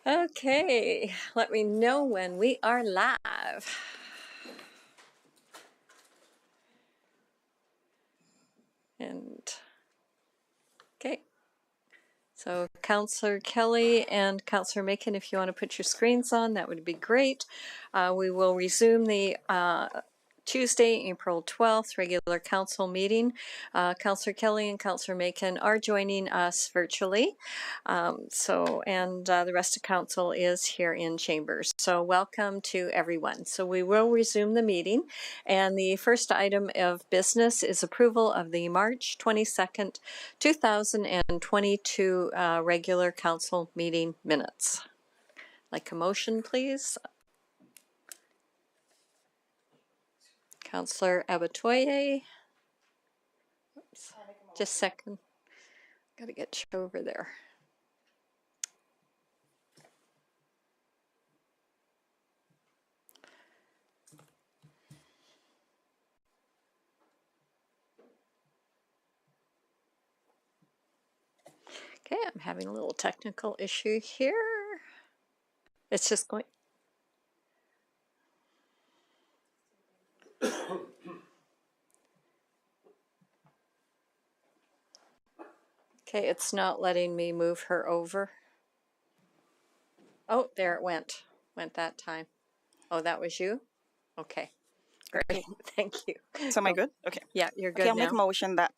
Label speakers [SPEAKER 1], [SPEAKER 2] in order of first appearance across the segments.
[SPEAKER 1] Okay, let me know when we are live. And okay, so Councillor Kelly and Councillor Macon, if you want to put your screens on, that would be great. We will resume the Tuesday, April 12th, regular council meeting. Councillor Kelly and Councillor Macon are joining us virtually. The rest of council is here in chambers. So welcome to everyone. So we will resume the meeting. And the first item of business is approval of the March 22nd, 2022 regular council meeting minutes. Like a motion, please. Councillor Abatoye. Just a second. Got to get you over there. Okay, I'm having a little technical issue here. It's just going. Okay, it's not letting me move her over. Oh, there it went. Went that time. Oh, that was you? Okay. Great. Okay. Thank you.
[SPEAKER 2] So am I good? Okay.
[SPEAKER 1] Yeah, you're good
[SPEAKER 2] Okay, I'll
[SPEAKER 1] now.
[SPEAKER 2] make a motion that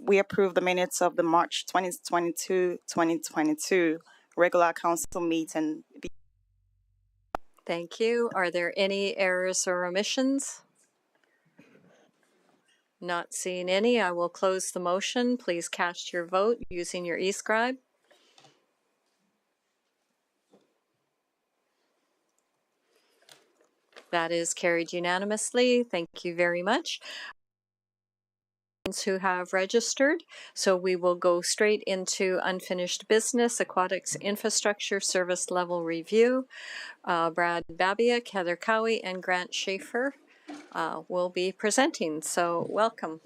[SPEAKER 2] we approve the minutes of the March 2022 regular council meeting.
[SPEAKER 1] Thank you. Are there any errors or omissions? Not seeing any. I will close the motion. Please cast your vote using your e-scribe. That is carried unanimously. Thank you very much. Who have registered. So we will go straight into unfinished business, Aquatic's infrastructure service level review. Brad Babiak, Heather Cowie, and Grant Schaefer will be presenting. So welcome.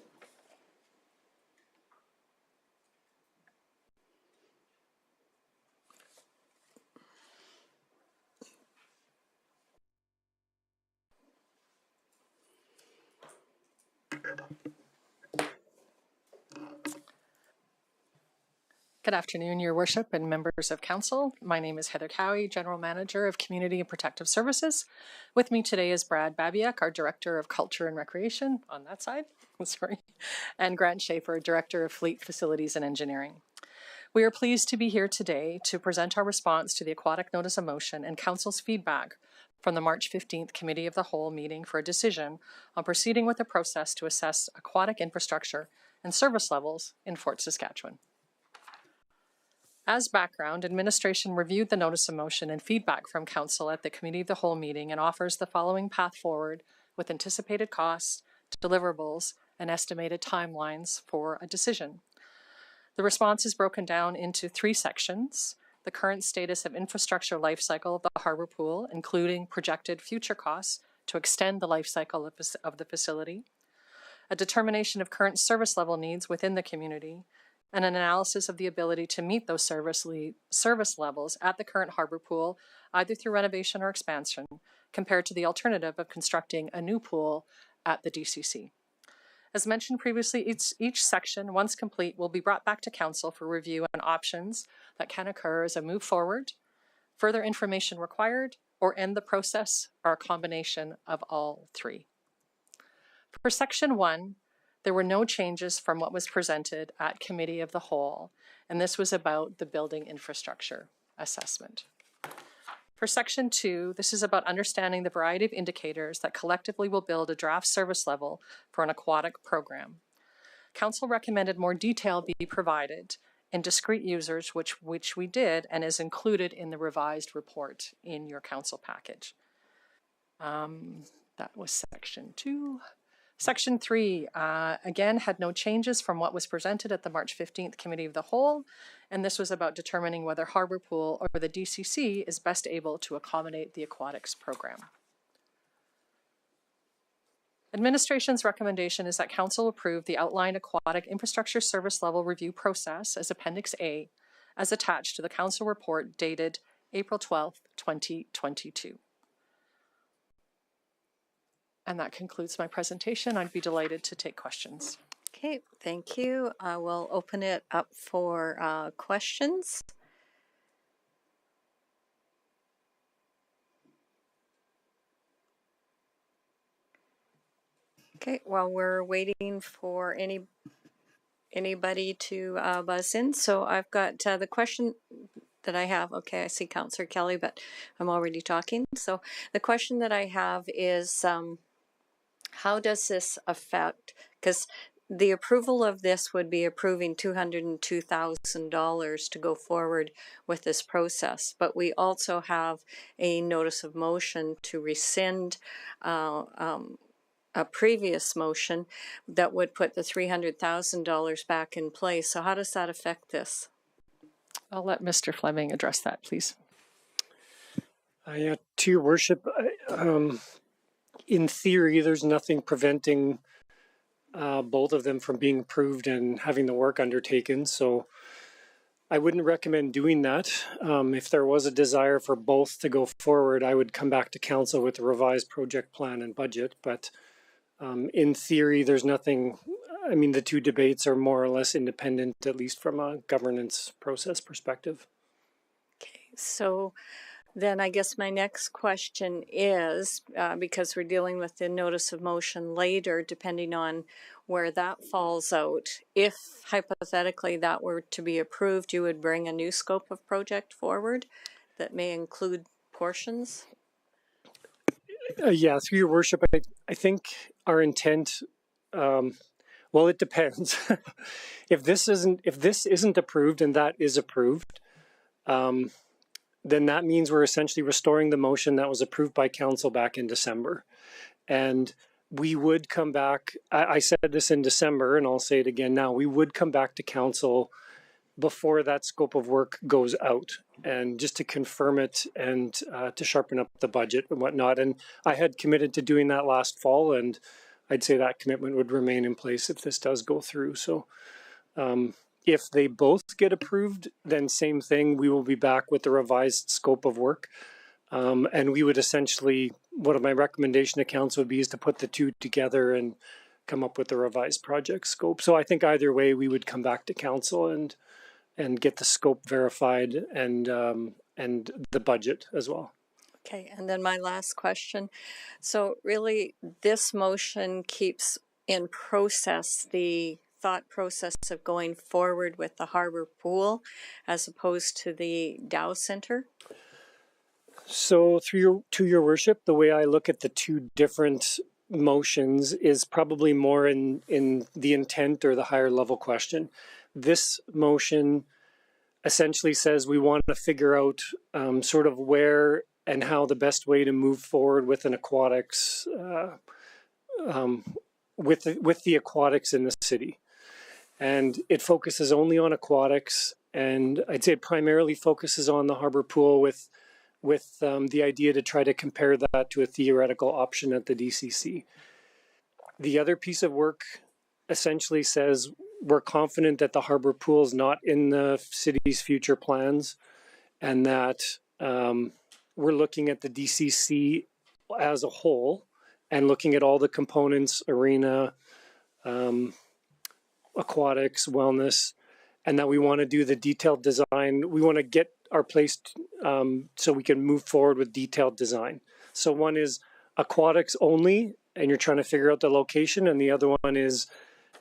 [SPEAKER 3] Good afternoon, Your Worship and members of Council. My name is Heather Cowie, General Manager of Community and Protective Services. With me today is Brad Babiak, our Director of Culture and Recreation, on that side, sorry, and Grant Schaefer, Director of Fleet Facilities and Engineering. We are pleased to be here today to present our response to the Aquatic Notice of Motion and Council's feedback from the March 15th Committee of the Whole meeting for a decision on proceeding with the process to assess aquatic infrastructure and service levels in Fort Saskatchewan. As background, administration reviewed the notice of motion and feedback from Council at the Committee of the Whole meeting and offers the following path forward with anticipated costs, deliverables, and estimated timelines for a decision. The response is broken down into 3 sections: the current status of infrastructure life cycle of the harbour pool, including projected future costs to extend the life cycle of the facility, a determination of current service level needs within the community, and an analysis of the ability to meet those service levels at the current harbour pool, either through renovation or expansion, compared to the alternative of constructing a new pool at the DCC. As mentioned previously, each section, once complete, will be brought back to Council for review and options that can occur as a move forward, further information required, or end the process, or a combination of all 3. For Section 1, there were no changes from what was presented at Committee of the Whole, and this was about the building infrastructure assessment. For Section 2, this is about understanding the variety of indicators that collectively will build a draft service level for an aquatic program. Council recommended more detail be provided in discrete users, which we did, and is included in the revised report in your Council package. That was Section 2. Section 3, again, had no changes from what was presented at the March 15th Committee of the Whole, and this was about determining whether Harbour Pool or the DCC is best able to accommodate the aquatics program. Administration's recommendation is that Council approve the outlined aquatic infrastructure service level review process as Appendix A, as attached to the Council report dated April 12th, 2022. And that concludes my presentation. I'd be delighted to take questions.
[SPEAKER 1] Okay, thank you. I will open it up for questions. Okay, while we're waiting for anybody to buzz in, so I've got the question that I have. Okay, I see Councillor Kelly, but I'm already talking. So the question that I have is, how does this affect, because the approval of this would be approving $202,000 to go forward with this process, but we also have a notice of motion to rescind a previous motion that would put the $300,000 back in place. So how does that affect this?
[SPEAKER 3] I'll let Mr. Fleming address that, please.
[SPEAKER 4] Yeah, to your worship, in theory, there's nothing preventing both of them from being approved and having the work undertaken. So I wouldn't recommend doing that. If there was a desire for both to go forward, I would come back to council with a revised project plan and budget. But in theory, there's nothing. I mean, the two debates are more or less independent, at least from a governance process perspective.
[SPEAKER 1] Okay, so then I guess my next question is, because we're dealing with the notice of motion later, depending on where that falls out, if hypothetically that were to be approved, you would bring a new scope of project forward that may include portions?
[SPEAKER 4] Yeah, through your worship, I think our intent, well, it depends. If this isn't approved and that is approved, then that means we're essentially restoring the motion that was approved by council back in December. And we would come back, I said this in December and I'll say it again now, we would come back to council before that scope of work goes out, and just to confirm it and to sharpen up the budget and whatnot. And I had committed to doing that last fall, and I'd say that commitment would remain in place if this does go through. So if they both get approved, then same thing, we will be back with the revised scope of work. And we would essentially, what my recommendation to council would be is to put the two together and come up with the revised project scope. So I think either way, we would come back to council and get the scope verified and the budget as well.
[SPEAKER 1] Okay, and then my last question. So really, this motion keeps in process the thought process of going forward with the harbor pool as opposed to the Dow Center?
[SPEAKER 4] So to your worship, the way I look at the two different motions is probably more in the intent or the higher level question. This motion essentially says we want to figure out sort of where and how the best way to move forward with an aquatics, with the aquatics in the city. And it focuses only on aquatics, and I'd say it primarily focuses on the harbor pool with the idea to try to compare that to a theoretical option at the DCC. The other piece of work essentially says we're confident that the harbor pool is not in the city's future plans, and that we're looking at the DCC as a whole and looking at all the components, arena, aquatics, wellness, and that we want to do the detailed design. We want to get our place so we can move forward with detailed design. So one is aquatics only, and you're trying to figure out the location, and the other one is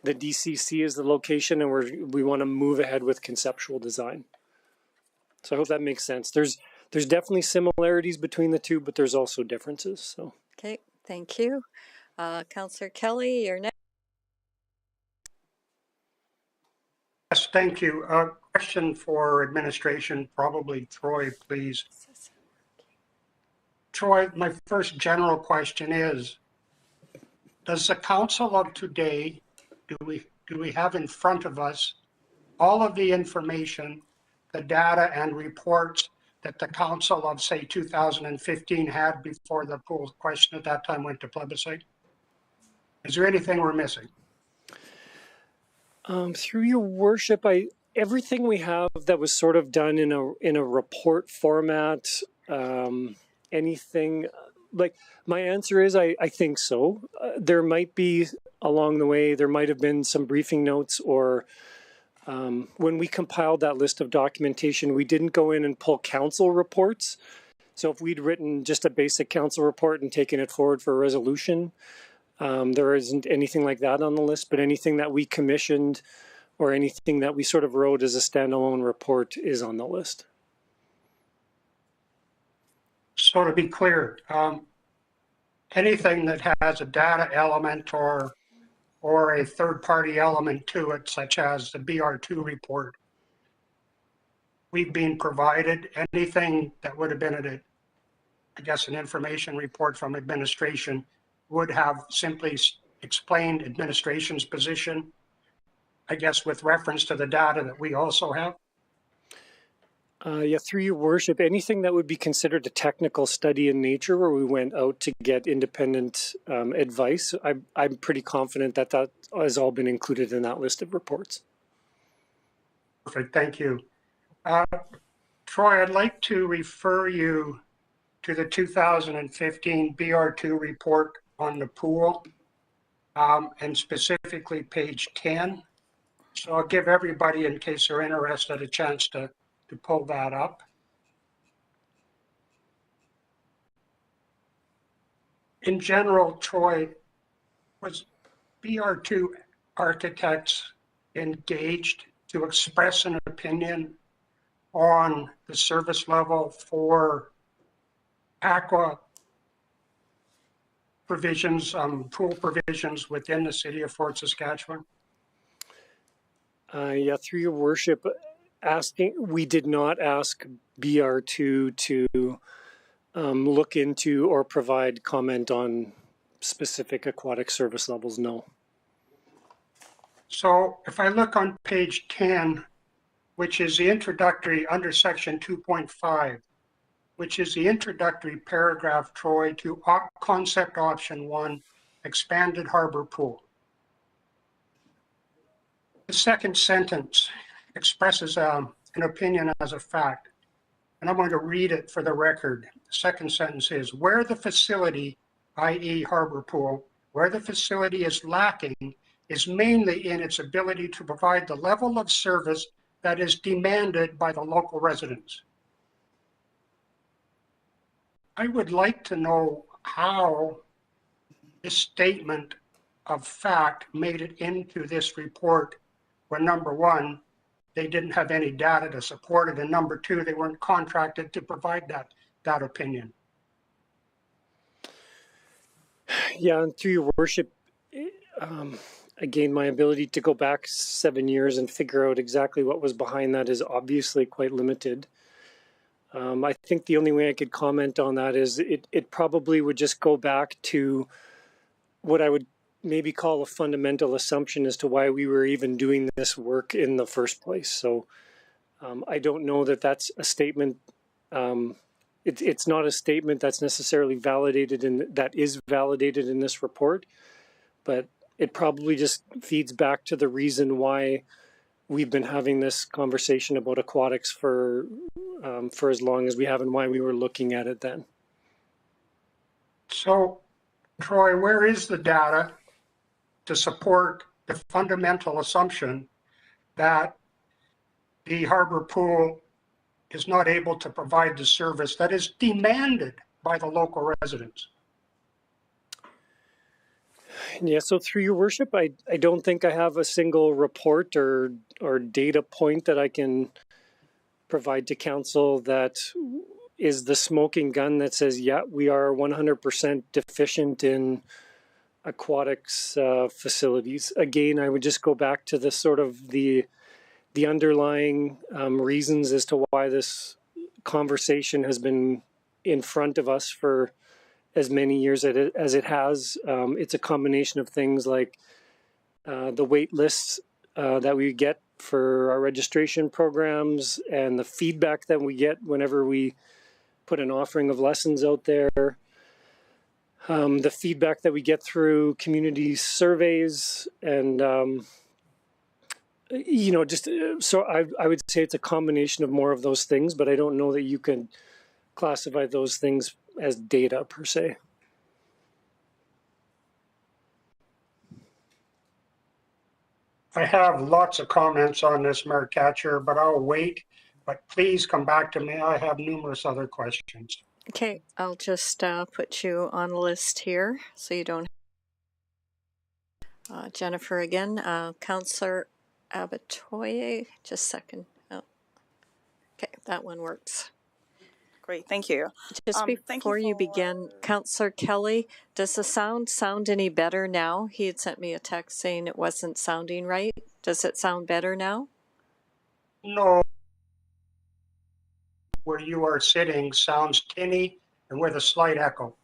[SPEAKER 4] the DCC is the location, and we want to move ahead with conceptual design. So I hope that makes sense. There's definitely similarities between the two, but there's also differences. So
[SPEAKER 1] okay, thank you. Councillor Kelly, you're next.
[SPEAKER 5] Yes, thank you. A question for administration, probably Troy, please. Troy, my first general question is, does the council of today, do we have in front of us all of the information, the data and reports that the council of, say, 2015 had before the pool question at that time went to plebiscite? Is there anything we're missing?
[SPEAKER 4] Through your worship, everything we have that was sort of done in a report format, anything like, my answer is I think so. There might be along the way, there might have been some briefing notes, or when we compiled that list of documentation, we didn't go in and pull council reports. So if we'd written just a basic council report and taken it forward for a resolution, there isn't anything like that on the list, but anything that we commissioned or anything that we sort of wrote as a standalone report is on the list.
[SPEAKER 5] So to be clear, anything that has a data element or a third-party element to it, such as the BR2 report, we've been provided. Anything that would have been I guess, an information report from administration would have simply explained administration's position, I guess, with reference to the data that we also have.
[SPEAKER 4] Yeah, through your worship, anything that would be considered a technical study in nature where we went out to get independent advice, I'm pretty confident that that has all been included in that list of reports.
[SPEAKER 5] Perfect, thank you. Troy, I'd like to refer you to the 2015 BR2 report on the pool, and specifically page 10. So I'll give everybody, in case they're interested, a chance to pull that up. In general, Troy, was BR2 architects engaged to express an opinion on the service level for aqua provisions, pool provisions within the city of Fort Saskatchewan?
[SPEAKER 4] Yeah, through your worship, we did not ask BR2 to look into or provide comment on specific aquatic service levels, no.
[SPEAKER 5] So if I look on page 10, which is the introductory under section 2.5, which is the introductory paragraph, Troy, to concept option 1, expanded harbor pool. The second sentence expresses an opinion as a fact, and I'm going to read it for the record. The second sentence is, where the facility, i.e. harbor pool, where the facility is lacking is mainly in its ability to provide the level of service that is demanded by the local residents. I would like to know how this statement of fact made it into this report when, number one, they didn't have any data to support it, and number two, they weren't contracted to provide that opinion.
[SPEAKER 4] Yeah, and through your worship, again, my ability to go back 7 years and figure out exactly what was behind that is obviously quite limited. I think the only way I could comment on that is it probably would just go back to what I would maybe call a fundamental assumption as to why we were even doing this work in the first place. So I don't know that that's a statement. It's not a statement that's necessarily validated that is validated in this report, but it probably just feeds back to the reason why we've been having this conversation about aquatics for as long as we have and why we were looking at it then.
[SPEAKER 5] So, Troy, where is the data to support the fundamental assumption that the harbor pool is not able to provide the service that is demanded by the local residents?
[SPEAKER 4] Yeah, so through your worship, I don't think I have a single report or data point that I can provide to council that is the smoking gun that says, yeah, we are 100% deficient in aquatics facilities. Again, I would just go back to the sort of the underlying reasons as to why this conversation has been in front of us for as many years as it has. It's a combination of things like the wait lists that we get for our registration programs and the feedback that we get whenever we put an offering of lessons out there. The feedback that we get through community surveys and you know, just so I would say it's a combination of more of those things, but I don't know that you can classify those things as data per se.
[SPEAKER 5] I have lots of comments on this, Mayor Catcher, but I'll wait. But please come back to me. I have numerous other questions.
[SPEAKER 1] Okay, I'll just put you on the list here so you don't. Jennifer again, Councillor Abatoye, just a second. Oh. Okay, that one works.
[SPEAKER 2] Great, thank you.
[SPEAKER 1] Just before you begin, Councillor Kelly, does the sound any better now? He had sent me a text saying it wasn't sounding right. Does it sound better now?
[SPEAKER 5] No, where you are sitting sounds tinny and with a slight echo.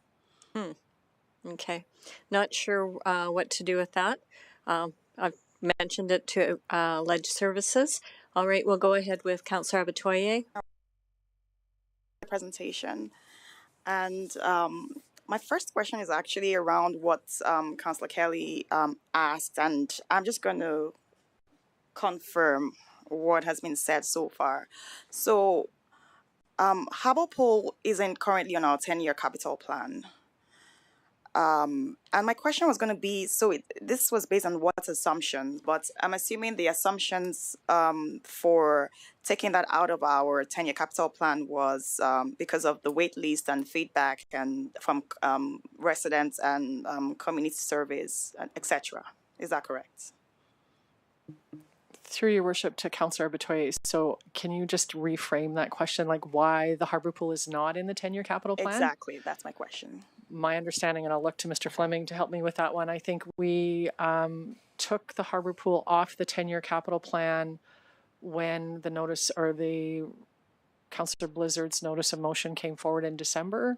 [SPEAKER 1] Okay, not sure what to do with that. I've mentioned it to Ledge Services. All right, we'll go ahead with Councillor Abatoye.
[SPEAKER 2] Presentation. And my first question is actually around what Councillor Kelly asked, and I'm just going to confirm what has been said so far. So, Harbour Pool isn't currently on our 10-year capital plan. And my question was going to be, so this was based on what assumptions, but I'm assuming the assumptions for taking that out of our 10-year capital plan was because of the wait list and feedback and from residents and community surveys, etc. Is that correct?
[SPEAKER 3] Through your worship to Councillor Abatoye, so can you just reframe that question, like why the Harbour Pool is not in the 10-year capital plan?
[SPEAKER 2] Exactly, that's my question.
[SPEAKER 3] My understanding, and I'll look to Mr. Fleming to help me with that one, I think we took the Harbour Pool off the 10-year capital plan when the notice, or the Councillor Blizzard's notice of motion came forward in December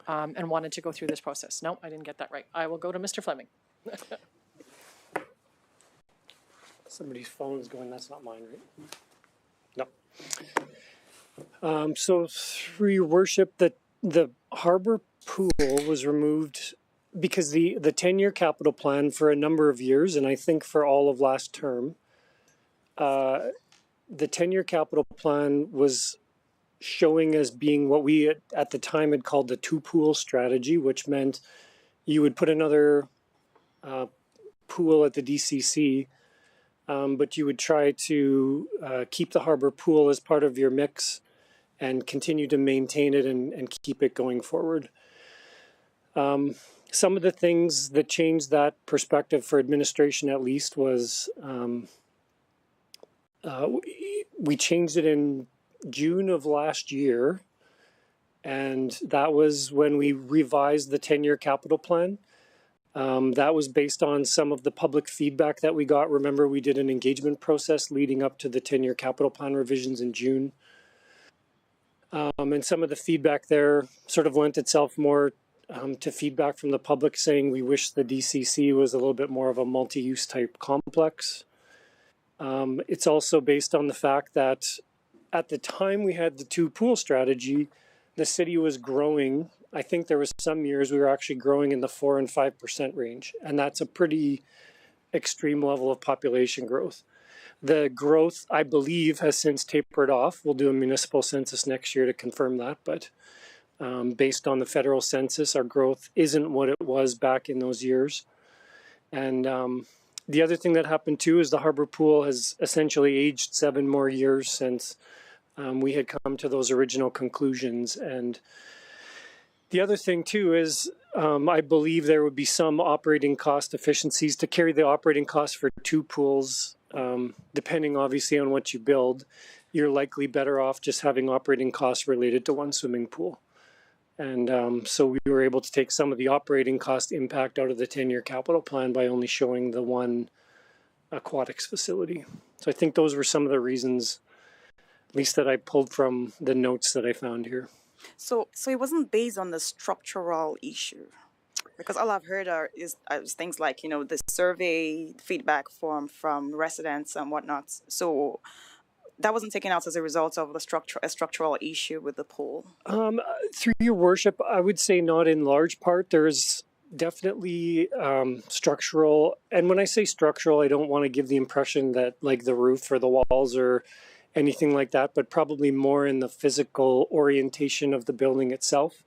[SPEAKER 3] and wanted to go through this process. No, I didn't get that right. I will go to Mr. Fleming.
[SPEAKER 4] Somebody's phone is going, that's not mine, right? No. So through your worship, the Harbour Pool was removed because the 10-year capital plan for a number of years, and I think for all of last term, the 10-year capital plan was showing as being what we at the time had called the two-pool strategy, which meant you would put another pool at the DCC, but you would try to keep the Harbour Pool as part of your mix and continue to maintain it and keep it going forward. Some of the things that changed that perspective for administration at least was we changed it in June of last year, and that was when we revised the 10-year capital plan. That was based on some of the public feedback that we got. Remember, we did an engagement process leading up to the 10-year capital plan revisions in June. And some of the feedback there sort of lent itself more to feedback from the public saying we wish the DCC was a little bit more of a multi-use type complex. It's also based on the fact that at the time we had the two-pool strategy, the city was growing. I think there was some years we were actually growing in the 4 and 5% range, and that's a pretty extreme level of population growth. The growth, I believe, has since tapered off. We'll do a municipal census next year to confirm that, but based on the federal census, our growth isn't what it was back in those years. And the other thing that happened too is the Harbour Pool has essentially aged 7 more years since we had come to those original conclusions. And the other thing too is I believe there would be some operating cost efficiencies to carry the operating costs for 2 pools. Depending obviously on what you build, you're likely better off just having operating costs related to 1 swimming pool. And so we were able to take some of the operating cost impact out of the 10-year capital plan by only showing the 1 aquatics facility. So I think those were some of the reasons, at least that I pulled from the notes that I found here.
[SPEAKER 2] So it wasn't based on the structural issue, because all I've heard is things like, the survey feedback from residents and whatnot. So that wasn't taken out as a result of a structural issue with the pool.
[SPEAKER 4] Through your worship, I would say not in large part. There's definitely structural. And when I say structural, I don't want to give the impression that like the roof or the walls or anything like that, but probably more in the physical orientation of the building itself.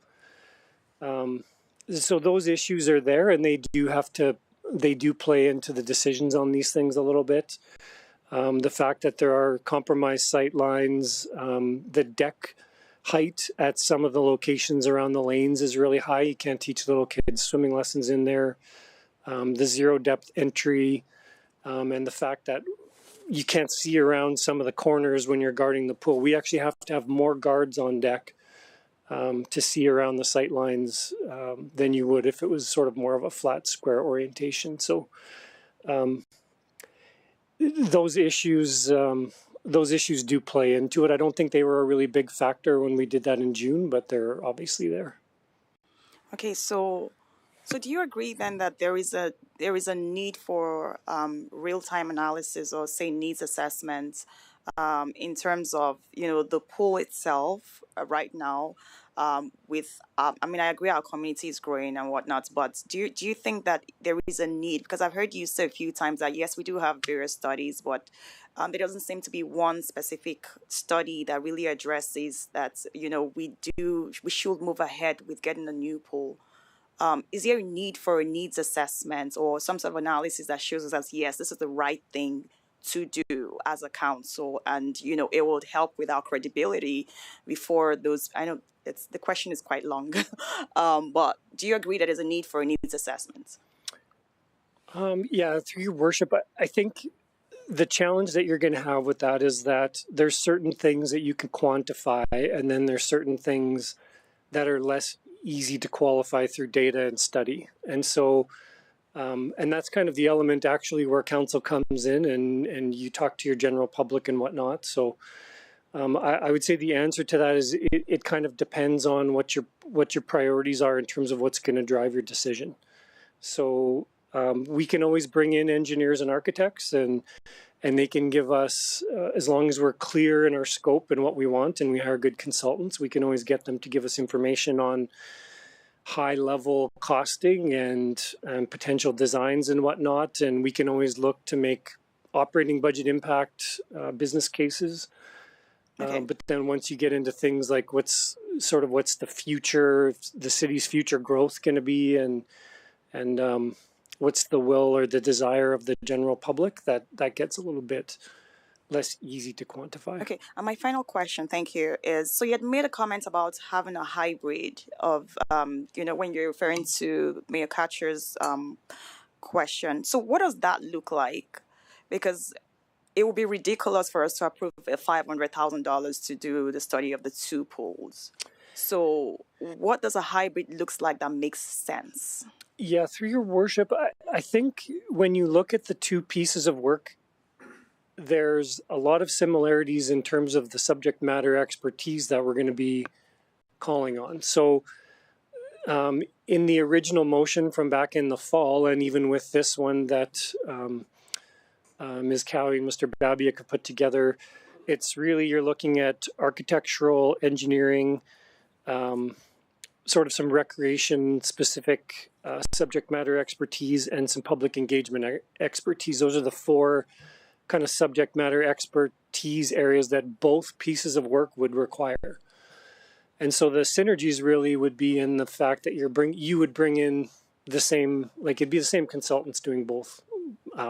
[SPEAKER 4] So those issues are there, and they do play into the decisions on these things a little bit. The fact that there are compromised sight lines, the deck height at some of the locations around the lanes is really high. You can't teach little kids swimming lessons in there. The zero depth entry, and the fact that you can't see around some of the corners when you're guarding the pool. We actually have to have more guards on deck to see around the sight lines than you would if it was sort of more of a flat square orientation. So those issues do play into it. I don't think they were a really big factor when we did that in June, but they're obviously there.
[SPEAKER 2] Okay, so do you agree then that there is a need for real-time analysis, or say needs assessments, in terms of the pool itself right now? With I mean, I agree our community is growing and whatnot, but do you think that there is a need? Because I've heard you say a few times that yes, we do have various studies, but there doesn't seem to be one specific study that really addresses that. We should move ahead with getting a new pool. Is there a need for a needs assessment or some sort of analysis that shows us as yes, this is the right thing to do as a council, and it would help with our credibility before those? I know the question is quite long, but do you agree that there's a need for a needs assessment?
[SPEAKER 4] Yeah, through your worship, I think the challenge that you're going to have with that is that there's certain things that you can quantify, and then there's certain things that are less easy to qualify through data and study. And so, and that's kind of the element actually where council comes in and you talk to your general public and whatnot. So I would say the answer to that is it kind of depends on what your priorities are in terms of what's going to drive your decision. So we can always bring in engineers and architects, and they can give us, as long as we're clear in our scope and what we want, and we hire good consultants, we can always get them to give us information on high-level costing and potential designs and whatnot. And we can always look to make operating budget impact business cases. Okay. But then once you get into things like what's the future, the city's future growth going to be, and what's the will or the desire of the general public, that gets a little bit less easy to quantify.
[SPEAKER 2] Okay, and my final question, thank you, is so you had made a comment about having a hybrid of, when you're referring to Mayor Catcher's question. So what does that look like? Because it would be ridiculous for us to approve $500,000 to do the study of the two pools. So what does a hybrid looks like that makes sense?
[SPEAKER 4] Yeah, through your worship, I think when you look at the two pieces of work, there's a lot of similarities in terms of the subject matter expertise that we're going to be calling on. So in the original motion from back in the fall, and even with this one that Ms. Cowie and Mr. Babiak have put together, it's really, you're looking at architectural, engineering, sort of some recreation specific subject matter expertise, and some public engagement expertise. Those are the four kind of subject matter expertise areas that both pieces of work would require. And so the synergies really would be in the fact that you would bring in the same, like it'd be the same consultants doing both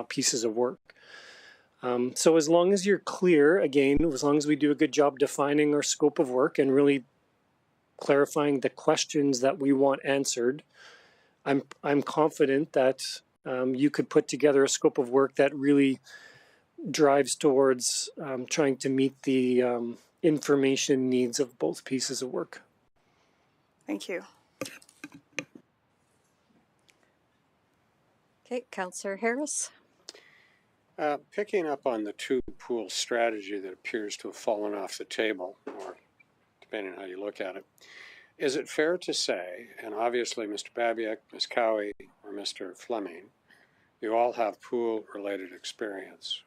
[SPEAKER 4] pieces of work. So as long as you're clear, again, as long as we do a good job defining our scope of work and really clarifying the questions that we want answered, I'm confident that you could put together a scope of work that really drives towards trying to meet the information needs of both pieces of work.
[SPEAKER 2] Thank you.
[SPEAKER 1] Okay, Councillor Harris.
[SPEAKER 6] Picking up on the two-pool strategy that appears to have fallen off the table, or depending on how you look at it, is it fair to say, and obviously Mr. Babiak, Ms. Cowie, or Mr. Fleming, you all have pool-related experience,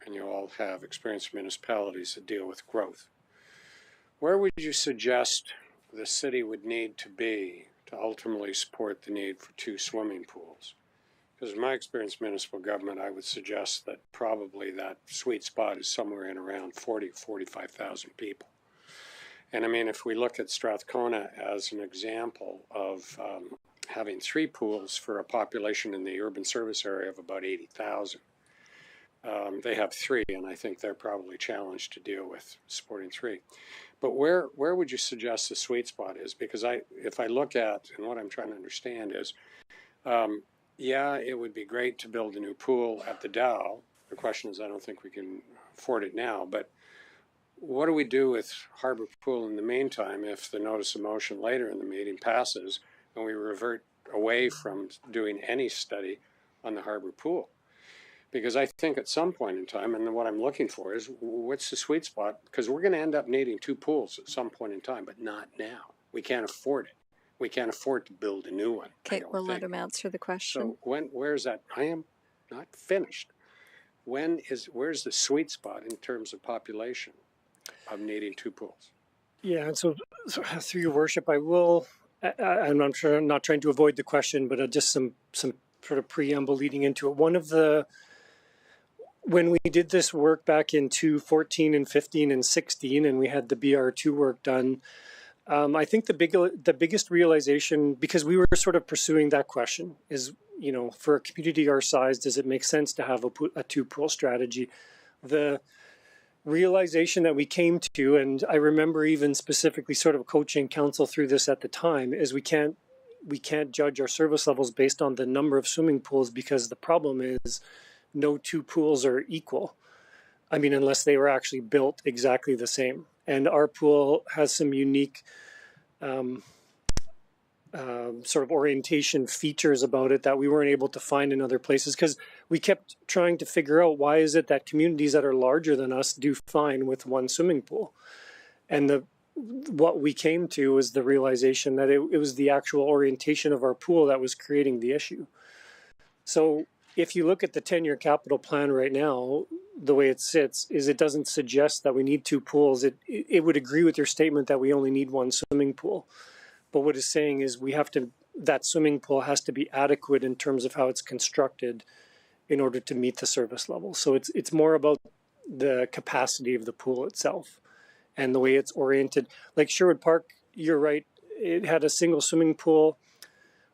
[SPEAKER 6] and you all have experience in municipalities that deal with growth. Where would you suggest the city would need to be to ultimately support the need for 2 swimming pools? Because in my experience, municipal government, I would suggest that probably that sweet spot is somewhere in around 45,000 people. And I mean, if we look at Strathcona as an example of having 3 pools for a population in the urban service area of about 80,000, they have 3, and I think they're probably challenged to deal with supporting 3. But where would you suggest the sweet spot is? Because if I look at, and what I'm trying to understand is, yeah, it would be great to build a new pool at the Dow. The question is, I don't think we can afford it now, but what do we do with Harbour Pool in the meantime if the notice of motion later in the meeting passes and we revert away from doing any study on the Harbour Pool? Because I think at some point in time, and what I'm looking for is, what's the sweet spot? Because we're going to end up needing 2 pools at some point in time, but not now. We can't afford it. We can't afford to build a new one.
[SPEAKER 1] Okay, we'll let him answer the question.
[SPEAKER 6] So where's that? I am not finished. Where's the sweet spot in terms of population of needing 2 pools?
[SPEAKER 4] Yeah, and so through your worship, I will, and I'm sure I'm not trying to avoid the question, but just some sort of preamble leading into it. When we did this work back in 2014 and 15 and 16, and we had the BR2 work done, I think the biggest realization, because we were sort of pursuing that question, is, for a community our size, does it make sense to have a 2-pool strategy? The realization that we came to, and I remember even specifically sort of coaching council through this at the time, is we can't judge our service levels based on the number of swimming pools, because the problem is no 2 pools are equal. I mean, unless they were actually built exactly the same. And our pool has some unique sort of orientation features about it that we weren't able to find in other places, because we kept trying to figure out why is it that communities that are larger than us do fine with 1 swimming pool. And what we came to was the realization that it was the actual orientation of our pool that was creating the issue. So if you look at the 10-year capital plan right now, the way it sits is it doesn't suggest that we need 2 pools. It would agree with your statement that we only need 1 swimming pool. But what it's saying is that swimming pool has to be adequate in terms of how it's constructed in order to meet the service level. So it's more about the capacity of the pool itself and the way it's oriented. Like Sherwood Park, you're right, it had a single swimming pool.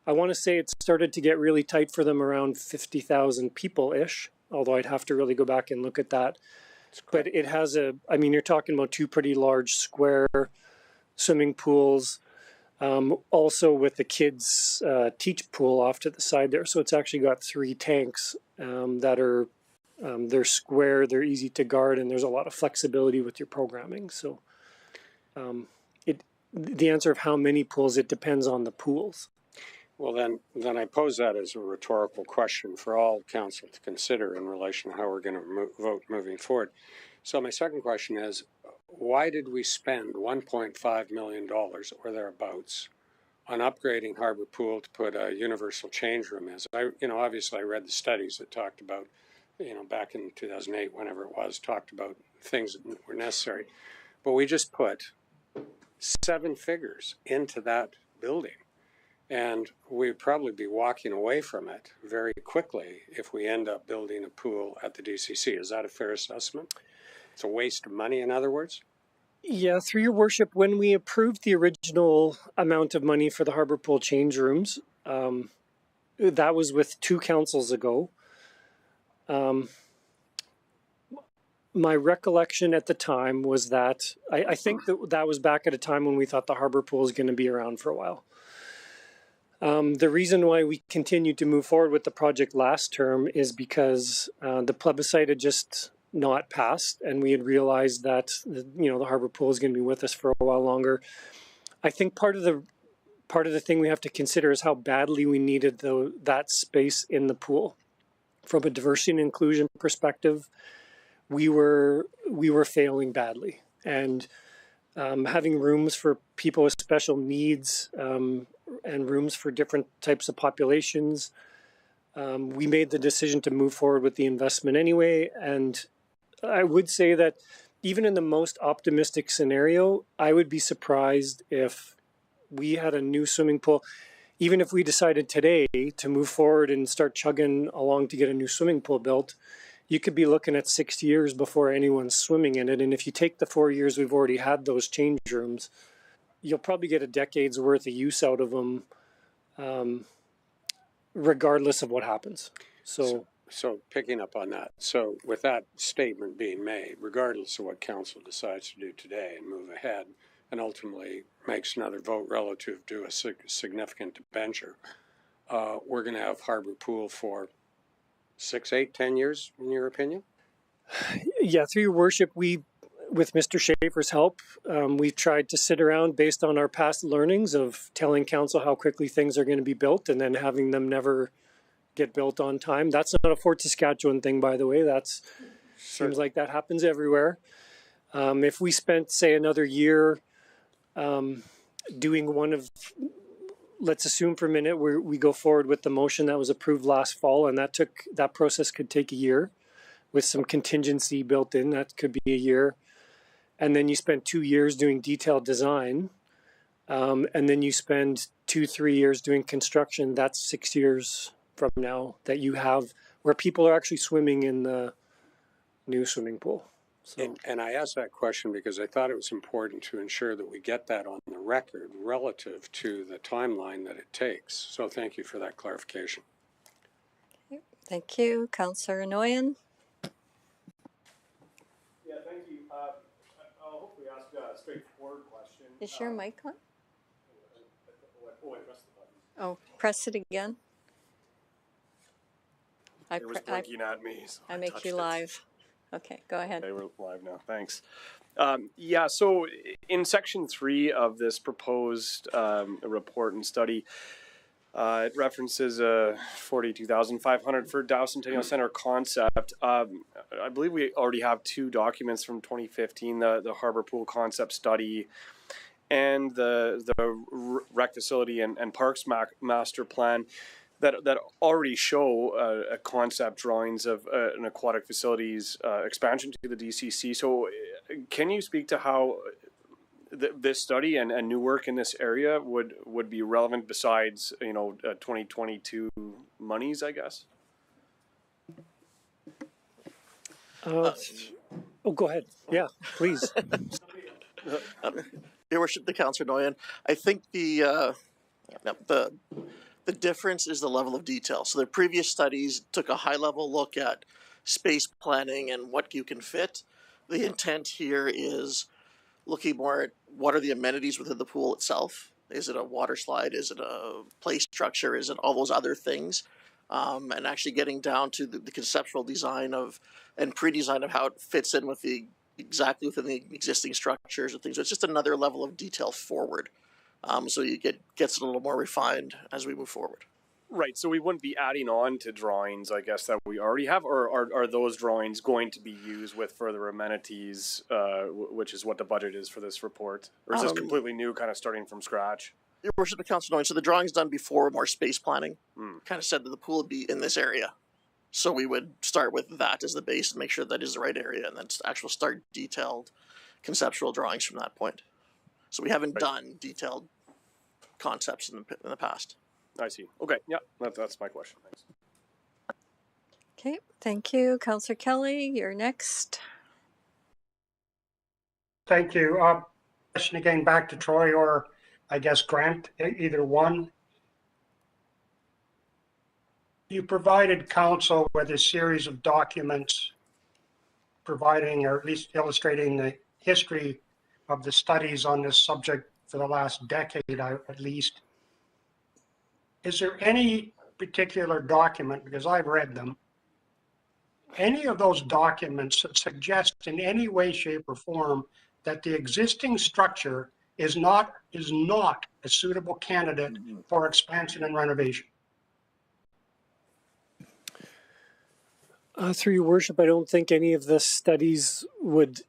[SPEAKER 4] I want to say it started to get really tight for them around 50,000 people-ish, although I'd have to really go back and look at that. But it has you're talking about 2 pretty large square swimming pools, also with the kids' teach pool off to the side there. So it's actually got 3 tanks that are, they're square, they're easy to guard, and there's a lot of flexibility with your programming. So the answer of how many pools, it depends on the pools.
[SPEAKER 6] Well, then I pose that as a rhetorical question for all council to consider in relation to how we're going to vote moving forward. So my second question is, why did we spend $1.5 million or thereabouts on upgrading Harbour Pool to put a universal change room in? Obviously I read the studies that talked about, back in 2008, whenever it was, talked about things that were necessary. But we just put 7 figures into that building. And we'd probably be walking away from it very quickly if we end up building a pool at the DCC. Is that a fair assessment? It's a waste of money, in other words?
[SPEAKER 4] Yeah, through your worship, when we approved the original amount of money for the Harbour Pool change rooms, that was with 2 councils ago. My recollection at the time was that, I think that was back at a time when we thought the Harbour Pool was going to be around for a while. The reason why we continued to move forward with the project last term is because the plebiscite had just not passed, and we had realized that the Harbour Pool is going to be with us for a while longer. I think part of the thing we have to consider is how badly we needed that space in the pool. From a diversity and inclusion perspective, we were failing badly, and having rooms for people with special needs and rooms for different types of populations. We made the decision to move forward with the investment anyway. And I would say that even in the most optimistic scenario, I would be surprised if we had a new swimming pool, even if we decided today to move forward and start chugging along to get a new swimming pool built, you could be looking at 6 years before anyone's swimming in it. And if you take the 4 years we've already had those change rooms, you'll probably get a decade's worth of use out of them, regardless of what happens.
[SPEAKER 6] So picking up on that, so with that statement being made, regardless of what council decides to do today and move ahead, and ultimately makes another vote relative to a significant debenture, we're going to have Harbour Pool for 6, 8, 10 years, in your opinion?
[SPEAKER 4] Yeah, through your worship, with Mr. Schaefer's help, we've tried to sit around based on our past learnings of telling council how quickly things are going to be built and then having them never get built on time. That's not a Fort Saskatchewan thing, by the way. That's seems like that happens everywhere. If we spent, say, another year doing one of, let's assume for a minute we go forward with the motion that was approved last fall, and that process could take a year with some contingency built in. That could be a year. And then you spend 2 years doing detailed design, and then you spend 2-3 years doing construction. That's 6 years from now that you have where people are actually swimming in the new swimming pool. So.
[SPEAKER 6] And I asked that question because I thought it was important to ensure that we get that on the record relative to the timeline that it takes. So thank you for that clarification.
[SPEAKER 1] Okay. Thank you. Councillor Noyan.
[SPEAKER 7] Yeah, thank you. I'll hopefully ask a straightforward question.
[SPEAKER 1] Is your mic on?
[SPEAKER 7] I pressed the button.
[SPEAKER 1] Oh, press it again.
[SPEAKER 7] It was blinking at me. So
[SPEAKER 1] I make you live. Okay, go ahead.
[SPEAKER 7] Okay, we're live now. Thanks. Yeah, so in section 3 of this proposed report and study, it references a $42,500 for Dow Centennial Center concept. I believe we already have 2 documents from 2015, the Harbour Pool concept study and the rec facility and parks master plan that already show concept drawings of an aquatic facilities expansion to the DCC. So can you speak to how this study and new work in this area would be relevant besides, 2022 monies, I guess?
[SPEAKER 4] Go ahead. Yeah, please.
[SPEAKER 8] Your Worship, the Councillor Noyan, I think the difference is the level of detail. So the previous studies took a high-level look at space planning and what you can fit. The intent here is looking more at what are the amenities within the pool itself. Is it a water slide? Is it a play structure? Is it all those other things? And actually getting down to the conceptual design and pre-design of how it fits in with exactly within the existing structures and things. So it's just another level of detail forward. So you gets a little more refined as we move forward.
[SPEAKER 7] Right, so we wouldn't be adding on to drawings, I guess, that we already have, or are those drawings going to be used with further amenities, which is what the budget is for this report? Or is this completely new, kind of starting from scratch?
[SPEAKER 8] Your Worship, the Council knowing, so the drawings done before more space planning kind of said that the pool would be in this area. So we would start with that as the base and make sure that is the right area, and then actually start detailed conceptual drawings from that point. So we haven't done detailed concepts in the past.
[SPEAKER 7] I see. Okay, yeah, that's my question. Thanks.
[SPEAKER 1] Okay, thank you. Councillor Kelly, you're next.
[SPEAKER 5] Thank you. Question again back to Troy or I guess Grant, either one. You provided council with a series of documents providing or at least illustrating the history of the studies on this subject for the last decade at least. Is there any particular document, because I've read them, any of those documents that suggest in any way, shape, or form that the existing structure is not a suitable candidate for expansion and renovation?
[SPEAKER 4] Through your worship, I don't think any of the studies would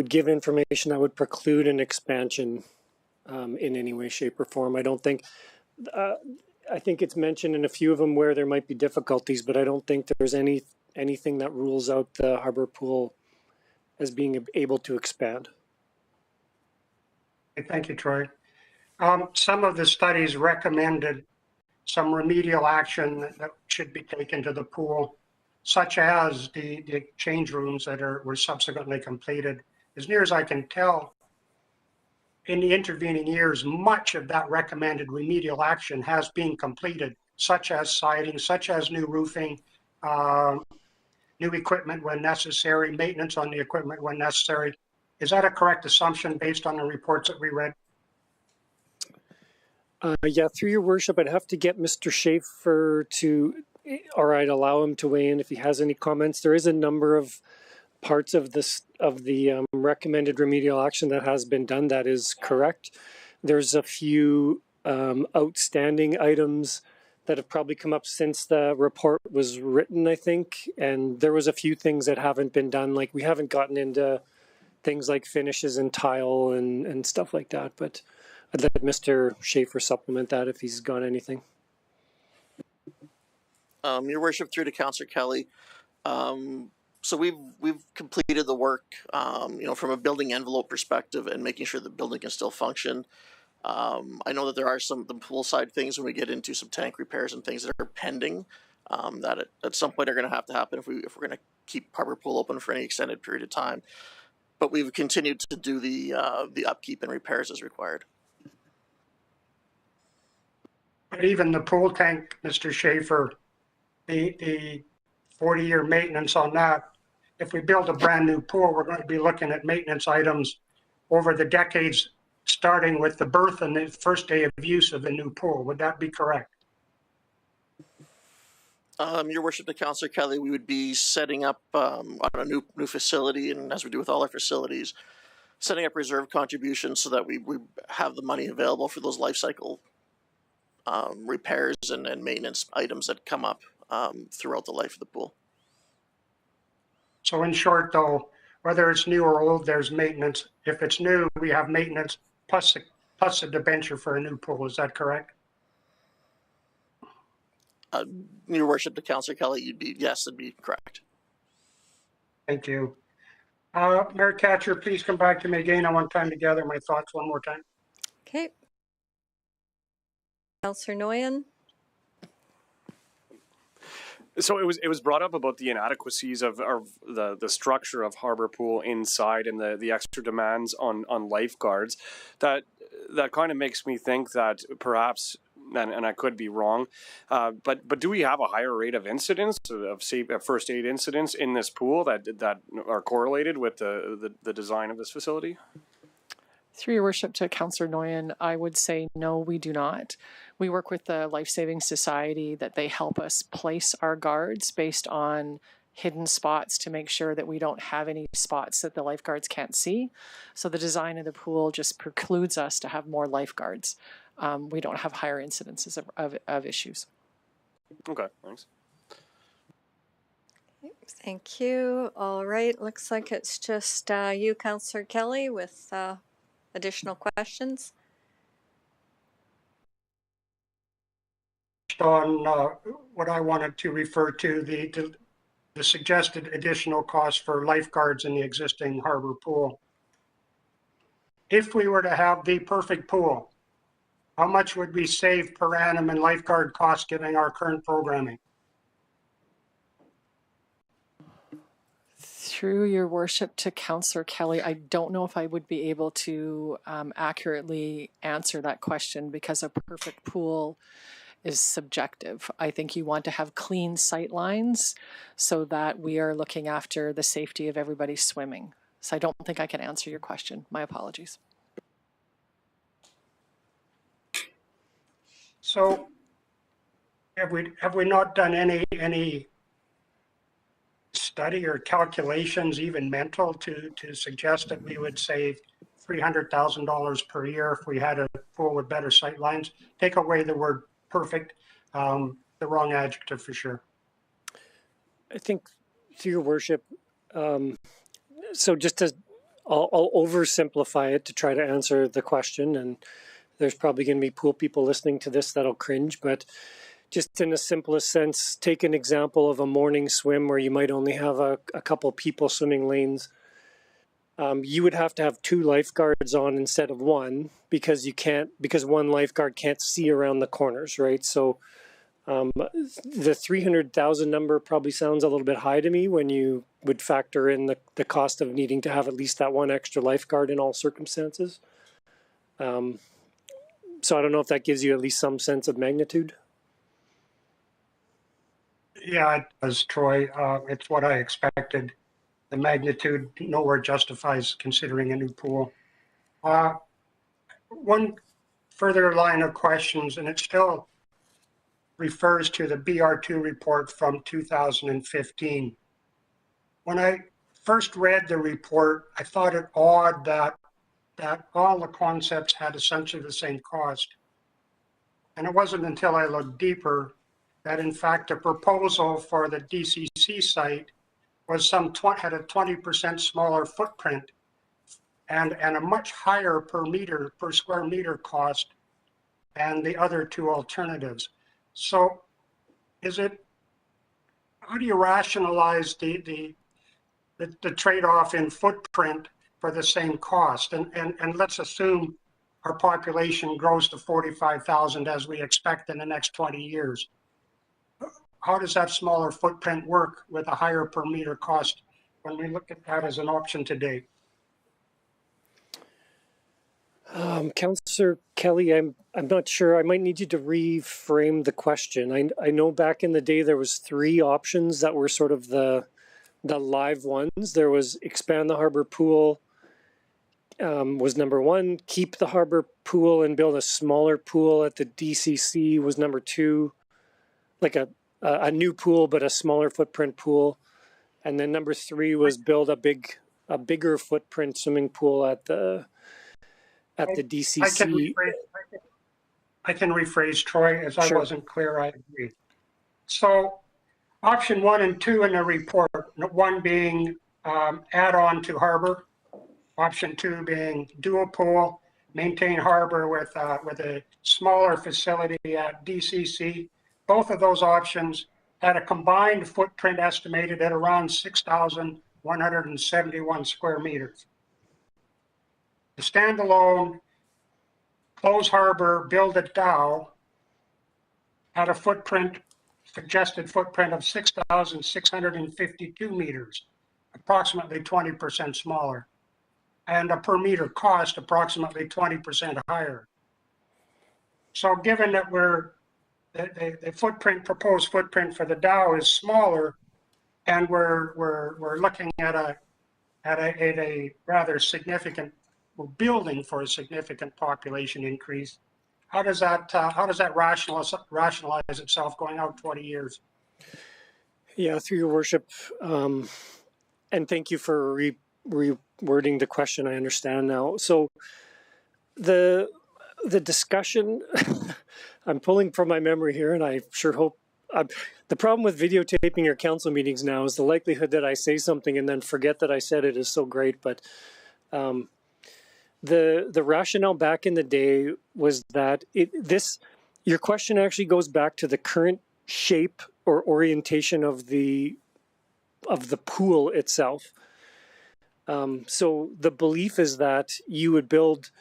[SPEAKER 4] give information that would preclude an expansion in any way, shape, or form. I don't think, I think it's mentioned in a few of them where there might be difficulties, but I don't think there's anything that rules out the Harbour Pool as being able to expand.
[SPEAKER 5] Thank you, Troy. Some of the studies recommended some remedial action that should be taken to the pool, such as the change rooms that were subsequently completed. As near as I can tell, in the intervening years, much of that recommended remedial action has been completed, such as siding, such as new roofing, new equipment when necessary, maintenance on the equipment when necessary. Is that a correct assumption based on the reports that we read?
[SPEAKER 4] Yeah, through your worship, I'd have to get Mr. Schaefer to, or I'd allow him to weigh in if he has any comments. There is a number of parts of this, of the recommended remedial action that has been done. That is correct. There's a few outstanding items that have probably come up since the report was written, I think. And there was a few things that haven't been done. Like we haven't gotten into things like finishes and tile and stuff like that, but I'd let Mr. Schaefer supplement that if he's got anything.
[SPEAKER 8] Your worship, through to Councillor Kelly. So we've completed the work, from a building envelope perspective and making sure the building can still function. I know that there are the pool side things when we get into some tank repairs and things that are pending, that at some point are going to have to happen if we're going to keep Harbor Pool open for any extended period of time. But we've continued to do the upkeep and repairs as required.
[SPEAKER 5] But even the pool tank, Mr. Schaefer, the 40-year maintenance on that, if we build a brand new pool, we're going to be looking at maintenance items over the decades, starting with the birth and the first day of use of the new pool. Would that be correct?
[SPEAKER 8] Your worship, to Councillor Kelly, we would be setting up on a new facility, and as we do with all our facilities, setting up reserve contributions so that we have the money available for those life cycle repairs and maintenance items that come up throughout the life of the pool.
[SPEAKER 5] So in short, though, whether it's new or old, there's maintenance. If it's new, we have maintenance plus a debenture for a new pool. Is that correct?
[SPEAKER 8] Your worship, to Councillor Kelly, yes, that'd be correct.
[SPEAKER 5] Thank you. Mayor Catcher, please come back to me again. I want time to gather my thoughts one more time.
[SPEAKER 1] Okay. Councillor Nguyen.
[SPEAKER 7] So it was brought up about the inadequacies of the structure of Harbor Pool inside and the extra demands on lifeguards. That kind of makes me think that perhaps, and I could be wrong, but do we have a higher rate of incidents of first aid incidents in this pool that are correlated with the design of this facility?
[SPEAKER 3] Through your worship, to Councillor Nguyen, I would say no, we do not. We work with the Life Saving Society that they help us place our guards based on hidden spots to make sure that we don't have any spots that the lifeguards can't see. So the design of the pool just precludes us to have more lifeguards. We don't have higher incidences of issues.
[SPEAKER 7] Okay, thanks.
[SPEAKER 1] Thank you. All right, looks like it's just you, Councillor Kelly, with additional questions.
[SPEAKER 5] On what I wanted to refer to, the suggested additional cost for lifeguards in the existing harbor pool. If we were to have the perfect pool, how much would we save per annum in lifeguard costs given our current programming?
[SPEAKER 3] Through your worship, to Councillor Kelly, I don't know if I would be able to accurately answer that question because a perfect pool is subjective. I think you want to have clean sight lines so that we are looking after the safety of everybody swimming. So I don't think I can answer your question. My apologies.
[SPEAKER 5] So have we not done any study or calculations, even mental, to suggest that we would save $300,000 per year if we had a pool with better sight lines? Take away the word perfect, the wrong adjective for sure.
[SPEAKER 4] I think, through your worship, so just to, I'll oversimplify it to try to answer the question, and there's probably going to be pool people listening to this that'll cringe, but just in the simplest sense, take an example of a morning swim where you might only have a couple people swimming lanes. you would have to have 2 lifeguards on instead of 1 because because 1 lifeguard can't see around the corners, right? So the 300,000 number probably sounds a little bit high to me when you would factor in the cost of needing to have at least that 1 extra lifeguard in all circumstances. So I don't know if that gives you at least some sense of magnitude.
[SPEAKER 5] Yeah, it does, Troy. It's what I expected. The magnitude nowhere justifies considering a new pool. One further line of questions, and it still refers to the BR2 report from 2015. When I first read the report, I thought it odd that all the concepts had essentially the same cost. And it wasn't until I looked deeper that in fact the proposal for the DCC site was had a 20% smaller footprint and a much higher per square meter cost than the other 2 alternatives. So how do you rationalize the trade-off in footprint for the same cost? And let's assume our population grows to 45,000 as we expect in the next 20 years. How does that smaller footprint work with a higher per meter cost when we look at that as an option today?
[SPEAKER 4] Councillor Kelly, I'm not sure. I might need you to reframe the question. I know back in the day there was 3 options that were sort of the live ones. There was expand the harbor pool was number 1. Keep the harbor pool and build a smaller pool at the DCC was number 2. Like a new pool but a smaller footprint pool. And then number 3 was build a bigger footprint swimming pool at the DCC.
[SPEAKER 5] I can rephrase, Troy, as
[SPEAKER 4] Sure.
[SPEAKER 5] I wasn't clear. I agree. So option 1 and 2 in the report, 1 being add on to harbor, option 2 being dual pool, maintain harbor with a smaller facility at DCC. Both of those options had a combined footprint estimated at around 6,171 square meters. The standalone close harbor, build at Dow had a suggested footprint of 6,652 meters, approximately 20% smaller, and a per meter cost approximately 20% higher. So given that the proposed footprint for the Dow is smaller, and we're looking at a rather significant, we're building for a significant population increase. How does that rationalize itself going out 20 years?
[SPEAKER 4] Yeah, through your worship, and thank you for rewording the question. I understand now. So the discussion, I'm pulling from my memory here, and I sure hope. The problem with videotaping your council meetings now is the likelihood that I say something and then forget that I said it is so great. But the rationale back in the day was that your question actually goes back to the current shape or orientation of the pool itself. So the belief is that you would build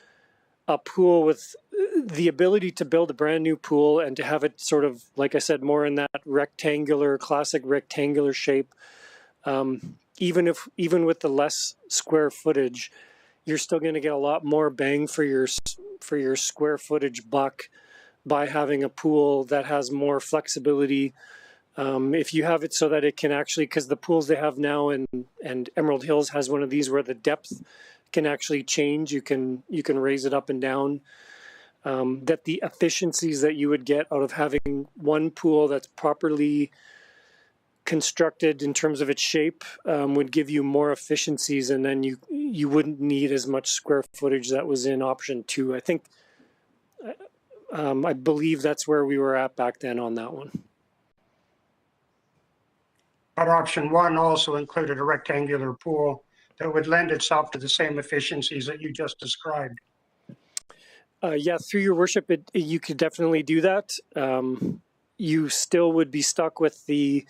[SPEAKER 4] a pool with the ability to build a brand new pool and to have it sort of, like I said, more in that classic rectangular shape. Even with the less square footage, you're still going to get a lot more bang for your square footage buck by having a pool that has more flexibility. If you have it so that it can actually, because the pools they have now and Emerald Hills has one of these where the depth can actually change. You can raise it up and down. That the efficiencies that you would get out of having one pool that's properly constructed in terms of its shape would give you more efficiencies, and then you wouldn't need as much square footage that was in option 2. I think I believe that's where we were at back then on that one.
[SPEAKER 5] But option 1 also included a rectangular pool that would lend itself to the same efficiencies that you just described.
[SPEAKER 4] Yeah, through your worship, you could definitely do that. You still would be stuck with the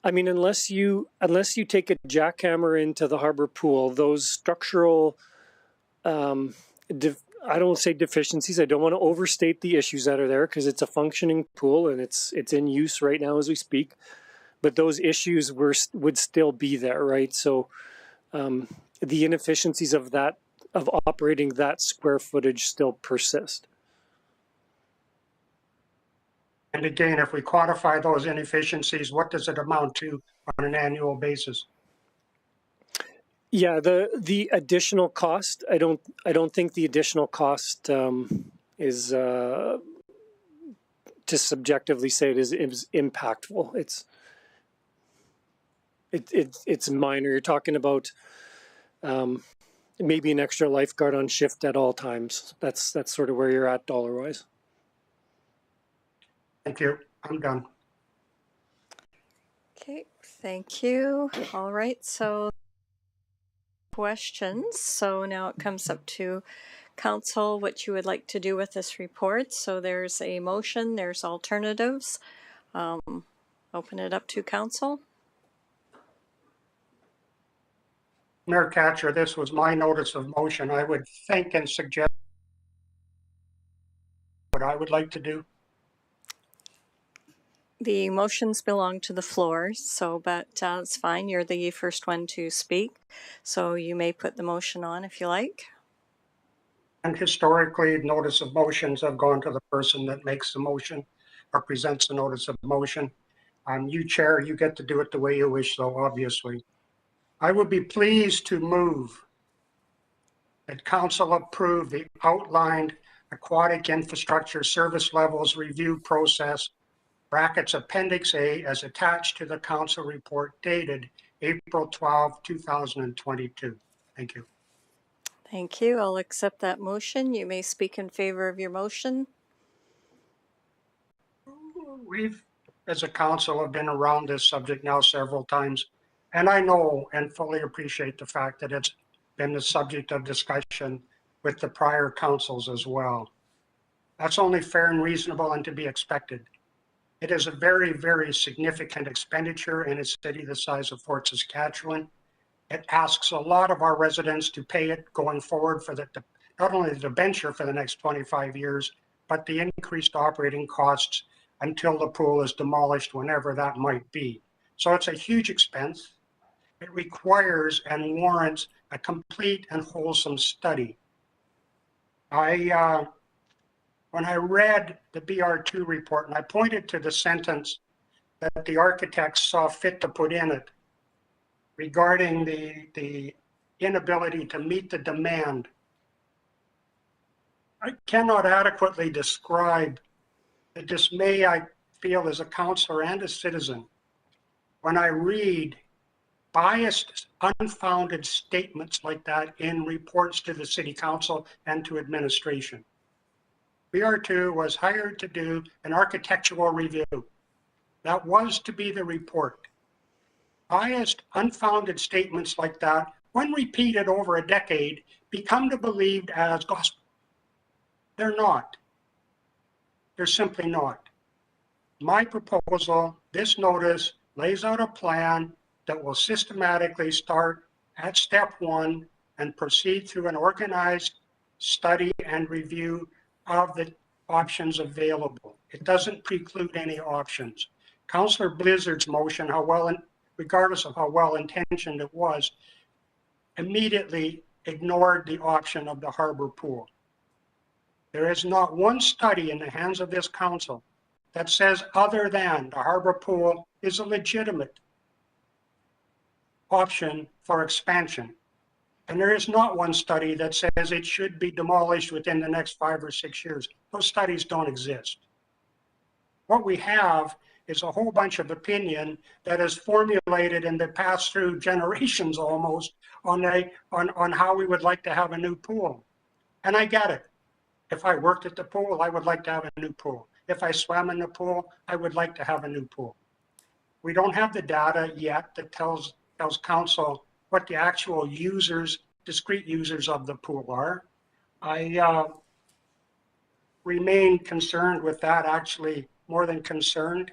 [SPEAKER 4] I mean, unless you take a jackhammer into the harbor pool, those structural, I don't say deficiencies. I don't want to overstate the issues that are there because it's a functioning pool and it's in use right now as we speak. But those issues would still be there, right? So the inefficiencies of operating that square footage still persist.
[SPEAKER 5] And again, if we quantify those inefficiencies, what does it amount to on an annual basis?
[SPEAKER 4] Yeah, the additional cost. I don't think the additional cost is to subjectively say it is impactful. It's minor. You're talking about maybe an extra lifeguard on shift at all times. That's sort of where you're at dollar wise.
[SPEAKER 5] Thank you. I'm done.
[SPEAKER 1] Okay, thank you. All right, so questions. So now it comes up to council what you would like to do with this report. So there's a motion, there's alternatives. Open it up to council.
[SPEAKER 5] Mayor Catcher, this was my notice of motion. I would think and suggest what I would like to do.
[SPEAKER 1] The motions belong to the floor, but it's fine. You're the first one to speak, so you may put the motion on if you like.
[SPEAKER 5] And historically, notice of motions have gone to the person that makes the motion or presents the notice of motion. You, Chair, you get to do it the way you wish, though, obviously. I would be pleased to move that council approve the outlined aquatic infrastructure service levels review process brackets Appendix A as attached to the council report dated April 12, 2022. Thank you.
[SPEAKER 1] Thank you. I'll accept that motion. You may speak in favor of your motion.
[SPEAKER 5] We've, as a council, have been around this subject now several times, and I know and fully appreciate the fact that it's been the subject of discussion with the prior councils as well. That's only fair and reasonable and to be expected. It is a very, very significant expenditure in a city the size of Fort Saskatchewan. It asks a lot of our residents to pay it going forward for not only the debenture for the next 25 years, but the increased operating costs until the pool is demolished, whenever that might be. So it's a huge expense. It requires and warrants a complete and wholesome study. When I read the BR2 report, and I pointed to the sentence that the architects saw fit to put in it regarding the inability to meet the demand, I cannot adequately describe the dismay I feel as a councillor and a citizen when I read biased, unfounded statements like that in reports to the city council and to administration. BR2 was hired to do an architectural review. That was to be the report. Biased, unfounded statements like that, when repeated over a decade, become to believed as gospel. They're not. They're simply not. My proposal, this notice, lays out a plan that will systematically start at step one and proceed through an organized study and review of the options available. It doesn't preclude any options. Councillor Blizzard's motion, regardless of how well intentioned it was, immediately ignored the option of the harbor pool. There is not one study in the hands of this council that says other than the harbor pool is a legitimate option for expansion. And there is not one study that says it should be demolished within the next 5 or 6 years. Those studies don't exist. What we have is a whole bunch of opinion that is formulated and that passed through generations almost on how we would like to have a new pool. And I get it. If I worked at the pool, I would like to have a new pool. If I swam in the pool, I would like to have a new pool. We don't have the data yet that tells council what the actual users, discrete users of the pool are. I remain concerned with that, actually more than concerned.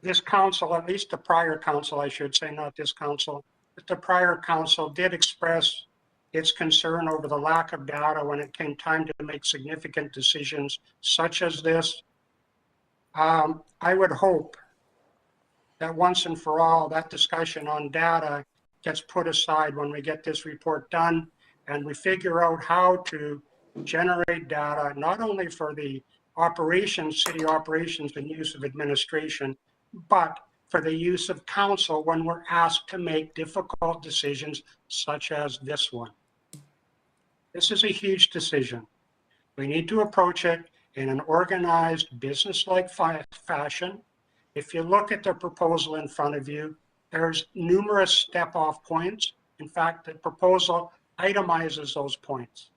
[SPEAKER 5] this council, at least the prior council, I should say, not this council, but the prior council did express its concern over the lack of data when it came time to make significant decisions such as this. I would hope that once and for all, that discussion on data gets put aside when we get this report done and we figure out how to generate data, not only for the operations, city operations and use of administration, but for the use of council when we're asked to make difficult decisions such as this one. This is a huge decision. We need to approach it in an organized, business-like fashion. If you look at the proposal in front of you, there's numerous step-off points. In fact, the proposal itemizes those points.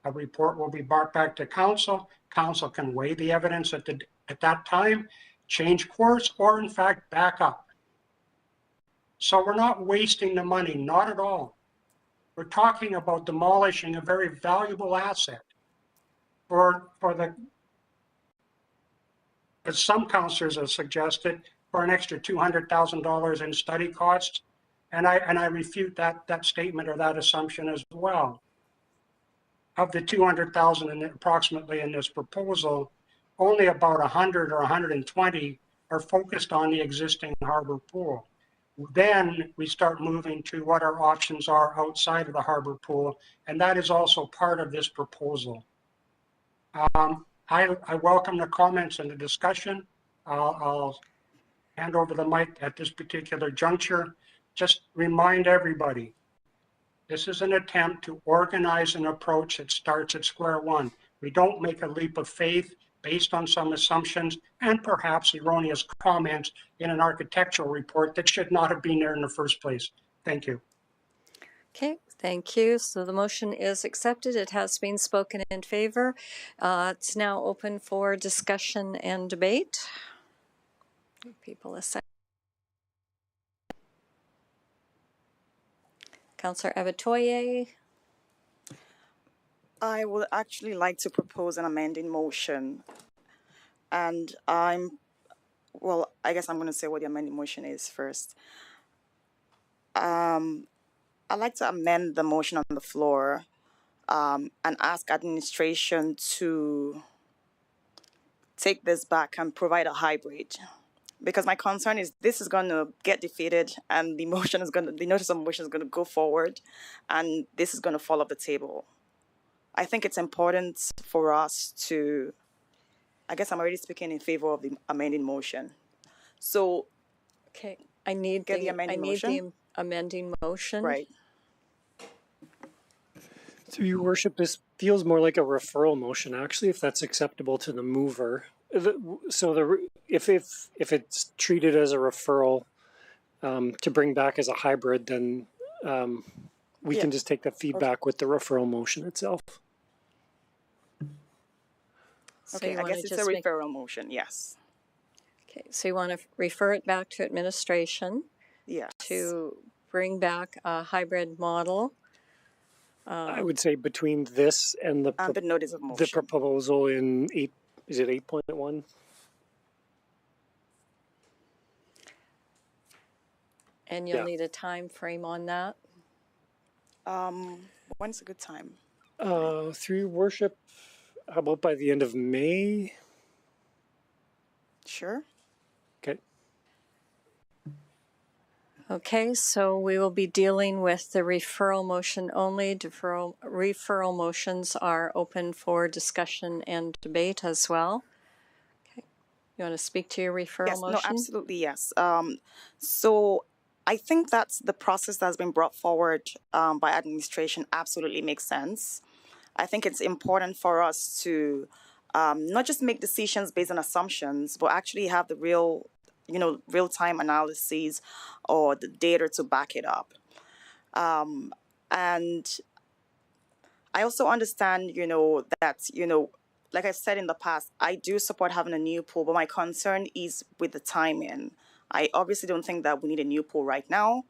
[SPEAKER 5] A report will be brought back to council. Council can weigh the evidence at that time, change course, or in fact, back up. So we're not wasting the money, not at all. We're talking about demolishing a very valuable asset for the, as some councillors have suggested, for an extra $200,000 in study costs. And I refute that statement or that assumption as well. Of the 200,000 approximately in this proposal, only about 100 or 120 are focused on the existing harbor pool. Then we start moving to what our options are outside of the harbor pool, and that is also part of this proposal. I welcome the comments and the discussion. I'll hand over the mic at this particular juncture. Just remind everybody, this is an attempt to organize an approach that starts at square one. We don't make a leap of faith based on some assumptions and perhaps erroneous comments in an architectural report that should not have been there in the first place. Thank you.
[SPEAKER 1] Okay, thank you. So the motion is accepted. It has been spoken in favor. It's now open for discussion and debate. Give people a second. Councillor Avatoye.
[SPEAKER 2] I would actually like to propose an amending motion. And well, I guess I'm going to say what the amending motion is first. I'd like to amend the motion on the floor and ask administration to take this back and provide a hybrid. Because my concern is this is going to get defeated and the notice of motion is going to go forward and this is going to fall off the table. I think it's important for us to, I guess I'm already speaking in favor of the amending motion. So,
[SPEAKER 1] okay, I need the amending motion.
[SPEAKER 2] Right.
[SPEAKER 4] Through your worship, this feels more like a referral motion, actually, if that's acceptable to the mover. So if it's treated as a referral to bring back as a hybrid, then we can just take the feedback with the referral motion itself.
[SPEAKER 1] So
[SPEAKER 2] okay, I guess it's a referral motion, yes.
[SPEAKER 1] Okay, so you want to refer it back to administration.
[SPEAKER 2] Yes.
[SPEAKER 1] To bring back a hybrid model.
[SPEAKER 4] I would say between this and the
[SPEAKER 2] notice of motion.
[SPEAKER 4] The proposal in 8.1?
[SPEAKER 1] And you'll need a time frame on that?
[SPEAKER 2] When's a good time?
[SPEAKER 4] Through your worship, how about by the end of May?
[SPEAKER 2] Sure.
[SPEAKER 4] Okay.
[SPEAKER 1] Okay, so we will be dealing with the referral motion only. Referral motions are open for discussion and debate as well. Okay, you want to speak to your referral motion?
[SPEAKER 2] No, absolutely, yes. So I think that's the process that's been brought forward by administration absolutely makes sense. I think it's important for us to not just make decisions based on assumptions, but actually have the real-time analyses or the data to back it up. And I also understand, that, like I've said in the past, I do support having a new pool, but my concern is with the timing. I obviously don't think that we need a new pool right now.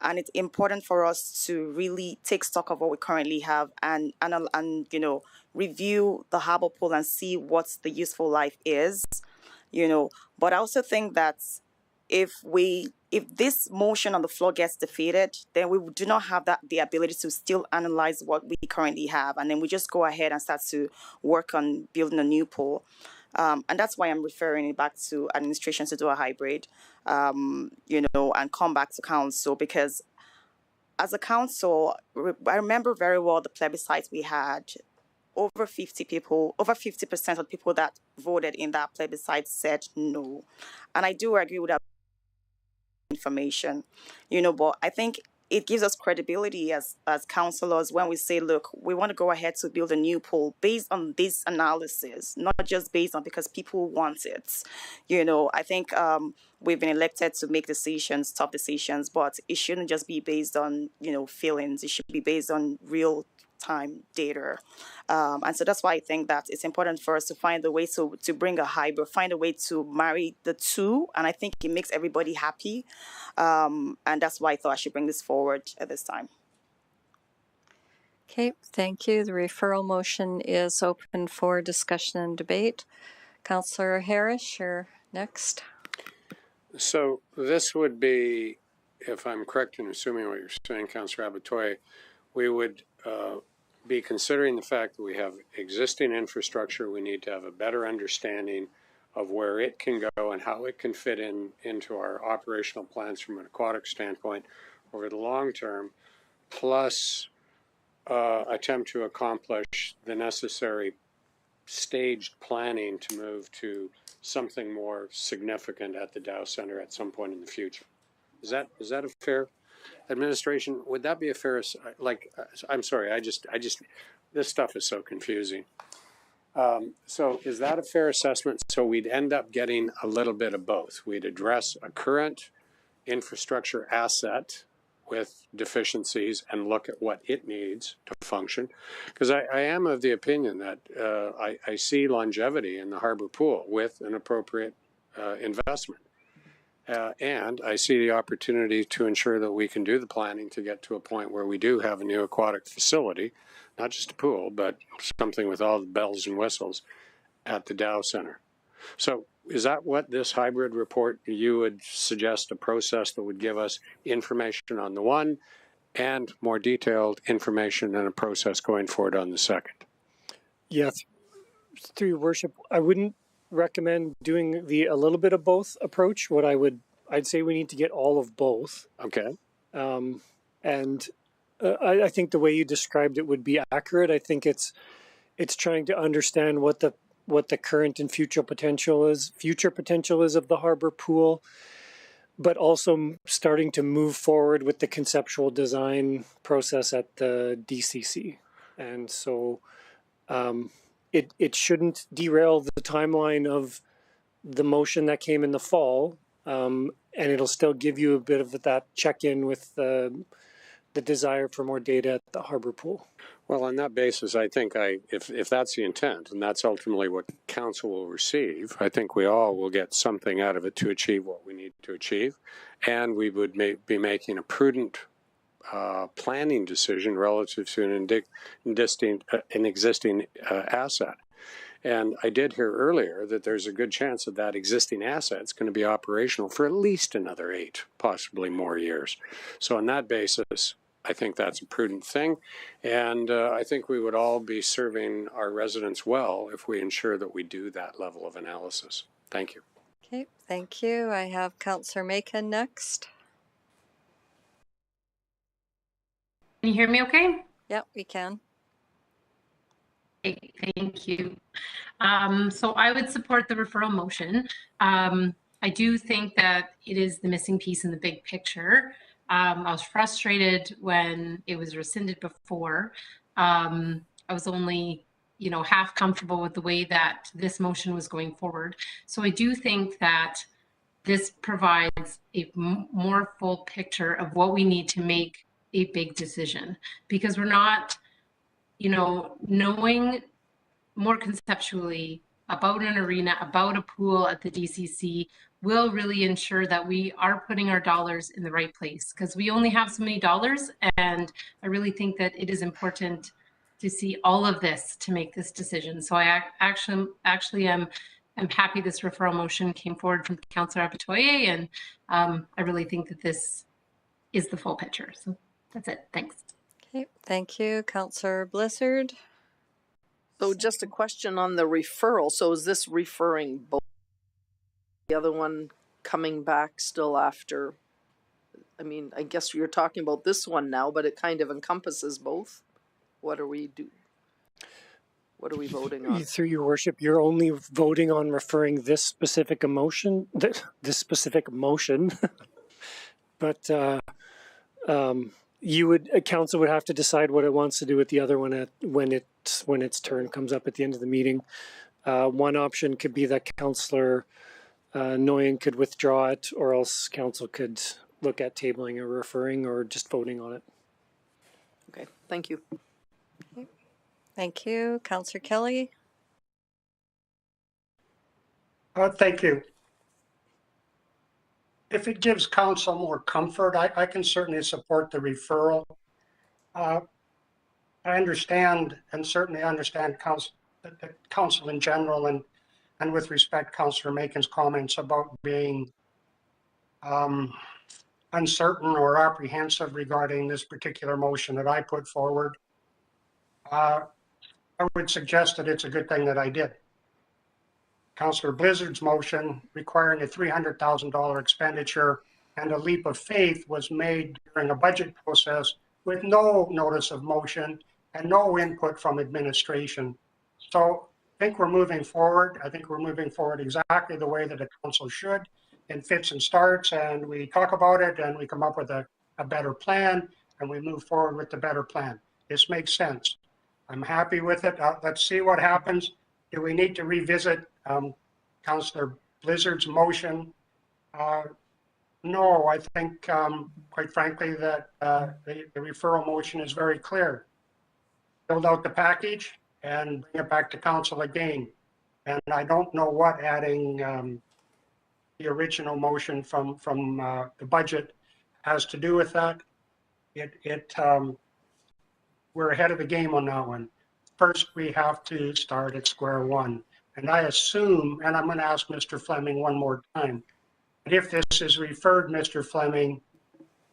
[SPEAKER 2] And it's important for us to really take stock of what we currently have and review the harbor pool and see what the useful life is. But I also think that if this motion on the floor gets defeated, then we do not have the ability to still analyze what we currently have, and then we just go ahead and start to work on building a new pool. And that's why I'm referring it back to administration to do a hybrid, and come back to council, because as a council, I remember very well the plebiscite we had. Over 50% of the people that voted in that plebiscite said no. And I do agree with that information, but I think it gives us credibility as councillors when we say, look, we want to go ahead to build a new pool based on this analysis, not just based on because people want it. I think we've been elected to make decisions, tough decisions, but it shouldn't just be based on, feelings. It should be based on real time data. And so that's why I think that it's important for us to find a way to bring a hybrid, find a way to marry the two. And I think it makes everybody happy. And that's why I thought I should bring this forward at this time.
[SPEAKER 1] Okay, thank you. The referral motion is open for discussion and debate. Councillor Harris, you're next.
[SPEAKER 6] So this would be, if I'm correct in assuming what you're saying, Councillor Abatoy, we would be considering the fact that we have existing infrastructure. We need to have a better understanding of where it can go and how it can fit into our operational plans from an aquatic standpoint over the long term, plus attempt to accomplish the necessary staged planning to move to something more significant at the Dow Center at some point in the future. Is that a fair administration? Would that be a fair, I'm sorry, I just, this stuff is so confusing. So is that a fair assessment? So we'd end up getting a little bit of both. We'd address a current infrastructure asset with deficiencies and look at what it needs to function. Because I am of the opinion that I see longevity in the harbor pool with an appropriate investment. And I see the opportunity to ensure that we can do the planning to get to a point where we do have a new aquatic facility, not just a pool, but something with all the bells and whistles at the Dow Center. So is that what this hybrid report, you would suggest a process that would give us information on the one and more detailed information and a process going forward on the second?
[SPEAKER 4] Yes, through your worship, I wouldn't recommend doing a little bit of both approach. I'd say we need to get all of both.
[SPEAKER 6] Okay.
[SPEAKER 4] And I think the way you described it would be accurate. I think it's trying to understand what the current and future potential is of the harbor pool, but also starting to move forward with the conceptual design process at the DCC. And so it shouldn't derail the timeline of the motion that came in the fall, and it'll still give you a bit of that check-in with the desire for more data at the harbor pool.
[SPEAKER 6] Well, on that basis, I think if that's the intent, and that's ultimately what council will receive, I think we all will get something out of it to achieve what we need to achieve, and we would be making a prudent planning decision relative to an existing asset. And I did hear earlier that there's a good chance that existing asset is going to be operational for at least another 8, possibly more years. So on that basis, I think that's a prudent thing. And I think we would all be serving our residents well if we ensure that we do that level of analysis. Thank you.
[SPEAKER 1] Okay, thank you. I have Councillor Macon next.
[SPEAKER 9] Can you hear me okay?
[SPEAKER 1] Yep, we can.
[SPEAKER 9] Okay, thank you. So I would support the referral motion. I do think that it is the missing piece in the big picture. I was frustrated when it was rescinded before. I was only, half comfortable with the way that this motion was going forward. So I do think that this provides a more full picture of what we need to make a big decision, because we're not, knowing more conceptually about an arena, about a pool at the DCC will really ensure that we are putting our dollars in the right place, because we only have so many dollars. And I really think that it is important to see all of this to make this decision. So I actually am I'm happy this referral motion came forward from Councillor Abatoye, and I really think that this is the full picture. So that's it. Thanks.
[SPEAKER 1] Okay, thank you. Councillor Blizzard.
[SPEAKER 10] So just a question on the referral. So is this referring both? The other one coming back still after? I mean, I guess you're talking about this one now, but it kind of encompasses both. What are we voting on?
[SPEAKER 4] Through your worship, you're only voting on referring this specific motion, but council would have to decide what it wants to do with the other one when its turn comes up at the end of the meeting. One option could be that Councillor Nguyen could withdraw it, or else council could look at tabling or referring or just voting on it.
[SPEAKER 10] Okay, thank you.
[SPEAKER 1] Okay. Thank you. Councillor Kelly.
[SPEAKER 5] Thank you. If it gives council more comfort, I can certainly support the referral. I understand, and certainly understand the council in general, and with respect, Councillor Macon's comments about being uncertain or apprehensive regarding this particular motion that I put forward. I would suggest that it's a good thing that I did. Councillor Blizzard's motion requiring a $300,000 expenditure and a leap of faith was made during a budget process with no notice of motion and no input from administration. So I think we're moving forward. I think we're moving forward exactly the way that a council should, in fits and starts, and we talk about it and we come up with a better plan and we move forward with the better plan. This makes sense. I'm happy with it. Let's see what happens. Do we need to revisit Councillor Blizzard's motion? No, I think, quite frankly, that the referral motion is very clear. Build out the package and bring it back to council again. And I don't know what adding the original motion from the budget has to do with that. We're ahead of the game on that one. First, we have to start at square one. And I assume, and I'm going to ask Mr. Fleming one more time, that if this is referred, Mr. Fleming,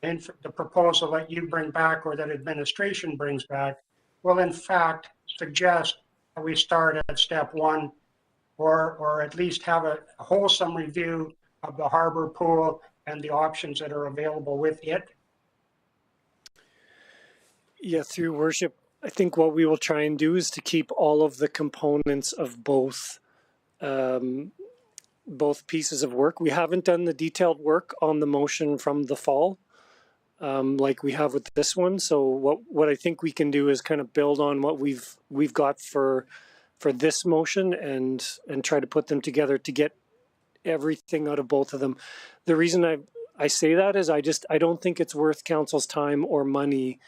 [SPEAKER 5] and the proposal that you bring back or that administration brings back will in fact suggest that we start at step one, or at least have a wholesome review of the harbor pool and the options that are available with it.
[SPEAKER 4] Yeah, through worship, I think what we will try and do is to keep all of the components of both pieces of work. We haven't done the detailed work on the motion from the fall, like we have with this one. So what I think we can do is kind of build on what we've got for this motion and try to put them together to get everything out of both of them. The reason I say that is I don't think it's worth council's time or money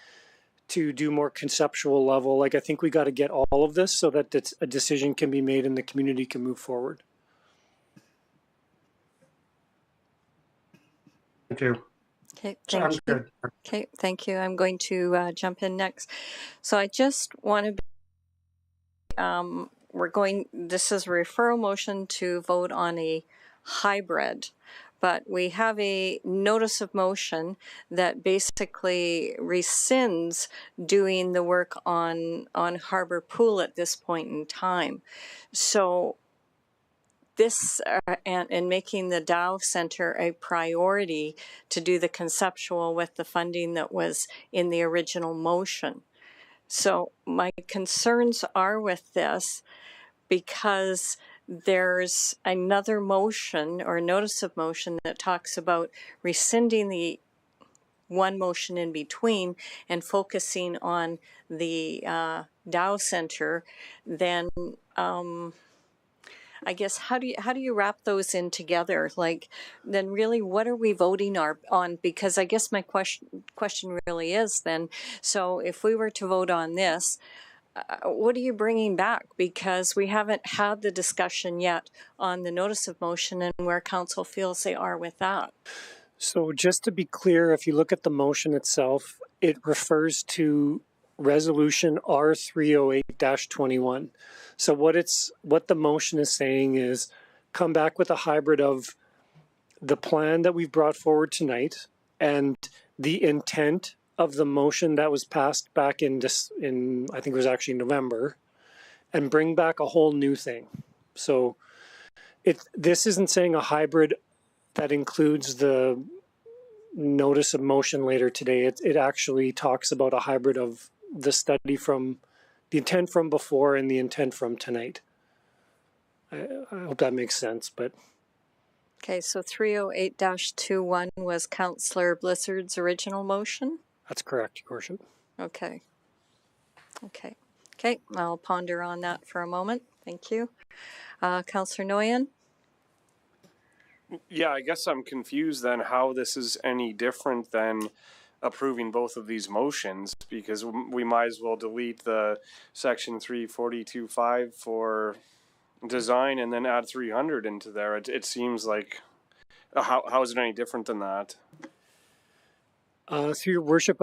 [SPEAKER 4] to do more conceptual level. Like, I think we got to get all of this so that a decision can be made and the community can move forward.
[SPEAKER 5] Thank you.
[SPEAKER 1] Okay, thank you. Okay, thank you. I'm going to jump in next. So I just want to this is a referral motion to vote on a hybrid, but we have a notice of motion that basically rescinds doing the work on Harbor Pool at this point in time. So this and making the Dow Center a priority to do the conceptual with the funding that was in the original motion. So my concerns are with this because there's another motion or notice of motion that talks about rescinding the one motion in between and focusing on the Dow Center. Then I guess how do you wrap those in together? Like, then really what are we voting on? Because I guess my question really is then, so if we were to vote on this, what are you bringing back? Because we haven't had the discussion yet on the notice of motion and where council feels they are with that.
[SPEAKER 4] So just to be clear, if you look at the motion itself, it refers to resolution R308-21. So what the motion is saying is come back with a hybrid of the plan that we've brought forward tonight and the intent of the motion that was passed back in I think it was actually November, and bring back a whole new thing. So this isn't saying a hybrid that includes the notice of motion later today. It actually talks about a hybrid of the study from the intent from before and the intent from tonight. I hope that makes sense, but.
[SPEAKER 1] Okay, so 308-21 was Councillor Blizzard's original motion?
[SPEAKER 4] That's correct, Your Worship.
[SPEAKER 1] Okay. Okay. Okay, I'll ponder on that for a moment. Thank you. Councillor Nguyen?
[SPEAKER 7] Yeah, I guess I'm confused then how this is any different than approving both of these motions, because we might as well delete the section 342.5 for design and then add 300 into there. It seems like, how is it any different than that?
[SPEAKER 4] Through Your Worship,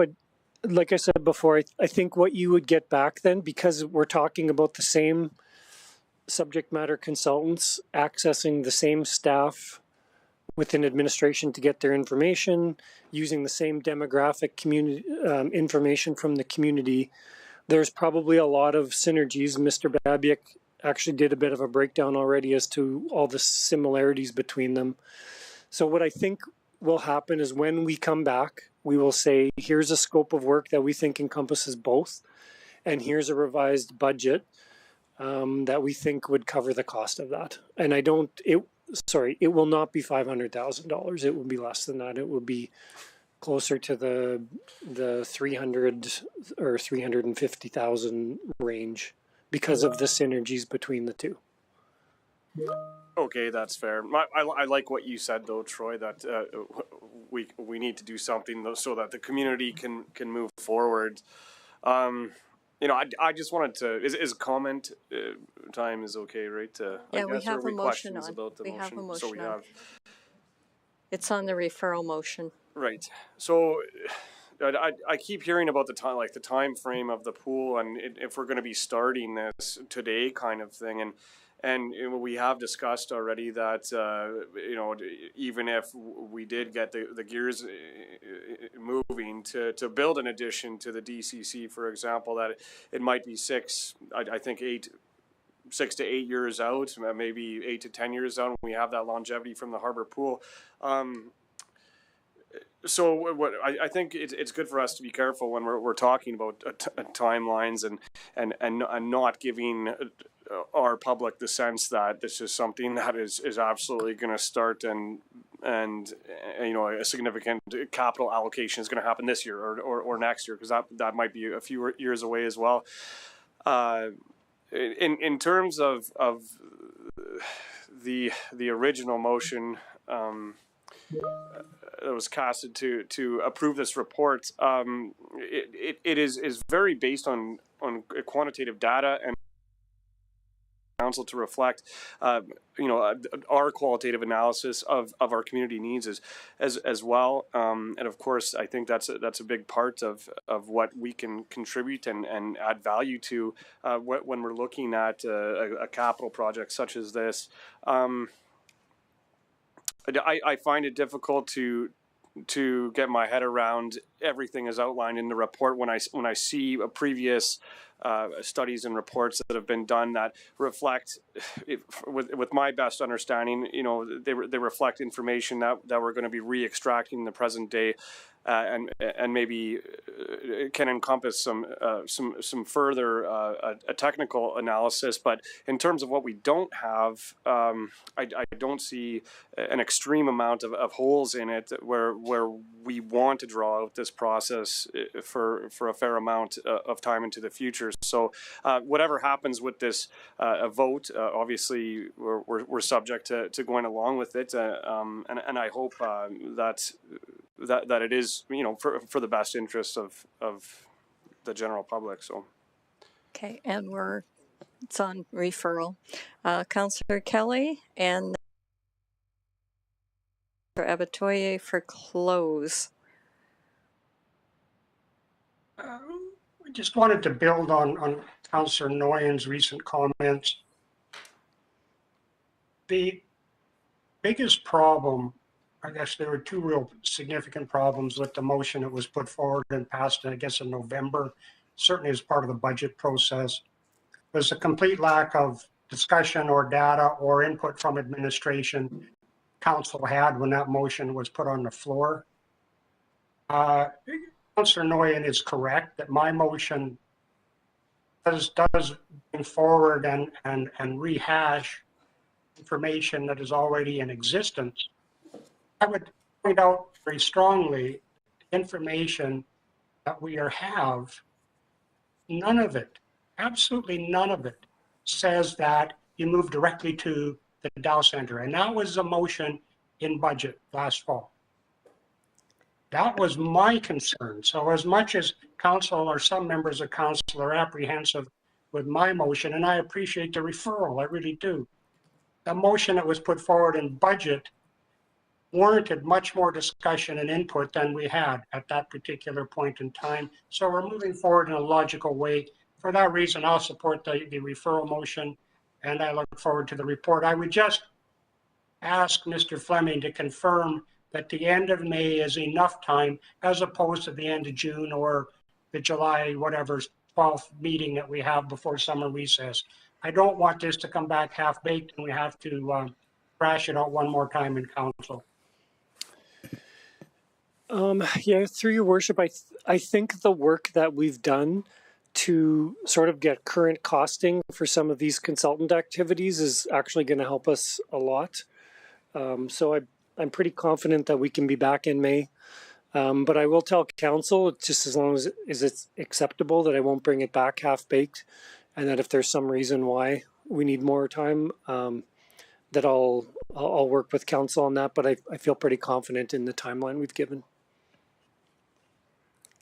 [SPEAKER 4] like I said before, I think what you would get back then, because we're talking about the same subject matter consultants accessing the same staff within administration to get their information, using the same demographic community information from the community, there's probably a lot of synergies. Mr. Babiak actually did a bit of a breakdown already as to all the similarities between them. So what I think will happen is when we come back, we will say, here's a scope of work that we think encompasses both, and here's a revised budget that we think would cover the cost of that. And it will not be $500,000. It will be less than that. It will be closer to the 300 or 350,000 range because of the synergies between the two.
[SPEAKER 7] Okay, that's fair. I like what you said though, Troy, that we need to do something though, so that the community can move forward. I just wanted to, is comment time is okay, right?
[SPEAKER 1] Yeah, we have a motion on. We have a motion on. It's on the referral motion. Right.
[SPEAKER 7] So I keep hearing about the time frame of the pool, and if we're going to be starting this today kind of thing. And we have discussed already that, even if we did get the gears moving to build an addition to the DCC, for example, that it might be 6 to 8 years out, maybe 8 to 10 years out, when we have that longevity from the harbor pool. So what I think it's good for us to be careful when we're talking about timelines and not giving our public the sense that this is something that is absolutely going to start and a significant capital allocation is going to happen this year or next year, because that might be a few years away as well. In terms of the original motion that was casted to approve this report, it is very based on quantitative data and council to reflect our qualitative analysis of our community needs as well, and of course I think that's a big part of what we can contribute and add value to when we're looking at a capital project such as this. I find it difficult to get my head around everything as outlined in the report when I see a previous studies and reports that have been done that reflect, with my best understanding, they reflect information that we're going to be re-extracting in the present day, and maybe can encompass some further a technical analysis. But in terms of what we don't have, I don't see an extreme amount of holes in it where we want to draw out this process for a fair amount of time into the future. So whatever happens with this vote, obviously we're subject to going along with it, and I hope that it is for the best interest of the general public. So
[SPEAKER 1] okay, and it's on referral. Councillor Kelly and Abatoye for close.
[SPEAKER 5] I just wanted to build on Councillor Nguyen's recent comments. The biggest problem, I guess there were two real significant problems with the motion that was put forward and passed, I guess, in November, certainly as part of the budget process. There's a complete lack of discussion or data or input from administration council had when that motion was put on the floor. Councillor Noyen is correct that my motion does bring forward and rehash information that is already in existence. I would point out very strongly the information that we have, none of it, absolutely none of it, says that you move directly to the Dow Center. And that was a motion in budget last fall. That was my concern. So as much as council or some members of council are apprehensive with my motion, and I appreciate the referral, I really do. The motion that was put forward in budget warranted much more discussion and input than we had at that particular point in time. So we're moving forward in a logical way. For that reason, I'll support the referral motion, and I look forward to the report. I would just ask Mr. Fleming to confirm that the end of May is enough time as opposed to the end of June or the July, whatever, 12th meeting that we have before summer recess. I don't want this to come back half-baked and we have to crash it out one more time in council.
[SPEAKER 4] Yeah, through your worship, I think the work that we've done to sort of get current costing for some of these consultant activities is actually going to help us a lot. So I'm pretty confident that we can be back in May. But I will tell council, just as long as it's acceptable, that I won't bring it back half-baked, and that if there's some reason why we need more time, that I'll work with council on that. But I feel pretty confident in the timeline we've given.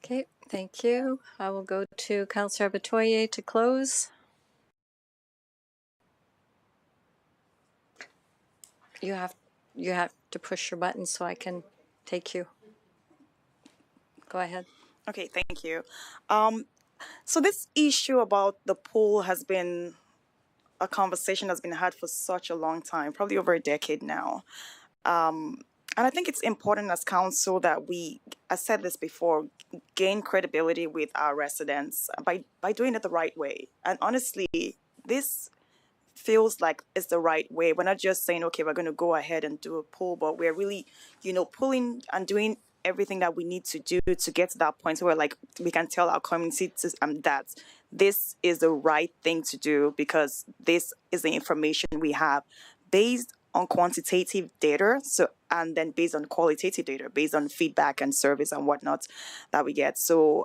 [SPEAKER 1] Okay, thank you. I will go to Councillor Batoye to close. You have to push your button so I can take you. Go ahead.
[SPEAKER 2] Okay, thank you. So this issue about the pool has been a conversation that's been had for such a long time, probably over a decade now. And I think it's important as council that we, I said this before, gain credibility with our residents by doing it the right way. And honestly, this feels like it's the right way. We're not just saying, okay, we're going to go ahead and do a poll, but we're really, pulling and doing everything that we need to do to get to that point where, like, we can tell our community that this is the right thing to do because this is the information we have based on quantitative data, and then based on qualitative data, based on feedback and service and whatnot that we get. So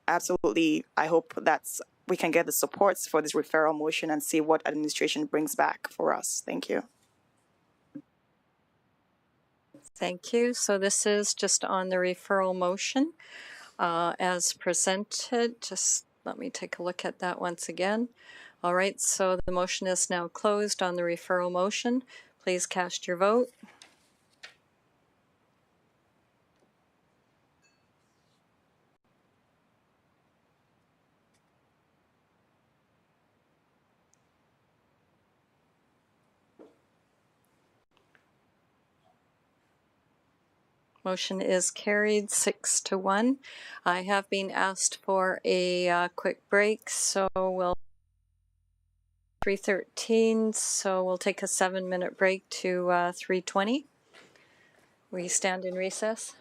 [SPEAKER 2] absolutely, I hope that we can get the supports for this referral motion and see what administration brings back for us. Thank you.
[SPEAKER 1] Thank you. So this is just on the referral motion as presented. Just let me take a look at that once again. All right, so the motion is now closed on the referral motion. Please cast your vote. Motion is carried 6-1. I have been asked for a quick break, so we'll 3:13, so we'll take a 7-minute break to 3:20. We stand in recess.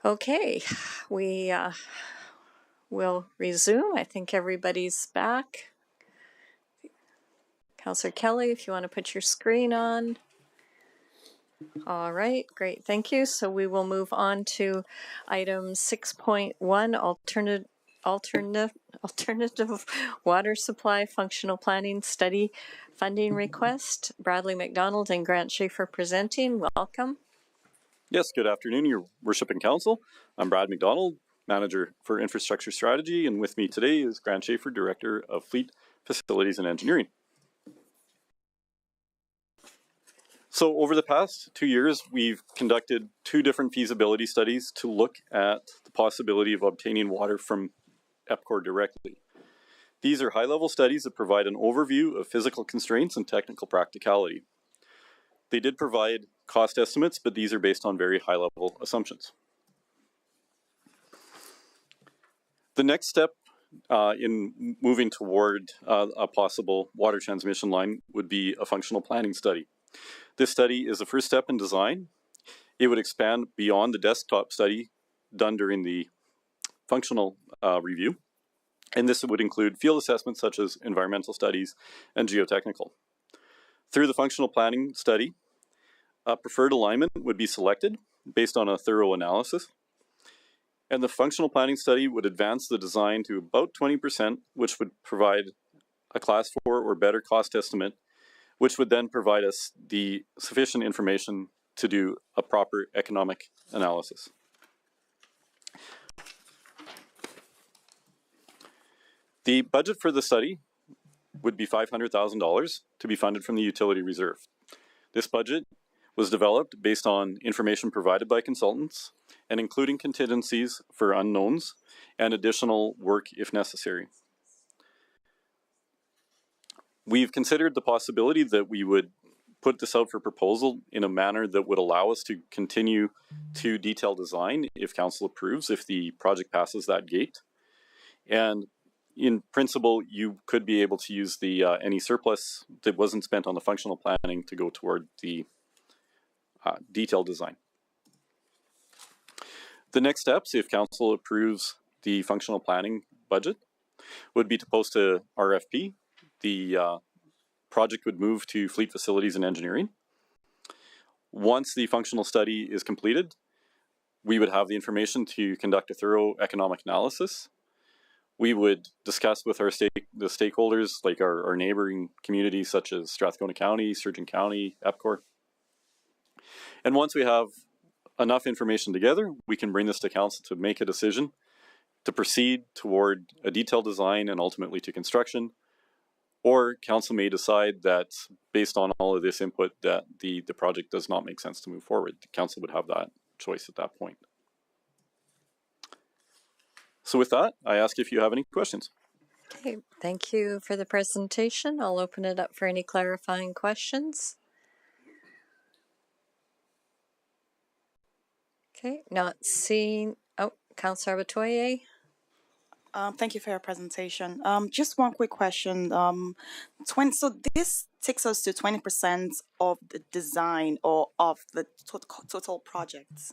[SPEAKER 1] Okay, we will resume. I think everybody's back. Councillor Kelly, if you want to put your screen on. All right, great, thank you. So we will move on to item 6.1, alternative water supply functional planning study funding request. Bradley McDonald and Grant Schaefer presenting. Welcome.
[SPEAKER 11] Yes, good afternoon, Your Worship and Council. I'm Brad McDonald, Manager for Infrastructure Strategy, and with me today is Grant Schaefer, Director of Fleet Facilities and Engineering. So over the past 2 years, we've conducted 2 different feasibility studies to look at the possibility of obtaining water from EPCOR directly. These are high-level studies that provide an overview of physical constraints and technical practicality. They did provide cost estimates, but these are based on very high-level assumptions. The next step in moving toward a possible water transmission line would be a functional planning study. This study is the first step in design. It would expand beyond the desktop study done during the functional review, and this would include field assessments such as environmental studies and geotechnical. Through the functional planning study, a preferred alignment would be selected based on a thorough analysis, and the functional planning study would advance the design to about 20%, which would provide a class 4 or better cost estimate, which would then provide us the sufficient information to do a proper economic analysis. The budget for the study would be $500,000 to be funded from the utility reserve. This budget was developed based on information provided by consultants and including contingencies for unknowns and additional work if necessary. We've considered the possibility that we would put this out for proposal in a manner that would allow us to continue to detail design if council approves, if the project passes that gate. And in principle, you could be able to use the any surplus that wasn't spent on the functional planning to go toward the detailed design. The next steps, if council approves the functional planning budget, would be to post a RFP. The project would move to Fleet Facilities and Engineering. Once the functional study is completed, we would have the information to conduct a thorough economic analysis. We would discuss with the stakeholders, like our neighboring communities such as Strathcona County, Sturgeon County, EPCOR. And once we have enough information together, we can bring this to council to make a decision to proceed toward a detailed design and ultimately to construction. Or council may decide that based on all of this input that the project does not make sense to move forward. The council would have that choice at that point. So with that, I ask if you have any questions.
[SPEAKER 1] Okay, thank you for the presentation. I'll open it up for any clarifying questions. Okay, not seeing, oh, Councillor Abatoye.
[SPEAKER 2] Thank you for your presentation. Just one quick question. So this takes us to 20% of the design or of the total project.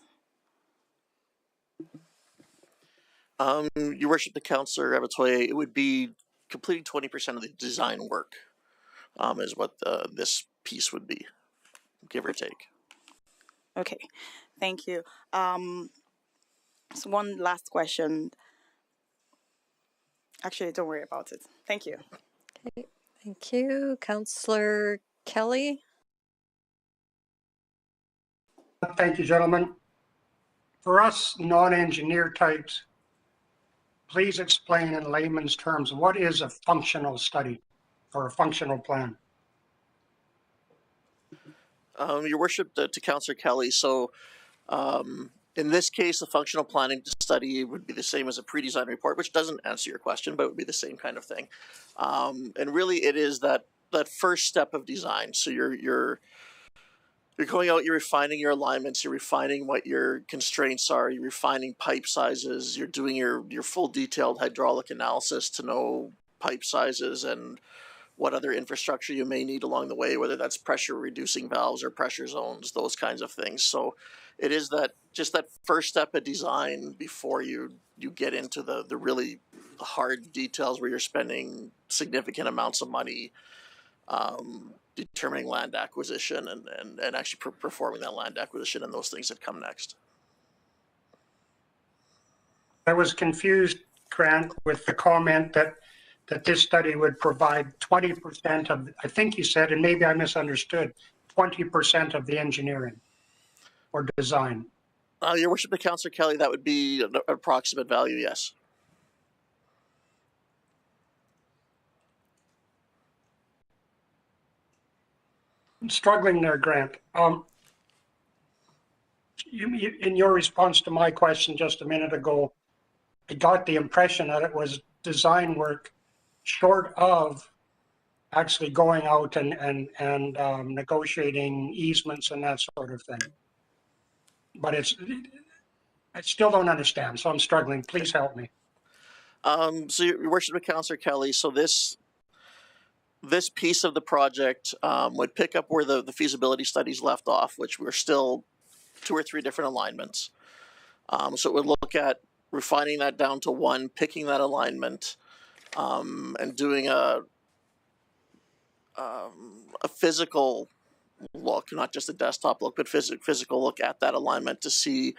[SPEAKER 8] Your Worship, the Councillor Abatoye, it would be completing 20% of the design work, is what this piece would be, give or take.
[SPEAKER 2] Okay, thank you. So one last question. Actually, don't worry about it. Thank you.
[SPEAKER 1] Okay, thank you. Councillor Kelly.
[SPEAKER 5] Thank you, gentlemen. For us non-engineer types, please explain in layman's terms, what is a functional study or a functional plan?
[SPEAKER 8] Your Worship, to Councillor Kelly, so in this case, the functional planning study would be the same as a pre-design report, which doesn't answer your question, but it would be the same kind of thing. And really, it is that first step of design. So you're going out, you're refining your alignments, you're refining what your constraints are, you're refining pipe sizes, you're doing your full detailed hydraulic analysis to know pipe sizes and what other infrastructure you may need along the way, whether that's pressure reducing valves or pressure zones, those kinds of things. So it is that just that first step of design before you get into the really hard details where you're spending significant amounts of money determining land acquisition and actually performing that land acquisition and those things that come next.
[SPEAKER 5] I was confused, Grant, with the comment that this study would provide 20% of, I think you said, and maybe I misunderstood, 20% of the engineering or design.
[SPEAKER 8] Your Worship, the Councillor Kelly, that would be an approximate value, yes.
[SPEAKER 5] I'm struggling there, Grant. In your response to my question just a minute ago, I got the impression that it was design work short of actually going out and negotiating easements and that sort of thing. But I still don't understand, so I'm struggling. Please help me.
[SPEAKER 8] So Your Worship, Councillor Kelly, so this piece of the project would pick up where the feasibility studies left off, which were still 2 or 3 different alignments. So it would look at refining that down to one, picking that alignment, and doing a physical look, not just a desktop look, but physical look at that alignment to see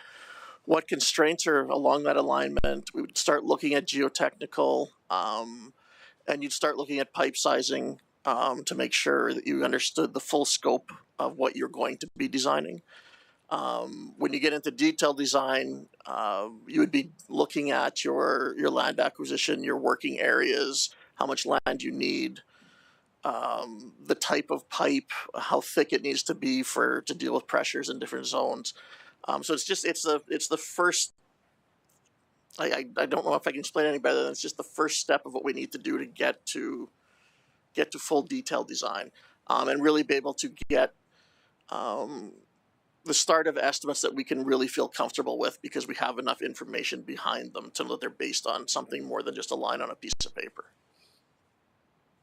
[SPEAKER 8] what constraints are along that alignment. We would start looking at geotechnical, and you'd start looking at pipe sizing to make sure that you understood the full scope of what you're going to be designing. When you get into detailed design, you would be looking at your land acquisition, your working areas, how much land you need, the type of pipe, how thick it needs to be to deal with pressures in different zones. So it's the first. I don't know if I can explain it any better than it's just the first step of what we need to do to get to full detailed design, and really be able to get the start of estimates that we can really feel comfortable with because we have enough information behind them to know that they're based on something more than just a line on a piece of paper.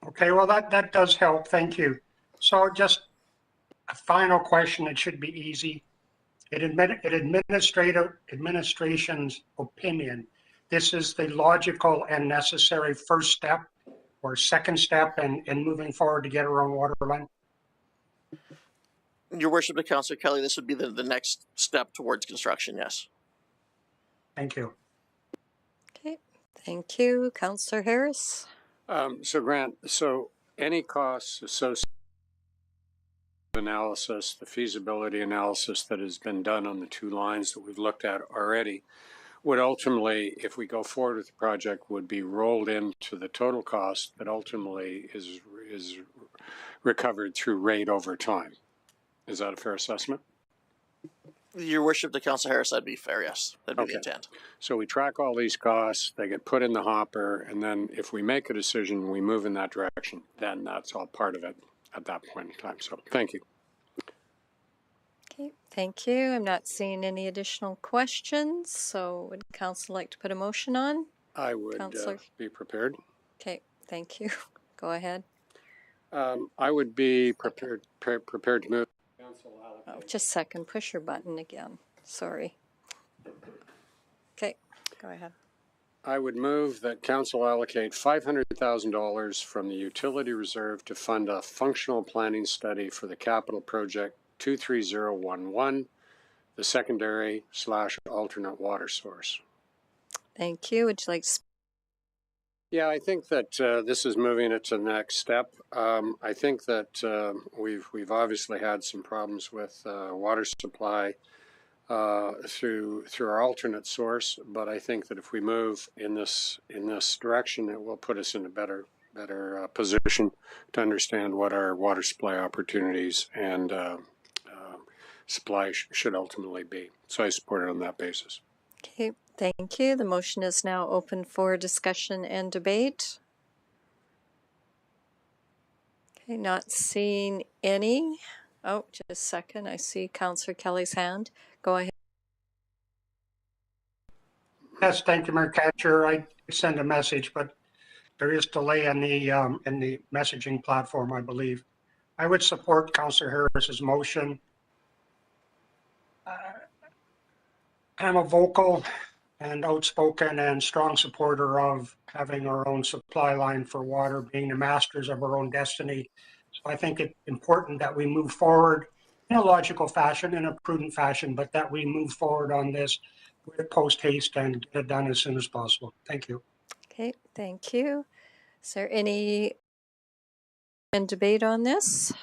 [SPEAKER 5] Okay, well, that does help. Thank you. So just a final question. It should be easy. In administration's opinion, this is the logical and necessary first step or second step in moving forward to get our own water line?
[SPEAKER 8] Your Worship, Councillor Kelly, this would be the next step towards construction, yes.
[SPEAKER 5] Thank you.
[SPEAKER 1] Okay, thank you. Councillor Harris?
[SPEAKER 6] So Grant, any costs associated with analysis, the feasibility analysis that has been done on the 2 lines that we've looked at already, would ultimately, if we go forward with the project, would be rolled into the total cost that ultimately is recovered through rate over time. Is that a fair assessment?
[SPEAKER 8] Your Worship, to Councillor Harris, that'd be fair, yes. That'd be the intent.
[SPEAKER 6] So we track all these costs, they get put in the hopper, and then if we make a decision, we move in that direction, then that's all part of it at that point in time. So thank you.
[SPEAKER 1] Okay, thank you. I'm not seeing any additional questions, so would Council like to put a motion on?
[SPEAKER 6] I would be prepared.
[SPEAKER 1] Okay, thank you. Go ahead.
[SPEAKER 6] I would be prepared to move.
[SPEAKER 1] Oh, just a second. Push your button again. Sorry. Okay, go ahead.
[SPEAKER 6] I would move that Council allocate $500,000 from the utility reserve to fund a functional planning study for the capital project 23011, the secondary/alternate water source.
[SPEAKER 1] Thank you. Would you like to?
[SPEAKER 6] Yeah, I think that this is moving it to the next step. I think that we've obviously had some problems with water supply through our alternate source, but I think that if we move in this direction, it will put us in a better position to understand what our water supply opportunities and supply should ultimately be. So I support it on that basis.
[SPEAKER 1] Okay, thank you. The motion is now open for discussion and debate. Okay, not seeing any. Oh, just a second. I see Councillor Kelly's hand. Go ahead.
[SPEAKER 5] Yes, thank you, Mayor Catcher. I send a message, but there is delay in the messaging platform, I believe. I would support Councillor Harris's motion. I'm a vocal and outspoken and strong supporter of having our own supply line for water, being the masters of our own destiny. So I think it's important that we move forward in a logical fashion, in a prudent fashion, but that we move forward on this with post haste and get it done as soon as possible. Thank you.
[SPEAKER 1] Okay, thank you. Is there any debate on this?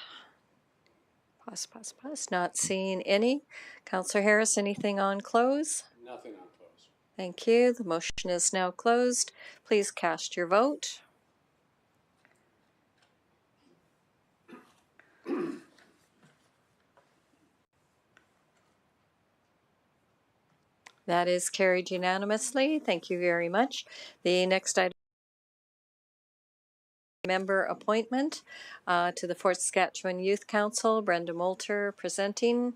[SPEAKER 1] Pause. Not seeing any. Councillor Harris, anything on close?
[SPEAKER 6] Nothing on close.
[SPEAKER 1] Thank you. The motion is now closed. Please cast your vote. That is carried unanimously. Thank you very much. The next item, member appointment to the Fort Saskatchewan Youth Council. Brenda Moulter presenting.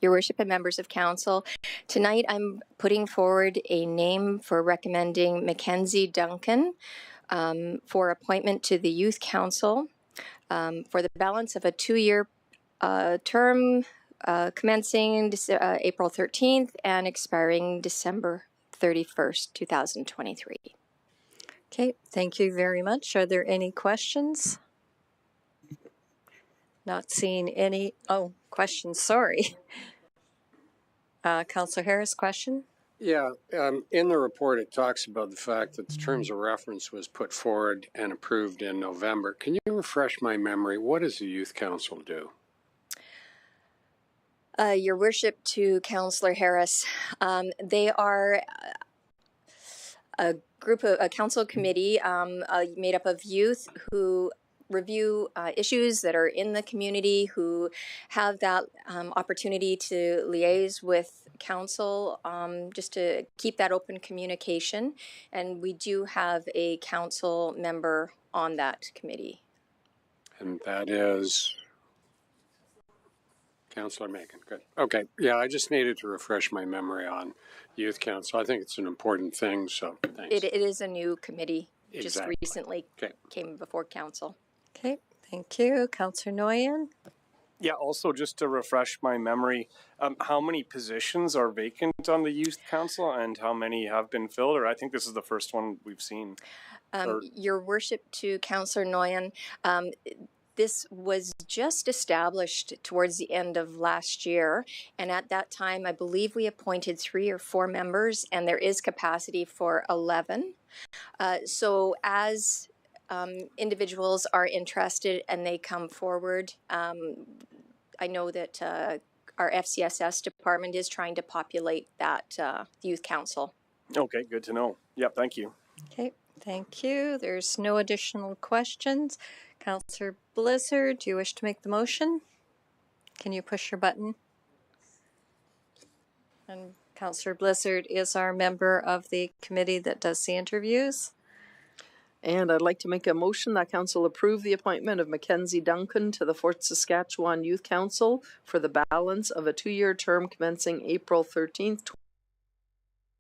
[SPEAKER 12] Your Worship and members of Council, tonight I'm putting forward a name for recommending Mackenzie Duncan for appointment to the Youth Council for the balance of a 2-year term commencing April 13th and expiring December 31st, 2023.
[SPEAKER 1] Okay, thank you very much. Are there any questions? Not seeing any. Oh, questions, sorry. Councillor Harris, question?
[SPEAKER 6] Yeah, in the report, it talks about the fact that the terms of reference was put forward and approved in November. Can you refresh my memory? What does the Youth Council do?
[SPEAKER 12] Your Worship, to Councillor Harris, they are a council committee made up of youth who review issues that are in the community, who have that opportunity to liaise with council just to keep that open communication. And we do have a council member on that committee.
[SPEAKER 6] And that is Councillor Macon. Good. Okay. Yeah, I just needed to refresh my memory on Youth Council. I think it's an important thing, so thanks.
[SPEAKER 12] It is a new committee, just
[SPEAKER 6] Exactly.
[SPEAKER 12] recently came before council.
[SPEAKER 1] Okay, thank you. Councillor Nguyen?
[SPEAKER 7] Yeah, also just to refresh my memory, how many positions are vacant on the Youth Council and how many have been filled? Or I think this is the first one we've seen.
[SPEAKER 12] Your Worship, to Councillor Nguyen, this was just established towards the end of last year, and at that time I believe we appointed 3 or 4 members, and there is capacity for 11. So as individuals are interested and they come forward, I know that our FCSS department is trying to populate that youth council.
[SPEAKER 7] Okay, good to know. Yep, thank you.
[SPEAKER 1] Okay, thank you. There's no additional questions. Councillor Blizzard, do you wish to make the motion? Can you push your button? And Councillor Blizzard is our member of the committee that does the interviews.
[SPEAKER 10] And I'd like to make a motion that council approve the appointment of Mackenzie Duncan to the Fort Saskatchewan Youth Council for the balance of a 2-year term commencing April 13th,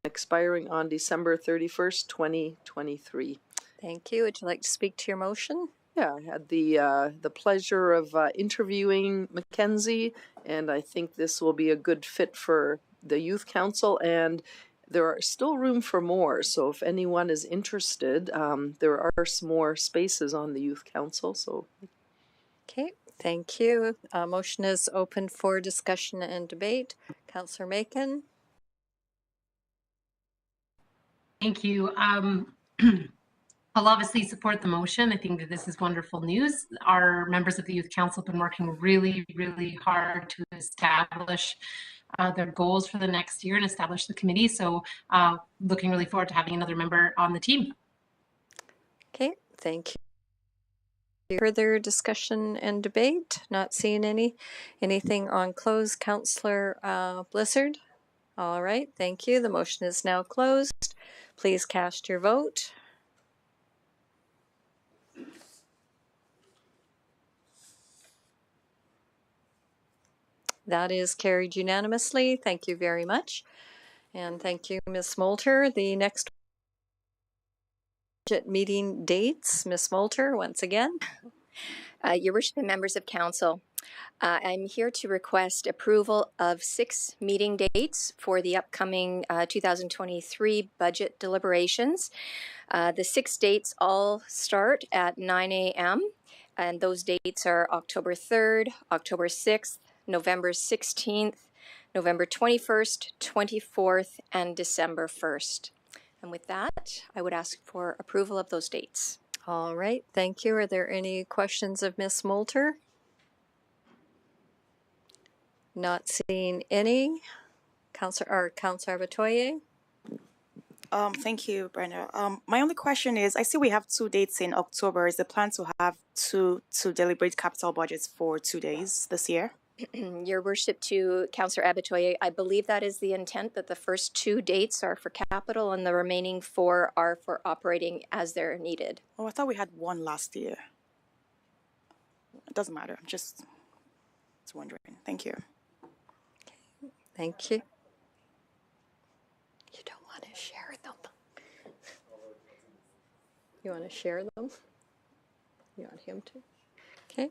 [SPEAKER 10] expiring on December 31st, 2023.
[SPEAKER 1] Thank you. Would you like to speak to your motion?
[SPEAKER 10] Yeah, I had the pleasure of interviewing Mackenzie, and I think this will be a good fit for the Youth Council, and there are still room for more. So if anyone is interested, there are some more spaces on the Youth Council. So,
[SPEAKER 1] okay, thank you. Motion is open for discussion and debate. Councillor Macon.
[SPEAKER 9] Thank you. I'll obviously support the motion. I think that this is wonderful news. Our members of the Youth Council have been working really, really hard to establish their goals for the next year and establish the committee. So looking really forward to having another member on the team.
[SPEAKER 1] Okay, thank you. Further discussion and debate? Not seeing anything on closed. Councillor Blizzard? All right, thank you. The motion is now closed. Please cast your vote. That is carried unanimously. Thank you very much. And thank you, Ms. Moulter. The next budget meeting dates, Ms. Moulter, once again.
[SPEAKER 12] Your worship and members of council, I'm here to request approval of 6 meeting dates for the upcoming 2023 budget deliberations. The 6 dates all start at 9 a.m. and those dates are October 3rd, October 6th, November 16th, November 21st, 24th, and December 1st. And with that, I would ask for approval of those dates.
[SPEAKER 1] All right, thank you. Are there any questions of Ms. Moulter? Not seeing any. Councillor Batoye?
[SPEAKER 2] Thank you, Brenda. My only question is, I see we have 2 dates in October. Is the plan to have to deliberate capital budgets for 2 days this year?
[SPEAKER 12] Your worship, to Councillor Abatoye, I believe that is the intent, that the first 2 dates are for capital and the remaining 4 are for operating as they're needed.
[SPEAKER 2] Oh, I thought we had 1 last year. It doesn't matter. I'm just wondering. Thank you.
[SPEAKER 1] Thank you. You don't want to share them. You want to share them? You want him to? Okay.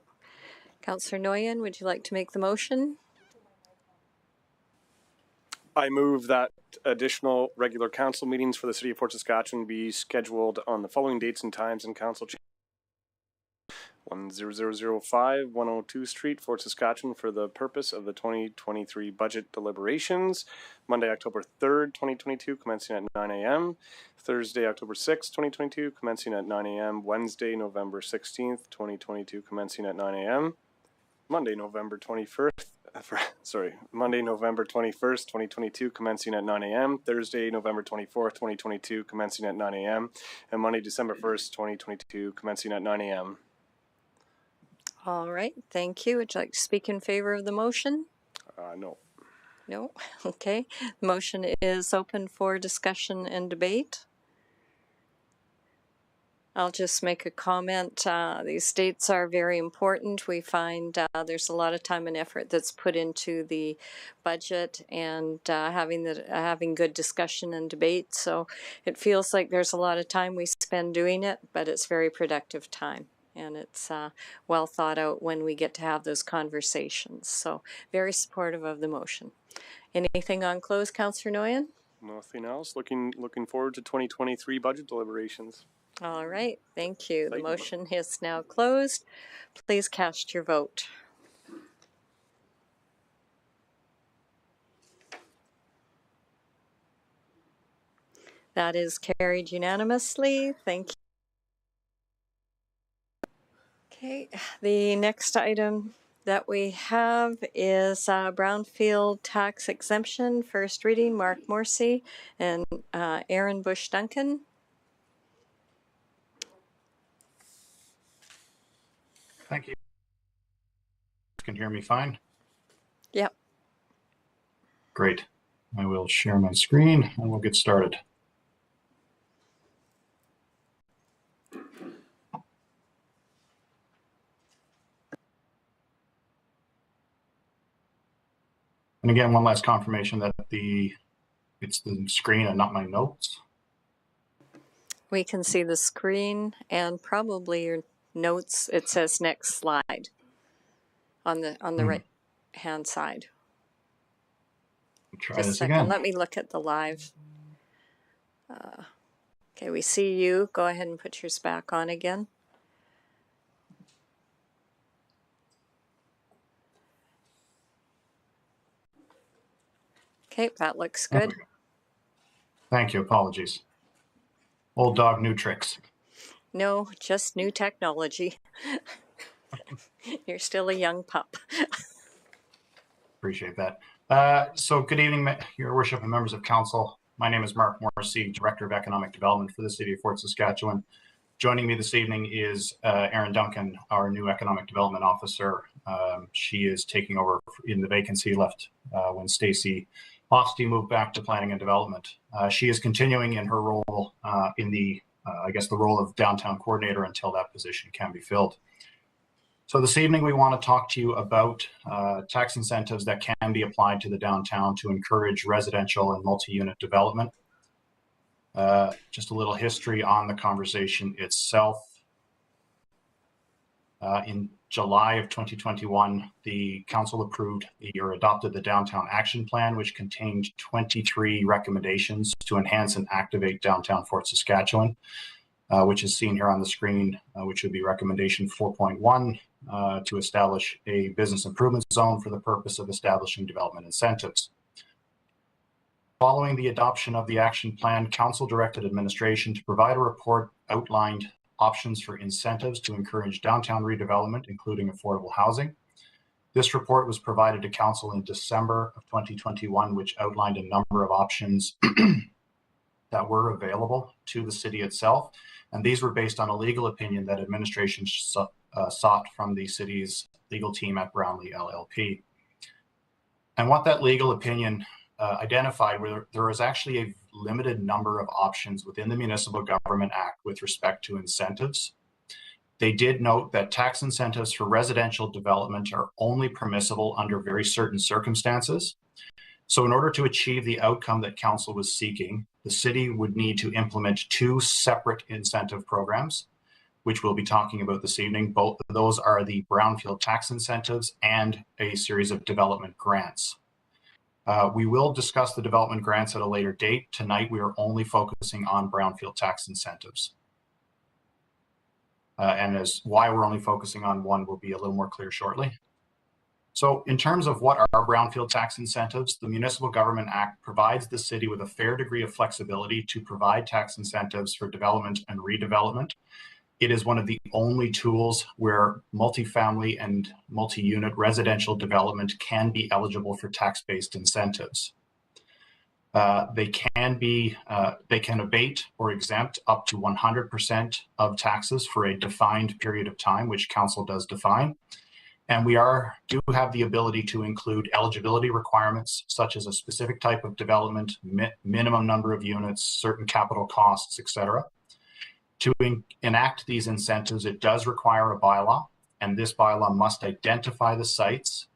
[SPEAKER 1] Councillor Nguyen, would you like to make the motion?
[SPEAKER 7] I move that additional regular council meetings for the City of Fort Saskatchewan be scheduled on the following dates and times in Council Chamber. 10005 102 Street, Fort Saskatchewan, for the purpose of the 2023 budget deliberations. Monday, October 3rd, 2022, commencing at 9 a.m. Thursday, October 6th, 2022, commencing at 9 a.m. Wednesday, November 16th, 2022, commencing at 9 a.m. Monday, November 21st. Monday, November 21st, 2022, commencing at 9 a.m. Thursday, November 24th, 2022, commencing at 9 a.m. And Monday, December 1st, 2022, commencing at 9 a.m.
[SPEAKER 1] All right, thank you. Would you like to speak in favor of the motion?
[SPEAKER 7] No.
[SPEAKER 1] No? Okay. The motion is open for discussion and debate. I'll just make a comment. These dates are very important. We find there's a lot of time and effort that's put into the budget and having good discussion and debate. So it feels like there's a lot of time we spend doing it, but it's very productive time. And it's well thought out when we get to have those conversations. So very supportive of the motion. Anything on close, Councillor Nguyen?
[SPEAKER 7] Nothing else. Looking forward to 2023 budget deliberations.
[SPEAKER 1] All right, thank you. The motion is now closed. Please cast your vote. That is carried unanimously. Thank you. Okay, the next item that we have is Brownfield Tax Exemption. First reading, Mark Morrissey and Aaron Bush-Duncan.
[SPEAKER 13] Thank you. You can hear me fine?
[SPEAKER 1] Yep.
[SPEAKER 13] Great. I will share my screen and we'll get started. And again, one last confirmation that it's the screen and not my notes.
[SPEAKER 1] We can see the screen and probably your notes. It says next slide on the right hand side.
[SPEAKER 13] Try
[SPEAKER 1] Just
[SPEAKER 13] this
[SPEAKER 1] a second.
[SPEAKER 13] again.
[SPEAKER 1] Let me look at the live. Okay, we see you. Go ahead and put yours back on again. Okay, that looks good.
[SPEAKER 13] Thank you. Apologies. Old dog, new tricks.
[SPEAKER 1] No, just new technology. You're still a young pup.
[SPEAKER 13] Appreciate that. So good evening, Your Worship and members of council. My name is Mark Morrissey, Director of Economic Development for the City of Fort Saskatchewan. Joining me this evening is Erin Duncan, our new Economic Development Officer. She is taking over in the vacancy left when Stacey Lofty moved back to Planning and Development. She is continuing in her role in the role of Downtown Coordinator until that position can be filled. So this evening, we want to talk to you about tax incentives that can be applied to the downtown to encourage residential and multi-unit development. Just a little history on the conversation itself. In July of 2021, the council approved or adopted the Downtown Action Plan, which contained 23 recommendations to enhance and activate downtown Fort Saskatchewan, which is seen here on the screen, which would be recommendation 4.1 to establish a business improvement zone for the purpose of establishing development incentives. Following the adoption of the action plan, council directed administration to provide a report outlined options for incentives to encourage downtown redevelopment, including affordable housing. This report was provided to council in December of 2021, which outlined a number of options that were available to the city itself. And these were based on a legal opinion that administration sought from the city's legal team at Brownlee LLP. And what that legal opinion identified were there was actually a limited number of options within the Municipal Government Act with respect to incentives. They did note that tax incentives for residential development are only permissible under very certain circumstances. So in order to achieve the outcome that council was seeking, the city would need to implement two separate incentive programs, which we'll be talking about this evening. Both of those are the Brownfield Tax Incentives and a series of development grants. We will discuss the development grants at a later date. Tonight, we are only focusing on Brownfield Tax Incentives. And as why we're only focusing on one will be a little more clear shortly. So in terms of what are Brownfield Tax Incentives, the Municipal Government Act provides the city with a fair degree of flexibility to provide tax incentives for development and redevelopment. It is one of the only tools where multifamily and multi-unit residential development can be eligible for tax-based incentives. They can abate or exempt up to 100% of taxes for a defined period of time, which council does define. And we do have the ability to include eligibility requirements, such as a specific type of development, minimum number of units, certain capital costs, etc. To enact these incentives, it does require a bylaw, and this bylaw must identify the sites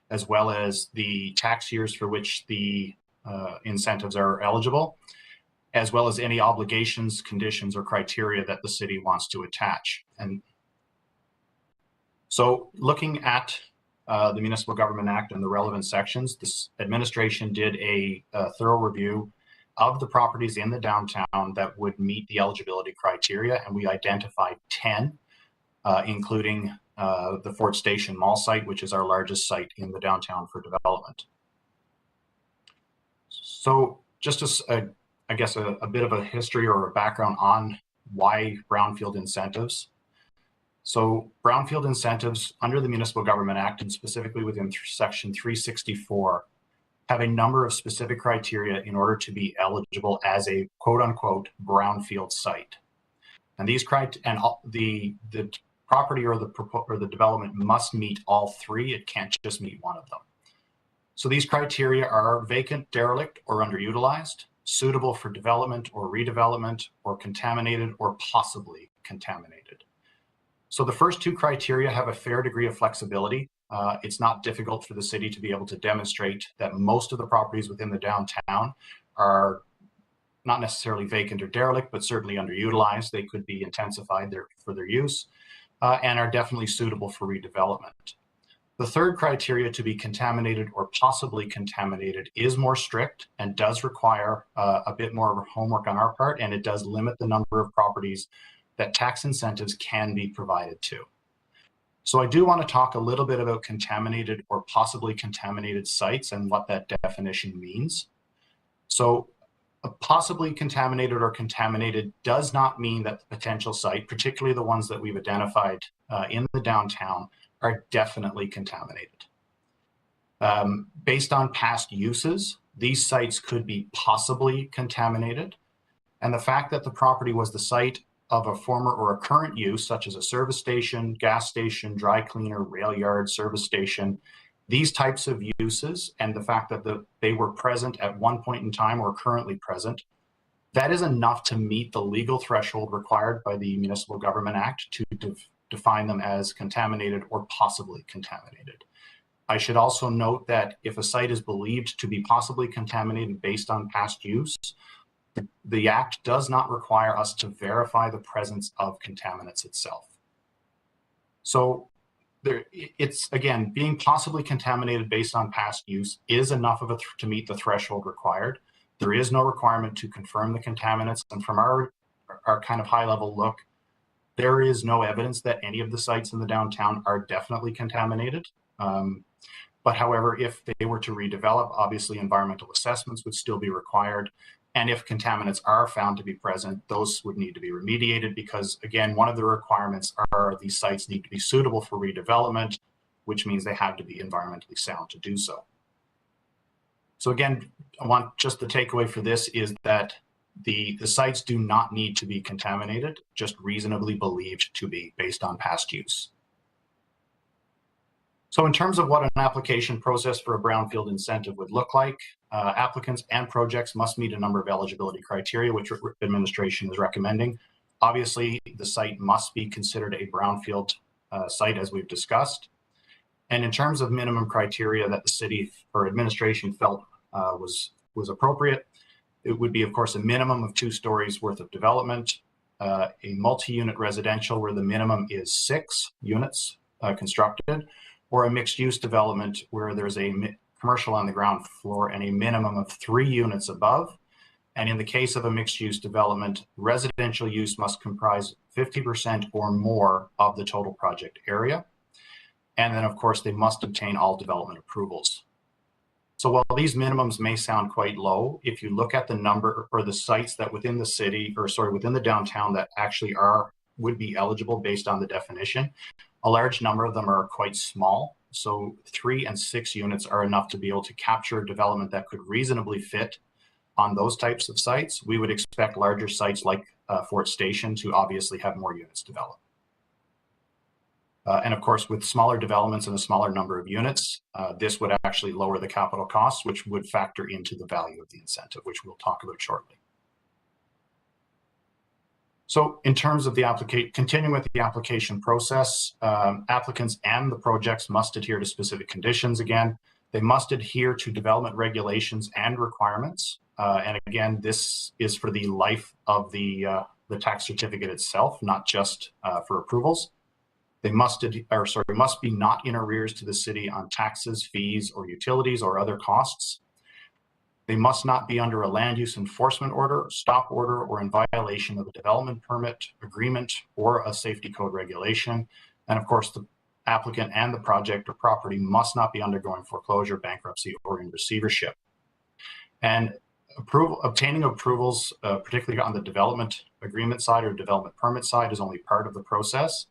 [SPEAKER 13] as well as the tax years for which the incentives are eligible, as well as any obligations, conditions, or criteria that the city wants to attach. And so looking at the Municipal Government Act and the relevant sections, this administration did a thorough review of the properties in the downtown that would meet the eligibility criteria, and we identified 10, including the Fort Station Mall site, which is our largest site in the downtown for development. So just as I guess a bit of a history or a background on why Brownfield incentives. So Brownfield incentives under the Municipal Government Act, and specifically within section 364, have a number of specific criteria in order to be eligible as a quote unquote brownfield site. And these the property or the development must meet all three. It can't just meet one of them. So these criteria are vacant, derelict, or underutilized, suitable for development or redevelopment, or contaminated or possibly contaminated. So the first two criteria have a fair degree of flexibility. It's not difficult for the city to be able to demonstrate that most of the properties within the downtown are not necessarily vacant or derelict, but certainly underutilized. They could be intensified for their use and are definitely suitable for redevelopment. The third criteria, to be contaminated or possibly contaminated, is more strict and does require a bit more homework on our part, and it does limit the number of properties that tax incentives can be provided to. So I do want to talk a little bit about contaminated or possibly contaminated sites and what that definition means. So a possibly contaminated or contaminated does not mean that the potential site, particularly the ones that we've identified in the downtown, are definitely contaminated. Based on past uses, these sites could be possibly contaminated. And the fact that the property was the site of a former or a current use, such as a service station, gas station, dry cleaner, rail yard, service station, these types of uses, and the fact that they were present at one point in time or currently present, that is enough to meet the legal threshold required by the Municipal Government Act define them as contaminated or possibly contaminated. I should also note that if a site is believed to be possibly contaminated based on past use, the Act does not require us to verify the presence of contaminants itself. So it's, again, being possibly contaminated based on past use is enough of to meet the threshold required. There is no requirement to confirm the contaminants, and from our kind of high-level look, there is no evidence that any of the sites in the downtown are definitely contaminated. But however, if they were to redevelop, obviously environmental assessments would still be required. And if contaminants are found to be present, those would need to be remediated because, again, one of the requirements are these sites need to be suitable for redevelopment, which means they have to be environmentally sound to do so. So again, I want just the takeaway for this is that the sites do not need to be contaminated, just reasonably believed to be based on past use. So in terms of what an application process for a brownfield incentive would look like, applicants and projects must meet a number of eligibility criteria, which administration is recommending. Obviously, the site must be considered a brownfield site, as we've discussed. And in terms of minimum criteria that the city or administration felt was appropriate, it would be, of course, a minimum of 2 stories worth of development, a multi-unit residential where the minimum is 6 units constructed, or a mixed-use development where there's a commercial on the ground floor and a minimum of 3 units above. And in the case of a mixed-use development, residential use must comprise 50% or more of the total project area. And then, of course, they must obtain all development approvals. So while these minimums may sound quite low, if you look at the number or the sites that within the city, or sorry, within the downtown that actually would be eligible based on the definition, a large number of them are quite small. So 3 and 6 units are enough to be able to capture development that could reasonably fit on those types of sites. We would expect larger sites like Fort Station to obviously have more units developed. And of course, with smaller developments and a smaller number of units, this would actually lower the capital costs, which would factor into the value of the incentive, which we'll talk about shortly. So in terms of the continuing with the application process, applicants and the projects must adhere to specific conditions. Again, they must adhere to development regulations and requirements. And again, this is for the life of the tax certificate itself, not just for approvals. They must be not in arrears to the city on taxes, fees, or utilities or other costs. They must not be under a land use enforcement order, stop order, or in violation of a development permit, agreement, or a safety code regulation. And of course, the applicant and the project or property must not be undergoing foreclosure, bankruptcy, or in receivership. And obtaining approvals, particularly on the development agreement side or development permit side, is only part of the process.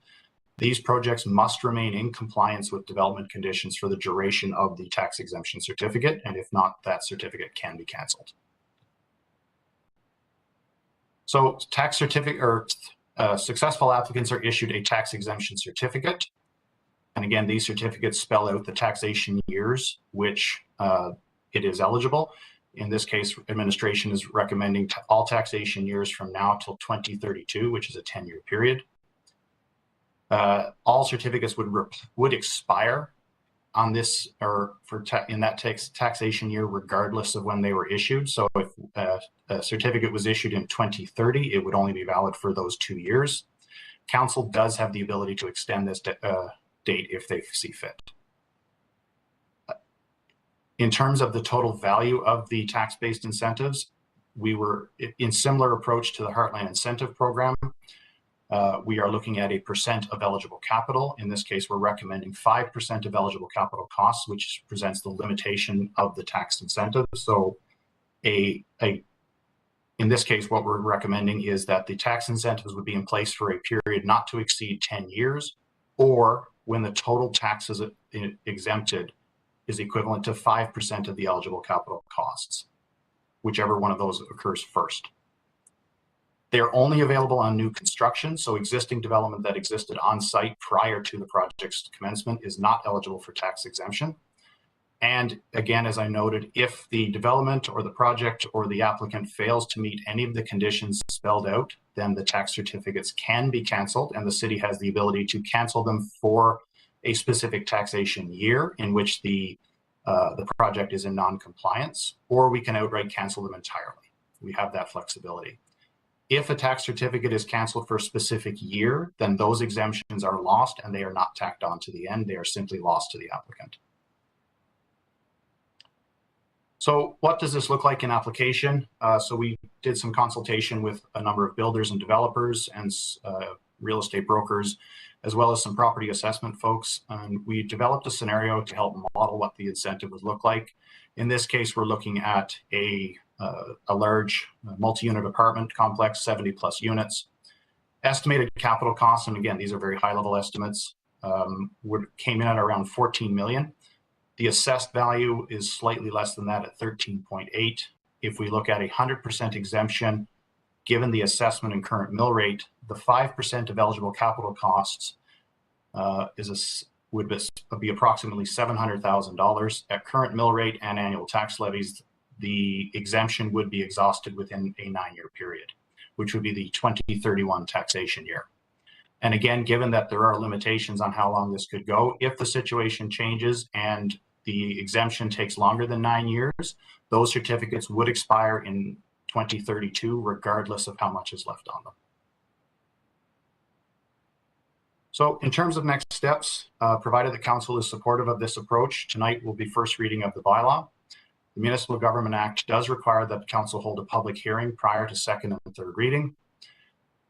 [SPEAKER 13] These projects must remain in compliance with development conditions for the duration of the tax exemption certificate, and if not, that certificate can be canceled. So tax certificate or successful applicants are issued a tax exemption certificate. And again, these certificates spell out the taxation years which it is eligible. In this case, administration is recommending all taxation years from now till 2032, which is a 10-year period. All certificates would expire on this or in that taxation year, regardless of when they were issued. So if a certificate was issued in 2030, it would only be valid for those 2 years. Council does have the ability to extend this date if they see fit. In terms of the total value of the tax-based incentives, we were in similar approach to the Heartland Incentive Program. We are looking at a % of eligible capital. In this case, we're recommending 5% of eligible capital costs, which presents the limitation of the tax incentive. So in this case, what we're recommending is that the tax incentives would be in place for a period not to exceed 10 years, or when the total taxes exempted is equivalent to 5% of the eligible capital costs, whichever one of those occurs first. They are only available on new construction, so existing development that existed on site prior to the project's commencement is not eligible for tax exemption. And again, as I noted, if the development or the project or the applicant fails to meet any of the conditions spelled out, then the tax certificates can be canceled, and the city has the ability to cancel them for a specific taxation year in which the project is in non-compliance, or we can outright cancel them entirely. We have that flexibility. If a tax certificate is canceled for a specific year, then those exemptions are lost and they are not tacked on to the end. They are simply lost to the applicant. So what does this look like in application? So we did some consultation with a number of builders and developers and real estate brokers, as well as some property assessment folks. And we developed a scenario to help model what the incentive would look like. In this case, we're looking at a large multi-unit apartment complex, 70 plus units. Estimated capital costs, and again, these are very high level estimates, came in at around 14 million. The assessed value is slightly less than that at 13.8. If we look at 100% exemption, given the assessment and current mill rate, the 5% of eligible capital costs would be approximately $700,000. At current mill rate and annual tax levies, the exemption would be exhausted within a 9-year period, which would be the 2031 taxation year. And again, given that there are limitations on how long this could go, if the situation changes and the exemption takes longer than 9 years, those certificates would expire in 2032, regardless of how much is left on them. So in terms of next steps, provided the council is supportive of this approach, tonight will be first reading of the bylaw. The Municipal Government Act does require that the council hold a public hearing prior to second and third reading.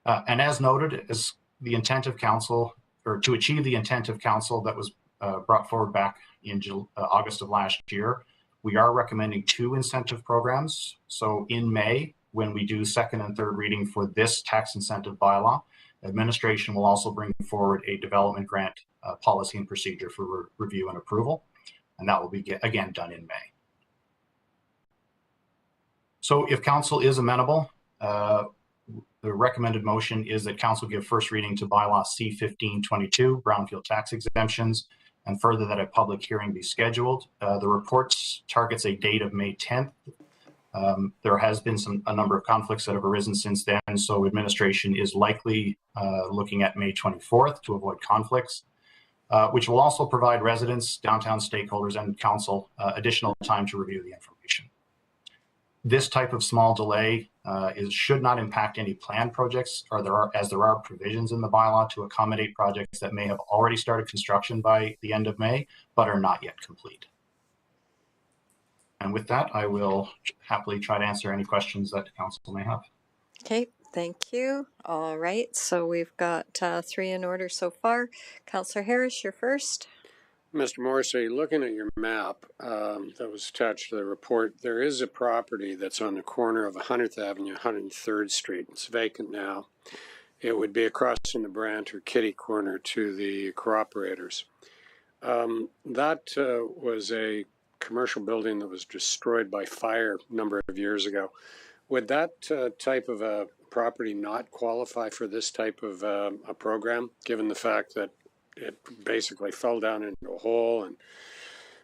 [SPEAKER 13] And as noted, as the intent of council, or to achieve the intent of council that was brought forward back in August of last year, we are recommending 2 incentive programs. So in May, when we do second and third reading for this tax incentive bylaw, administration will also bring forward a development grant policy and procedure for review and approval. And that will be, again, done in May. So if council is amenable, the recommended motion is that council give first reading to bylaw C-1522, Brownfield Tax Exemptions, and further that a public hearing be scheduled. The report targets a date of May 10th. There has been a number of conflicts that have arisen since then, so administration is likely looking at May 24th to avoid conflicts, which will also provide residents, downtown stakeholders, and council additional time to review the information. This type of small delay should not impact any planned projects, or there are provisions in the bylaw to accommodate projects that may have already started construction by the end of May, but are not yet complete. And with that, I will happily try to answer any questions that the council may have.
[SPEAKER 1] Okay, thank you. All right, so we've got 3 in order so far. Councillor Harris, you're first.
[SPEAKER 6] Mr. Morrissey, looking at your map that was attached to the report, there is a property that's on the corner of 100th Avenue, 103rd Street. It's vacant now. It would be across from the Brant or Kitty corner to the cooperators. That was a commercial building that was destroyed by fire a number of years ago. Would that type of a property not qualify for this type of a program, given the fact that it basically fell down into a hole and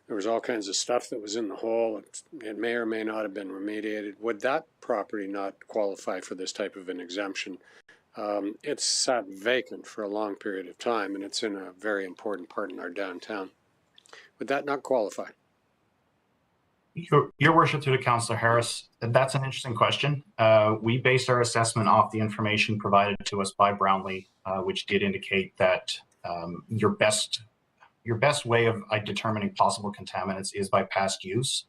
[SPEAKER 6] there was all kinds of stuff that was in the hole? It may or may not have been remediated. Would that property not qualify for this type of an exemption? It's sat vacant for a long period of time, and it's in a very important part in our downtown. Would that not qualify?
[SPEAKER 13] Your worship, through to Councillor Harris, that's an interesting question. We based our assessment off the information provided to us by Brownlee, which did indicate that your best way of determining possible contaminants is by past use.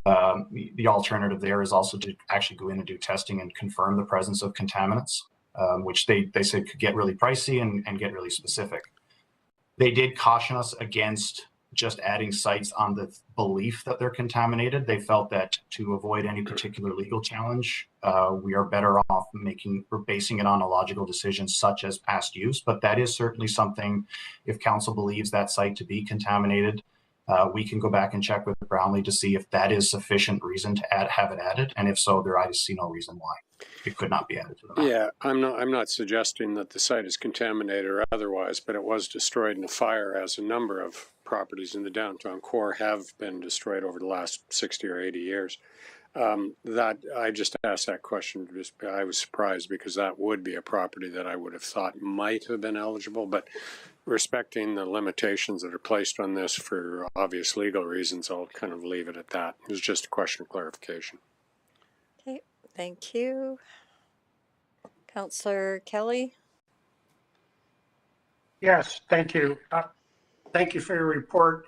[SPEAKER 13] The alternative there is also to actually go in and do testing and confirm the presence of contaminants, which they said could get really pricey and get really specific. They did caution us against just adding sites on the belief that they're contaminated. They felt that to avoid any particular legal challenge, we are better off basing it on a logical decision such as past use. But that is certainly something, if council believes that site to be contaminated, we can go back and check with Brownlee to see if that is sufficient reason to have it added. And if so, I just see no reason why it could not be added to the map.
[SPEAKER 6] Yeah, I'm not suggesting that the site is contaminated or otherwise, but it was destroyed in a fire, as a number of properties in the downtown core have been destroyed over the last 60 or 80 years. That I just asked that question. I was surprised because that would be a property that I would have thought might have been eligible, but respecting the limitations that are placed on this for obvious legal reasons, I'll kind of leave it at that. It was just a question of clarification.
[SPEAKER 1] Okay, thank you. Councillor Kelly?
[SPEAKER 5] Yes, thank you. Thank you for your report.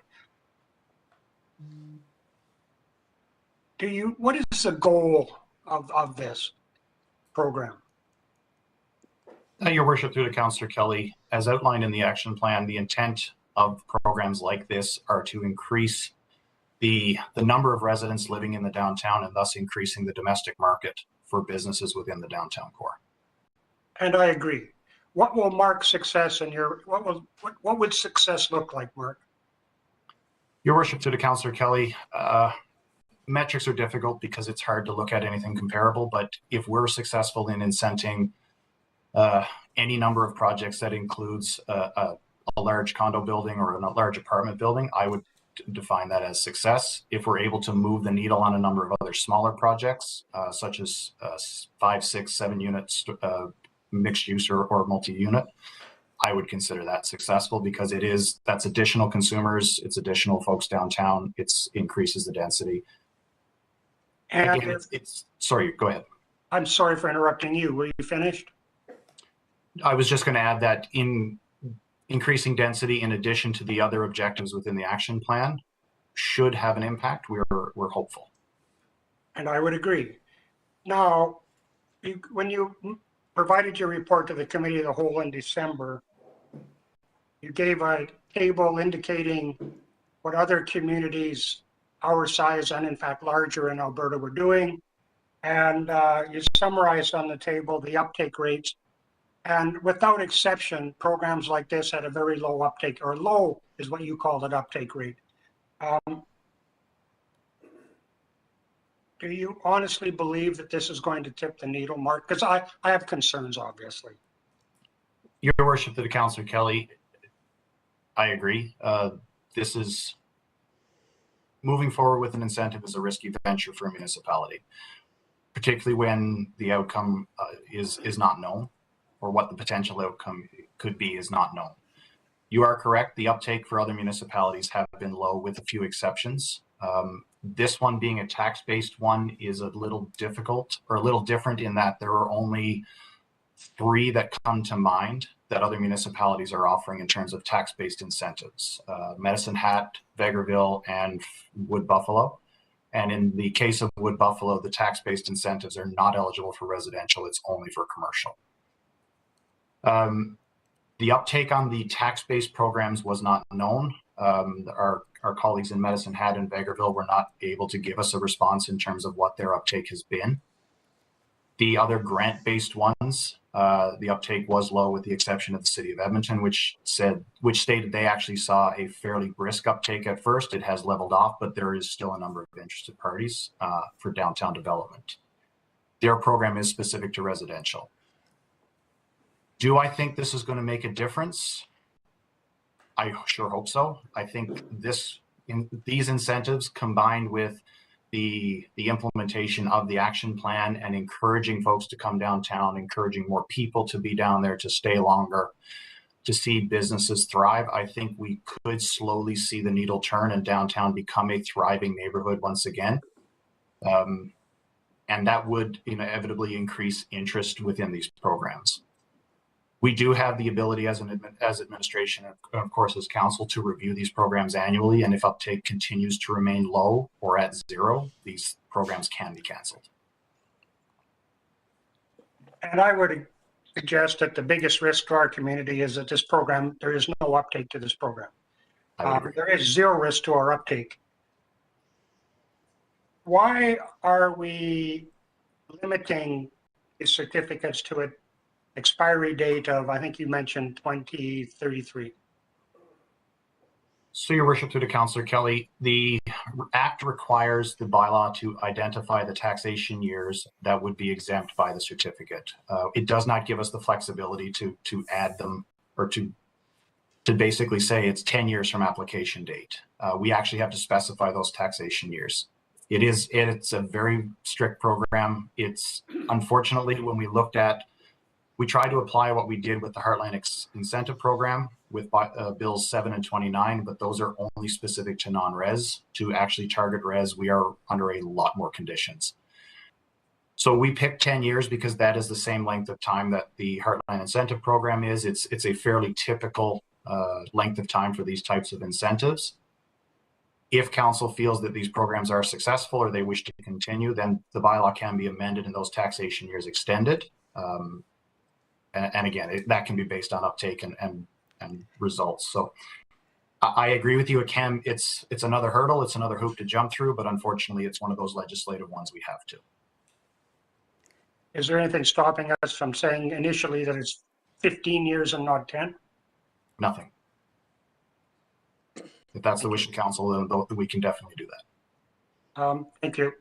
[SPEAKER 5] What is the goal of this program?
[SPEAKER 13] Your Worship, through to Councillor Kelly, as outlined in the action plan, the intent of programs like this are to increase the number of residents living in the downtown and thus increasing the domestic market for businesses within the downtown core.
[SPEAKER 5] And I agree. What will mark success in your, what would success look like, Mark?
[SPEAKER 13] Your Worship, to the Councillor Kelly, metrics are difficult because it's hard to look at anything comparable, but if we're successful in incenting any number of projects that includes a large condo building or a large apartment building, I would define that as success. If we're able to move the needle on a number of other smaller projects, such as 5, 6, 7 units, mixed use or multi-unit, I would consider that successful because that's additional consumers, it's additional folks downtown, it increases the density. And again, sorry, go ahead.
[SPEAKER 5] I'm sorry for interrupting you. Were you finished?
[SPEAKER 13] I was just going to add that in increasing density, in addition to the other objectives within the action plan, should have an impact. We're hopeful.
[SPEAKER 5] And I would agree. Now, when you provided your report to the Committee of the Whole in December, you gave a table indicating what other communities our size and in fact larger in Alberta were doing. And you summarized on the table the uptake rates. And without exception, programs like this had a very low uptake, or low is what you called it, uptake rate. Do you honestly believe that this is going to tip the needle, Mark? Because I have concerns, obviously.
[SPEAKER 13] Your Worship, to the Councillor Kelly, I agree. This is moving forward with an incentive is a risky venture for a municipality, particularly when the outcome is not known, or what the potential outcome could be is not known. You are correct. The uptake for other municipalities have been low with a few exceptions. This one being a tax-based one is a little difficult, or a little different in that there are only 3 that come to mind that other municipalities are offering in terms of tax-based incentives. Medicine Hat, Vegreville, and Wood Buffalo. And in the case of Wood Buffalo, the tax-based incentives are not eligible for residential, it's only for commercial. The uptake on the tax-based programs was not known. Our colleagues in Medicine Hat and Vegreville were not able to give us a response in terms of what their uptake has been. The other grant-based ones, the uptake was low with the exception of the City of Edmonton, which stated they actually saw a fairly brisk uptake at first. It has leveled off, but there is still a number of interested parties for downtown development. Their program is specific to residential. Do I think this is going to make a difference? I sure hope so. I think these incentives combined with the implementation of the action plan and encouraging folks to come downtown, encouraging more people to be down there, to stay longer, to see businesses thrive, I think we could slowly see the needle turn and downtown become a thriving neighborhood once again. And that would inevitably increase interest within these programs. We do have the ability as administration, and of course as council, to review these programs annually, and if uptake continues to remain low or at 0, these programs can be canceled.
[SPEAKER 5] And I would suggest that the biggest risk to our community is that this program, there is no uptake to this program. There is 0 risk to our uptake. Why are we limiting the certificates to an expiry date of, I think you mentioned 2033?
[SPEAKER 13] So, Your Worship, through to Councillor Kelly, the Act requires the bylaw to identify the taxation years that would be exempt by the certificate. It does not give us the flexibility to add them or to to basically say it's 10 years from application date. We actually have to specify those taxation years. It's a very strict program. It's unfortunately, when we tried to apply what we did with the Heartland Incentive Program with Bills 7 and 29, but those are only specific to non-res. To actually target res, we are under a lot more conditions. So we picked 10 years because that is the same length of time that the Heartland Incentive Program is. It's a fairly typical length of time for these types of incentives. If council feels that these programs are successful or they wish to continue, then the bylaw can be amended and those taxation years extended. And again, that can be based on uptake and results. So I agree with you. It's another hurdle. It's another hoop to jump through, but unfortunately, it's one of those legislative ones we have to.
[SPEAKER 5] Is there anything stopping us from saying initially that it's 15 years and not 10?
[SPEAKER 13] Nothing. If that's the wish of council, then we can definitely do that.
[SPEAKER 5] Thank you.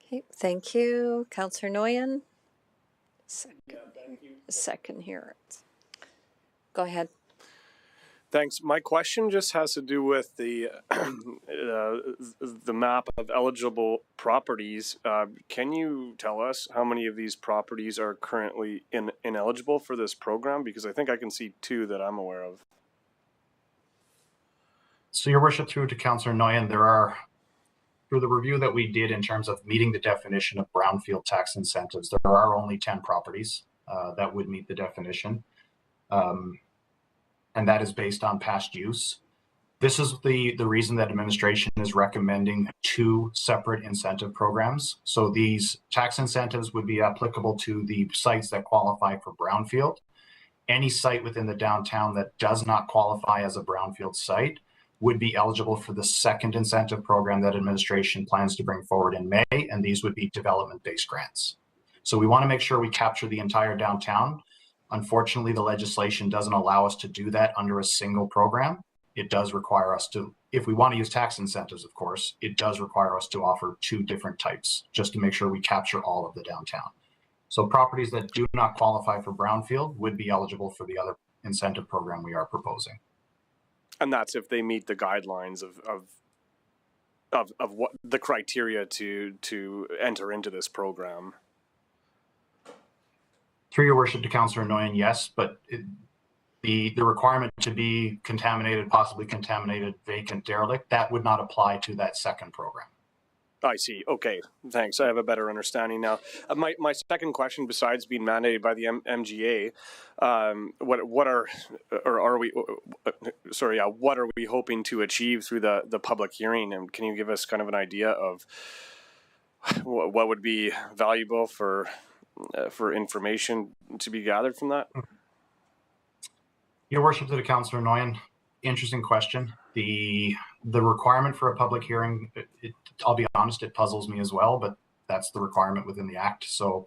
[SPEAKER 1] Okay, thank you. Councillor Noyan. Second here. Go ahead.
[SPEAKER 7] Thanks. My question just has to do with the the map of eligible properties. Can you tell us how many of these properties are currently ineligible for this program? Because I think I can see 2 that I'm aware of.
[SPEAKER 13] So your worship, through to Councillor Noyan, through the review that we did in terms of meeting the definition of brownfield tax incentives, there are only 10 properties that would meet the definition. And that is based on past use. This is the reason that administration is recommending 2 separate incentive programs. So these tax incentives would be applicable to the sites that qualify for brownfield. Any site within the downtown that does not qualify as a brownfield site would be eligible for the second incentive program that administration plans to bring forward in May, and these would be development-based grants. So we want to make sure we capture the entire downtown. Unfortunately, the legislation doesn't allow us to do that under a single program. It does require us to, if we want to use tax incentives, of course, it does require us to offer 2 different types just to make sure we capture all of the downtown. So properties that do not qualify for brownfield would be eligible for the other incentive program we are proposing.
[SPEAKER 7] And that's if they meet the guidelines of what the criteria to enter into this program.
[SPEAKER 13] Through your worship to Councillor Noyan, yes, but the requirement to be contaminated, possibly contaminated, vacant, derelict, that would not apply to that second program.
[SPEAKER 7] I see. Okay, thanks. I have a better understanding now. My second question, besides being mandated by the MGA, what are we hoping to achieve through the public hearing? And can you give us kind of an idea of what would be valuable for information to be gathered from that?
[SPEAKER 13] Your worship to the Councillor Noyan, interesting question. The requirement for a public hearing, I'll be honest, it puzzles me as well, but that's the requirement within the Act. So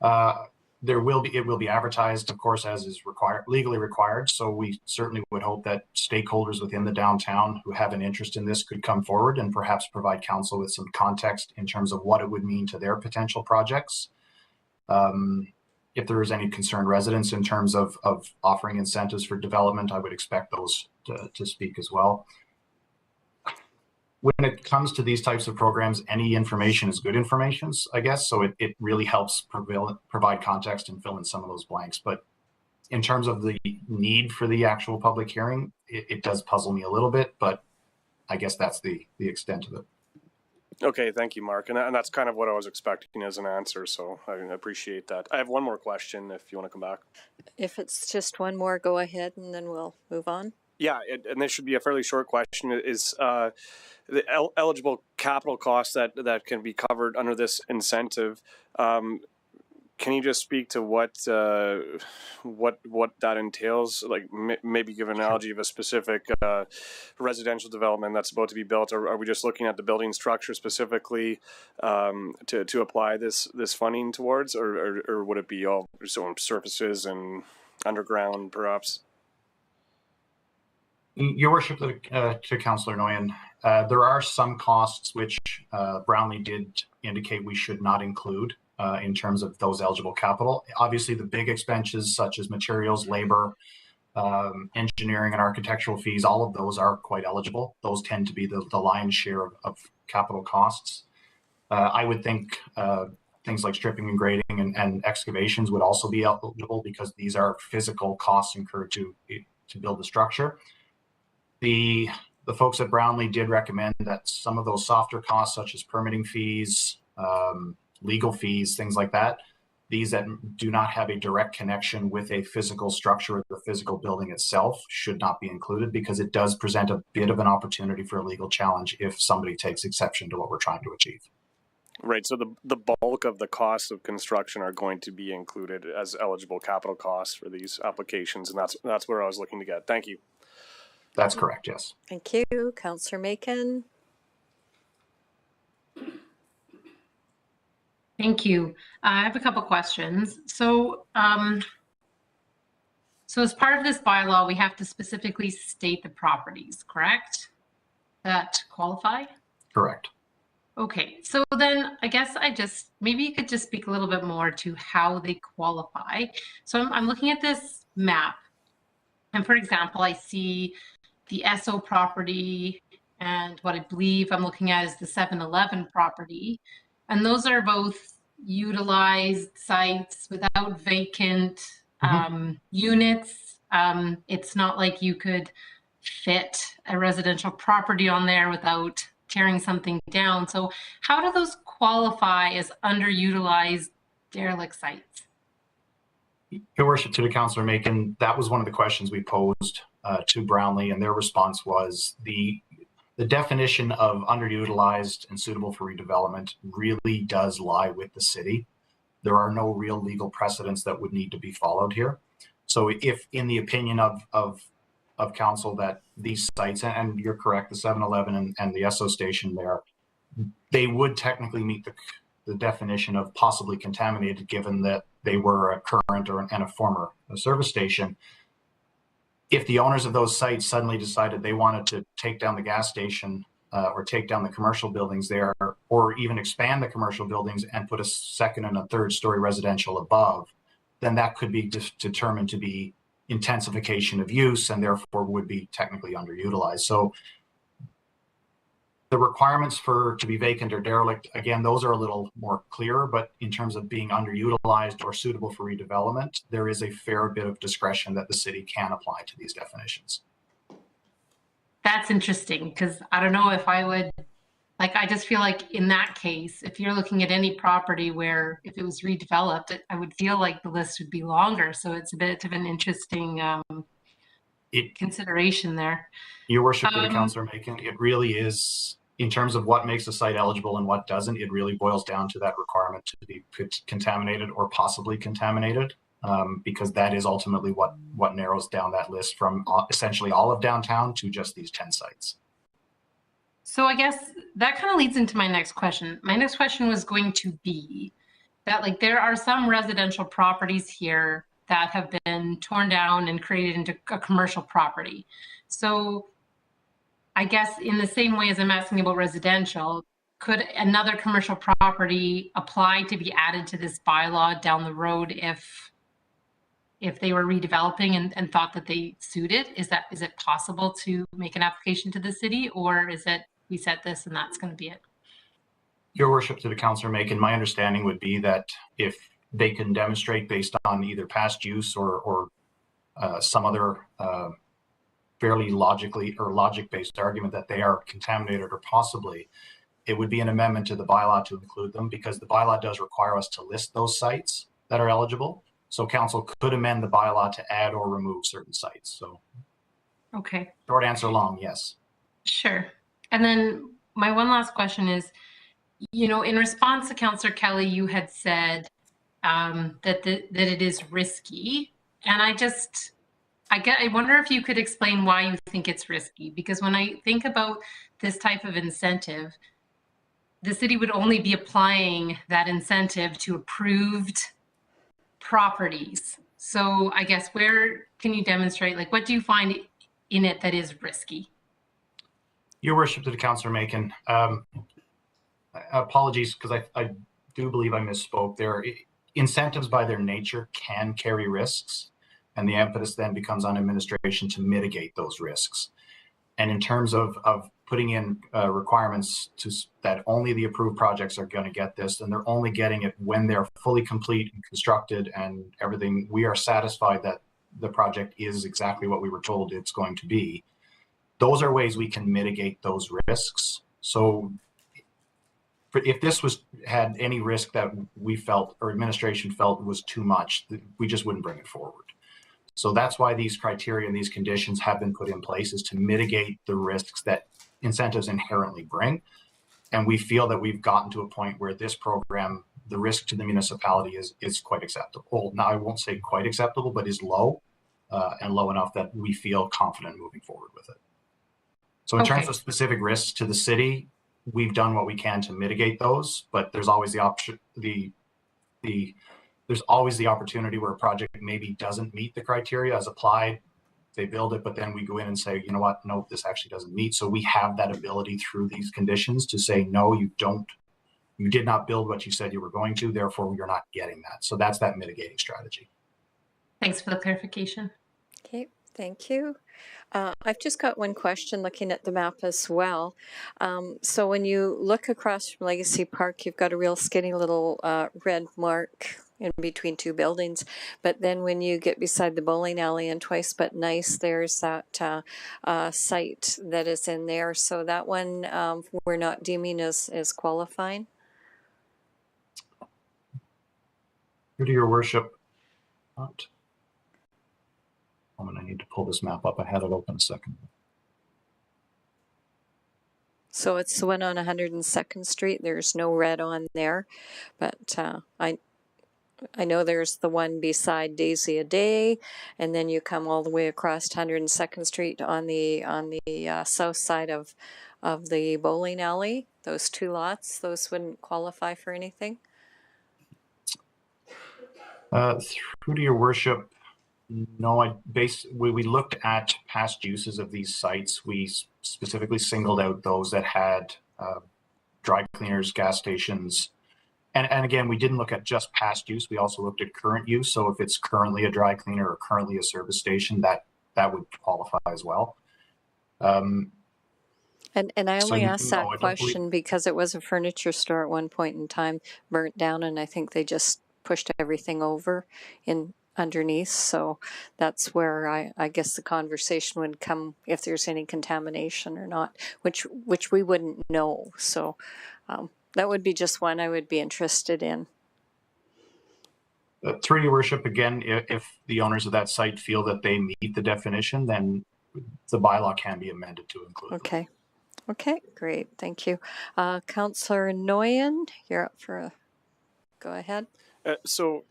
[SPEAKER 13] it will be advertised, of course, as is legally required. So we certainly would hope that stakeholders within the downtown who have an interest in this could come forward and perhaps provide council with some context in terms of what it would mean to their potential projects. If there is any concerned residents in terms of offering incentives for development, I would expect those to speak as well. When it comes to these types of programs, any information is good information, I guess. So it really helps provide context and fill in some of those blanks. But in terms of the need for the actual public hearing, it does puzzle me a little bit, but I guess that's the extent of it.
[SPEAKER 7] Okay, thank you, Mark. And that's kind of what I was expecting as an answer, so I appreciate that. I have one more question if you want to come back.
[SPEAKER 1] If it's just one more, go ahead, and then we'll move on. Yeah,
[SPEAKER 7] and this should be a fairly short question. Is the eligible capital costs that can be covered under this incentive, can you just speak to what that entails? Like maybe give an analogy of a specific residential development that's about to be built, or are we just looking at the building structure specifically to apply this funding towards, or would it be all surfaces and underground perhaps?
[SPEAKER 13] Your worship to Councillor Noyan, there are some costs which Brownlee did indicate we should not include in terms of those eligible capital. Obviously, the big expenses such as materials, labor, engineering and architectural fees, all of those are quite eligible. Those tend to be the lion's share of capital costs. I would think things like stripping and grading and excavations would also be eligible because these are physical costs incurred to build the structure. The folks at Brownlee did recommend that some of those softer costs, such as permitting fees, legal fees, things like that, these that do not have a direct connection with a physical structure or the physical building itself should not be included because it does present a bit of an opportunity for a legal challenge if somebody takes exception to what we're trying to achieve.
[SPEAKER 7] Right, so the bulk of the costs of construction are going to be included as eligible capital costs for these applications, and that's where I was looking to get. Thank you.
[SPEAKER 13] That's correct, yes.
[SPEAKER 1] Thank you. Councillor Macon.
[SPEAKER 9] Thank you. I have a couple questions. So as part of this bylaw, we have to specifically state the properties, correct? That qualify?
[SPEAKER 13] Correct.
[SPEAKER 9] Okay, so then I guess maybe you could just speak a little bit more to how they qualify. So I'm looking at this map, and for example, I see the Esso property, and what I believe I'm looking at is the 7-Eleven property. And those are both utilized sites without vacant units. It's not like you could fit a residential property on there without tearing something down. So how do those qualify as underutilized derelict sites?
[SPEAKER 13] Your Worship, to the Councillor Macon, that was one of the questions we posed to Brownlee, and their response was the definition of underutilized and suitable for redevelopment really does lie with the city. There are no real legal precedents that would need to be followed here. So if in the opinion of council that these sites, and you're correct, the 7-Eleven and the Esso station there, they would technically meet the definition of possibly contaminated given that they were a current and a former service station. If the owners of those sites suddenly decided they wanted to take down the gas station or take down the commercial buildings there, or even expand the commercial buildings and put a second and a third story residential above, then that could be determined to be intensification of use and therefore would be technically underutilized. So the requirements to be vacant or derelict, again, those are a little more clear, but in terms of being underutilized or suitable for redevelopment, there is a fair bit of discretion that the city can apply to these definitions.
[SPEAKER 9] That's interesting because I don't know if I would, I just feel like in that case, if you're looking at any property where if it was redeveloped, I would feel like the list would be longer. So it's a bit of an interesting consideration there. Your
[SPEAKER 13] Worship, to the Councillor Macon, it really is, in terms of what makes a site eligible and what doesn't, it really boils down to that requirement to be contaminated or possibly contaminated, because that is ultimately what narrows down that list from essentially all of downtown to just these 10 sites.
[SPEAKER 9] So I guess that kind of leads into my next question. My next question was going to be that there are some residential properties here that have been torn down and created into a commercial property. So I guess in the same way as I'm asking about residential, could another commercial property apply to be added to this bylaw down the road if they were redeveloping and thought that they suited? Is it possible to make an application to the city, or is it we set this and that's going to be it?
[SPEAKER 13] Your Worship, to the Councillor Macon, my understanding would be that if they can demonstrate based on either past use or some other fairly logic-based argument that they are contaminated or possibly, it would be an amendment to the bylaw to include them, because the bylaw does require us to list those sites that are eligible. So council could amend the bylaw to add or remove certain sites. So,
[SPEAKER 9] okay.
[SPEAKER 13] Short answer, long, yes.
[SPEAKER 9] Sure. And then my one last question is, in response to Councillor Kelly, you had said that it is risky, and I wonder if you could explain why you think it's risky, because when I think about this type of incentive, the city would only be applying that incentive to approved properties. So I guess where can you demonstrate, what do you find in it that is risky?
[SPEAKER 13] Your Worship, to the Councillor Macon, apologies because I do believe I misspoke there. Incentives by their nature can carry risks. and the impetus then becomes on administration to mitigate those risks. And in terms of putting in requirements that only the approved projects are going to get this, and they're only getting it when they're fully complete and constructed and everything, we are satisfied that the project is exactly what we were told it's going to be. Those are ways we can mitigate those risks. So if this had any risk that we felt or administration felt was too much, we just wouldn't bring it forward. So that's why these criteria and these conditions have been put in place, is to mitigate the risks that incentives inherently bring. And we feel that we've gotten to a point where this program, the risk to the municipality is quite acceptable. Now, I won't say quite acceptable, but is low and low enough that we feel confident moving forward with it. So in terms of specific risks to the city, we've done what we can to mitigate those, but there's always the option, there's always the opportunity where a project maybe doesn't meet the criteria as applied. They build it, but then we go in and say, you know what, no, this actually doesn't meet. So we have that ability through these conditions to say, no, you did not build what you said you were going to, therefore you're not getting that. So that's that mitigating strategy.
[SPEAKER 9] Thanks for the clarification.
[SPEAKER 1] Okay, thank you. I've just got one question looking at the map as well. So when you look across from Legacy Park, you've got a real skinny little red mark in between two buildings. But then when you get beside the bowling alley and Twice But Nice, there's that site that is in there. So that one we're not deeming as qualifying.
[SPEAKER 13] Through to your worship. I need to pull this map up. I had it open a second.
[SPEAKER 1] So it's the one on 102nd Street. There's no red on there, but I know there's the one beside Daisy a Day, and then you come all the way across 102nd Street on the south side of the bowling alley. Those two lots, those wouldn't qualify for anything.
[SPEAKER 13] Through to your worship. No, we looked at past uses of these sites. We specifically singled out those that had dry cleaners, gas stations. And again, we didn't look at just past use. We also looked at current use. So if it's currently a dry cleaner or currently a service station, that would qualify as well.
[SPEAKER 1] And I only asked that question because it was a furniture store at one point in time, burnt down, and I think they just pushed everything over in underneath. So that's where I guess the conversation would come, if there's any contamination or not, which we wouldn't know. So that would be just one I would be interested in.
[SPEAKER 13] Through your worship, again, if the owners of that site feel that they meet the definition, then the bylaw can be amended to include them.
[SPEAKER 1] Okay, great. Thank you. Councillor Nguyen, you're up for go ahead.
[SPEAKER 7] So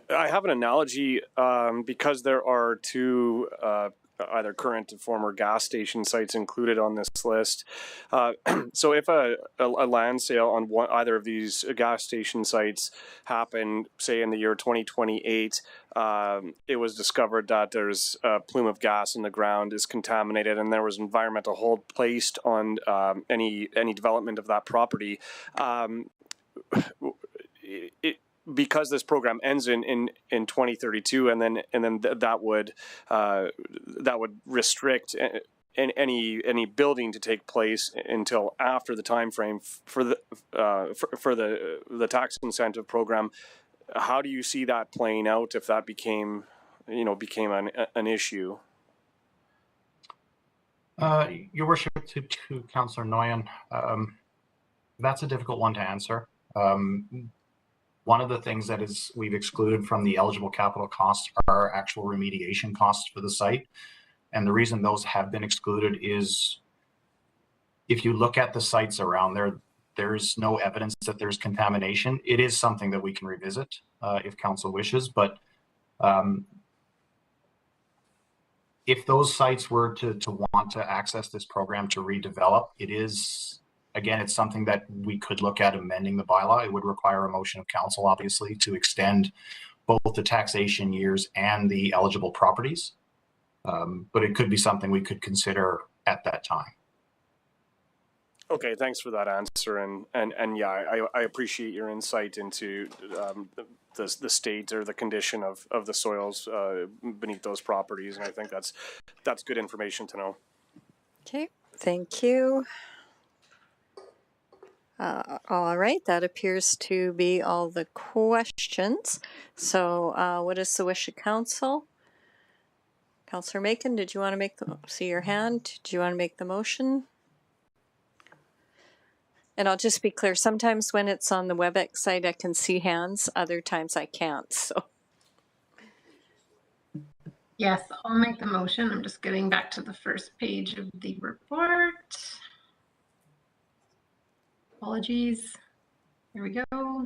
[SPEAKER 7] I have an analogy because there are two either current and former gas station sites included on this list. So if a land sale on either of these gas station sites happened, say in the year 2028, it was discovered that there's a plume of gas in the ground is contaminated, and there was environmental hold placed on any development of that property. Because this program ends in 2032, and then that would restrict any building to take place until after the time frame for the tax incentive program. How do you see that playing out if that became an issue?
[SPEAKER 13] Your worship, to Councillor Nguyen, that's a difficult one to answer. One of the things that we've excluded from the eligible capital costs are actual remediation costs for the site. And the reason those have been excluded is if you look at the sites around there, there's no evidence that there's contamination. It is something that we can revisit if council wishes, but if those sites were to want to access this program to redevelop, again, it's something that we could look at amending the bylaw. It would require a motion of council, obviously, to extend both the taxation years and the eligible properties. But it could be something we could consider at that time.
[SPEAKER 7] Okay, thanks for that answer, and yeah, I appreciate your insight into the state or the condition of the soils beneath those properties, and I think that's good information to know.
[SPEAKER 1] Okay, thank you. All right, that appears to be all the questions. So what is the wish of council? Councillor Macon, did you want to make see your hand? Did you want to make the motion? And I'll just be clear, sometimes when it's on the WebEx site, I can see hands, other times I can't, so.
[SPEAKER 9] Yes, I'll make the motion. I'm just getting back to the first page of the report. Apologies. Here we go.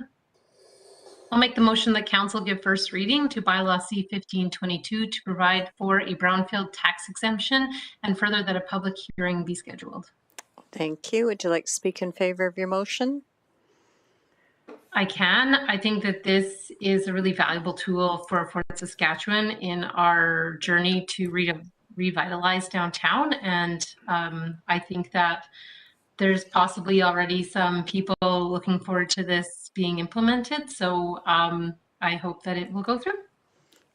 [SPEAKER 9] I'll make the motion that council give first reading to bylaw C-1522 to provide for a brownfield tax exemption, and further that a public hearing be scheduled.
[SPEAKER 1] Thank you. Would you like to speak in favor of your motion?
[SPEAKER 9] I can. I think that this is a really valuable tool for Saskatchewan in our journey to revitalize downtown. And I think that there's possibly already some people looking forward to this being implemented. So I hope that it will go through.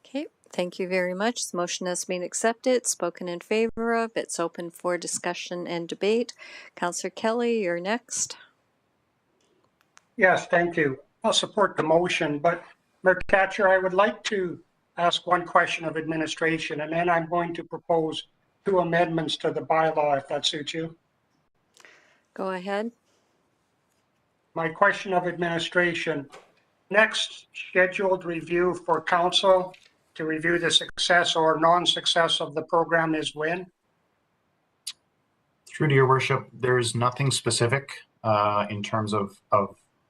[SPEAKER 1] Okay, thank you very much. The motion has been accepted, spoken in favor of. It's open for discussion and debate. Councillor Kelly, you're next.
[SPEAKER 5] Yes, thank you. I'll support the motion, but Mercatcher, I would like to ask one question of administration, and then I'm going to propose 2 amendments to the bylaw, if that suits you.
[SPEAKER 1] Go ahead.
[SPEAKER 5] My question of administration, next scheduled review for council to review the success or non-success of the program is when?
[SPEAKER 13] Through to your worship, there's nothing specific in terms of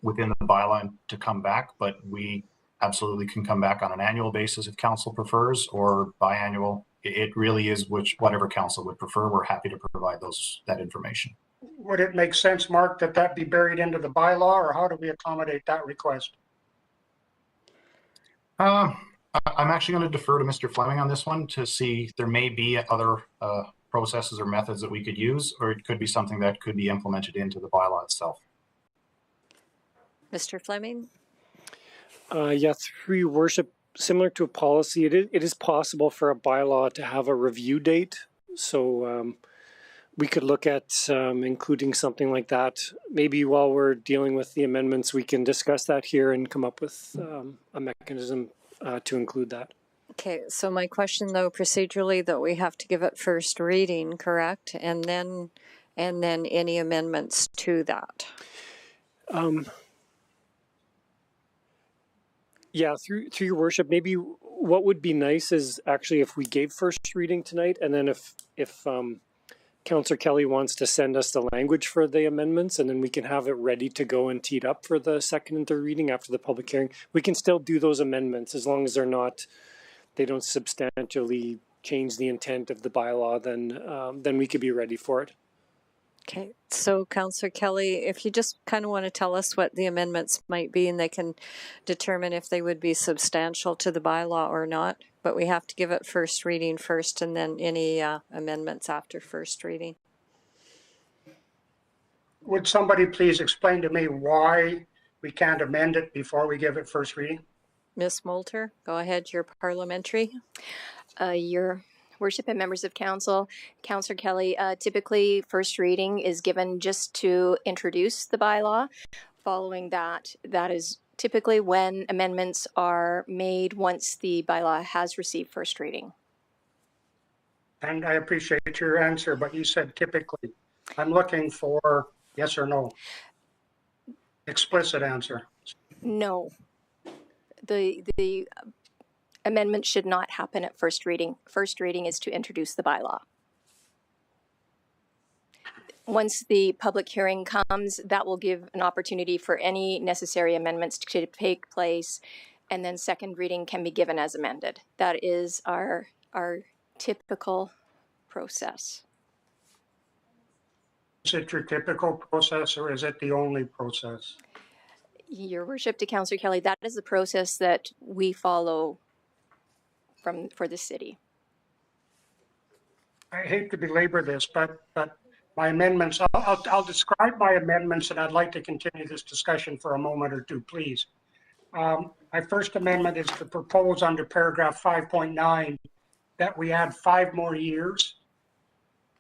[SPEAKER 13] within the bylaw to come back, but we absolutely can come back on an annual basis if council prefers, or biannual. It really is whatever council would prefer. We're happy to provide that information.
[SPEAKER 5] Would it make sense, Mark, that be buried into the bylaw, or how do we accommodate that request?
[SPEAKER 13] I'm actually going to defer to Mr. Fleming on this one to see if there may be other processes or methods that we could use, or it could be something that could be implemented into the bylaw itself.
[SPEAKER 1] Mr. Fleming?
[SPEAKER 4] Yeah, through your worship, similar to a policy, it is possible for a bylaw to have a review date. So we could look at including something like that. Maybe while we're dealing with the amendments, we can discuss that here and come up with a mechanism to include that.
[SPEAKER 1] Okay, so my question though, procedurally, that we have to give it first reading, correct? And then any amendments to that.
[SPEAKER 4] Yeah, through your worship, maybe what would be nice is actually if we gave first reading tonight, and then if Councillor Kelly wants to send us the language for the amendments, and then we can have it ready to go and teed up for the second and third reading after the public hearing. We can still do those amendments as long as they don't substantially change the intent of the bylaw. Then we could be ready for it.
[SPEAKER 1] Okay, so Councillor Kelly, if you just kind of want to tell us what the amendments might be, and they can determine if they would be substantial to the bylaw or not, but we have to give it first reading first and then any amendments after first reading.
[SPEAKER 5] Would somebody please explain to me why we can't amend it before we give it first reading?
[SPEAKER 1] Ms. Moulter, go ahead, you're parliamentary.
[SPEAKER 12] Your Worship and members of council, Councillor Kelly, typically first reading is given just to introduce the bylaw. Following that is typically when amendments are made once the bylaw has received first reading.
[SPEAKER 5] And I appreciate your answer, but you said typically. I'm looking for yes or no. Explicit answer.
[SPEAKER 12] No. The amendment should not happen at first reading. First reading is to introduce the bylaw. Once the public hearing comes, that will give an opportunity for any necessary amendments to take place, and then second reading can be given as amended. That is our typical process.
[SPEAKER 5] Is it your typical process, or is it the only process?
[SPEAKER 12] Your worship, to Councillor Kelly, that is the process that we follow for the city.
[SPEAKER 5] I hate to belabor this, but my amendments. I'll describe my amendments, and I'd like to continue this discussion for a moment or two, please. My first amendment is to propose under paragraph 5.9 that we add 5 more years.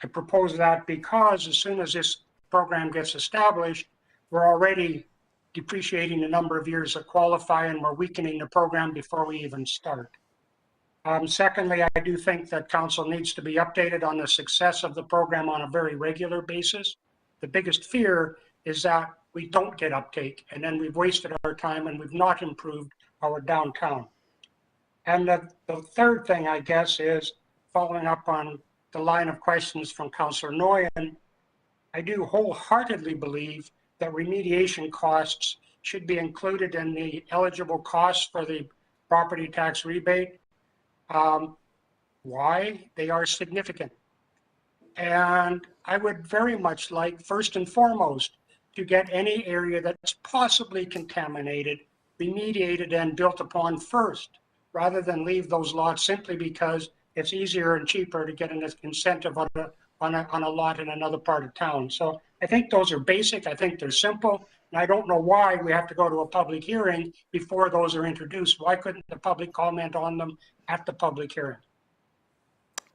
[SPEAKER 5] I propose that because as soon as this program gets established, we're already depreciating the number of years that qualify, and we're weakening the program before we even start. Secondly, I do think that council needs to be updated on the success of the program on a very regular basis. The biggest fear is that we don't get uptake, and then we've wasted our time and we've not improved our downtown. And the third thing, I guess, is following up on the line of questions from Councillor Noyan. I do wholeheartedly believe that remediation costs should be included in the eligible costs for the property tax rebate. Why? They are significant. And I would very much like, first and foremost, to get any area that's possibly contaminated, remediated and built upon first, rather than leave those lots simply because it's easier and cheaper to get an incentive on a lot in another part of town. So I think those are basic. I think they're simple. And I don't know why we have to go to a public hearing before those are introduced. Why couldn't the public comment on them at the public hearing?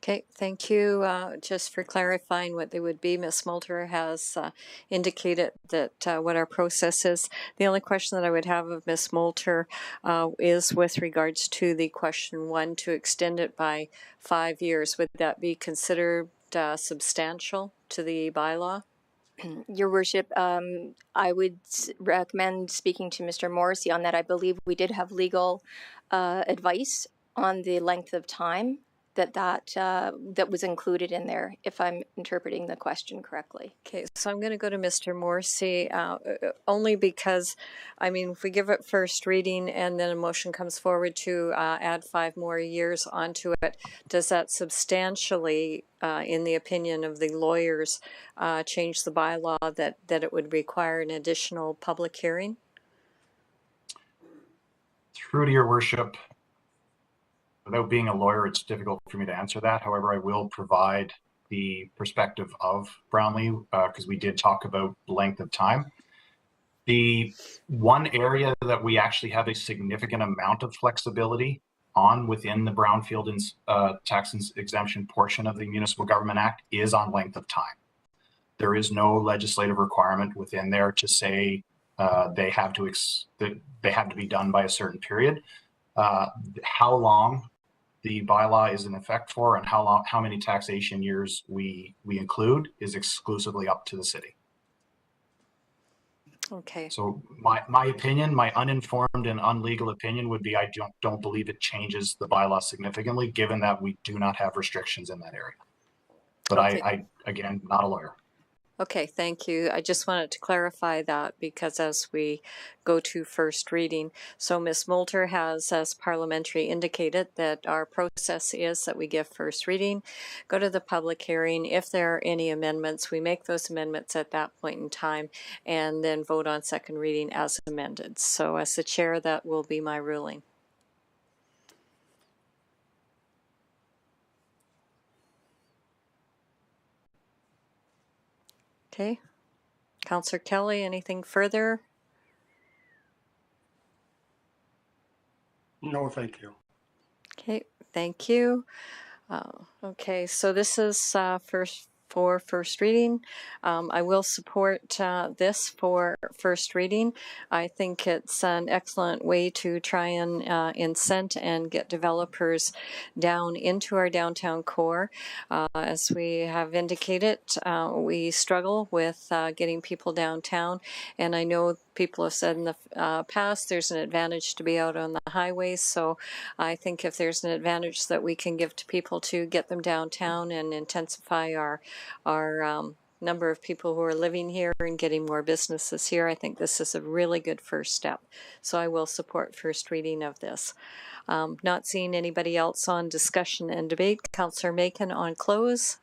[SPEAKER 1] Okay, thank you. Just for clarifying what they would be, Ms. Moulter has indicated that what our process is. The only question that I would have of Ms. Moulter is with regards to the question 1 to extend it by 5 years. Would that be considered substantial to the bylaw?
[SPEAKER 12] Your Worship, I would recommend speaking to Mr. Morrissey on that. I believe we did have legal advice on the length of time that was included in there, if I'm interpreting the question correctly.
[SPEAKER 1] Okay, so I'm going to go to Mr. Morrissey, only because, I mean, if we give it first reading and then a motion comes forward to add 5 more years onto it, does that substantially, in the opinion of the lawyers, change the bylaw that it would require an additional public hearing?
[SPEAKER 13] Through to your worship, without being a lawyer, it's difficult for me to answer that. However, I will provide the perspective of Brownlee because we did talk about length of time. The one area that we actually have a significant amount of flexibility on within the Brownfield tax exemption portion of the Municipal Government Act is on length of time. There is no legislative requirement within there to say they have to be done by a certain period. How long the bylaw is in effect for and how many taxation years we include is exclusively up to the city.
[SPEAKER 1] Okay.
[SPEAKER 13] So my opinion, my uninformed and unlegal opinion would be I don't believe it changes the bylaw significantly, given that we do not have restrictions in that area. But okay. I again, not a lawyer.
[SPEAKER 1] Okay, thank you. I just wanted to clarify that because as we go to first reading, so Ms. Moulter has, as parliamentary, indicated that our process is that we give first reading, go to the public hearing. If there are any amendments, we make those amendments at that point in time and then vote on second reading as amended. So as the chair, that will be my ruling. Okay. Councillor Kelly, anything further?
[SPEAKER 5] No, thank you.
[SPEAKER 1] Okay, thank you. Okay, so this is for first reading. I will support this for first reading. I think it's an excellent way to try and incent and get developers down into our downtown core. As we have indicated, we struggle with getting people downtown, and I know people have said in the past there's an advantage to be out on the highways, so I think if there's an advantage that we can give to people to get them downtown and intensify our number of people who are living here and getting more businesses here, I think this is a really good first step. So I will support first reading of this. Not seeing anybody else on discussion and debate. Councillor Macon on close.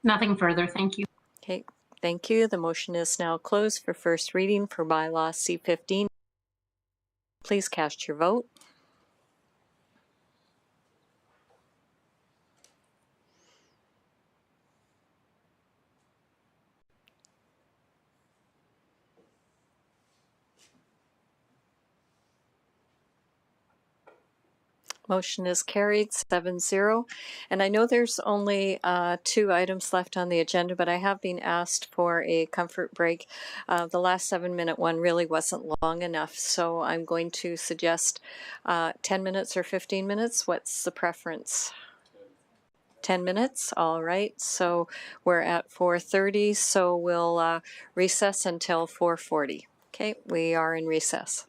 [SPEAKER 9] Nothing further, thank you.
[SPEAKER 1] Okay, thank you. The motion is now closed for first reading for bylaw C15. Please cast your vote. Motion is carried 7-0. And I know there's only 2 items left on the agenda, but I have been asked for a comfort break. The last 7-minute one really wasn't long enough, so I'm going to suggest 10 minutes or 15 minutes. What's the preference? 10 minutes, all right. So we're at 4:30, so we'll recess until 4:40. Okay, we are in recess.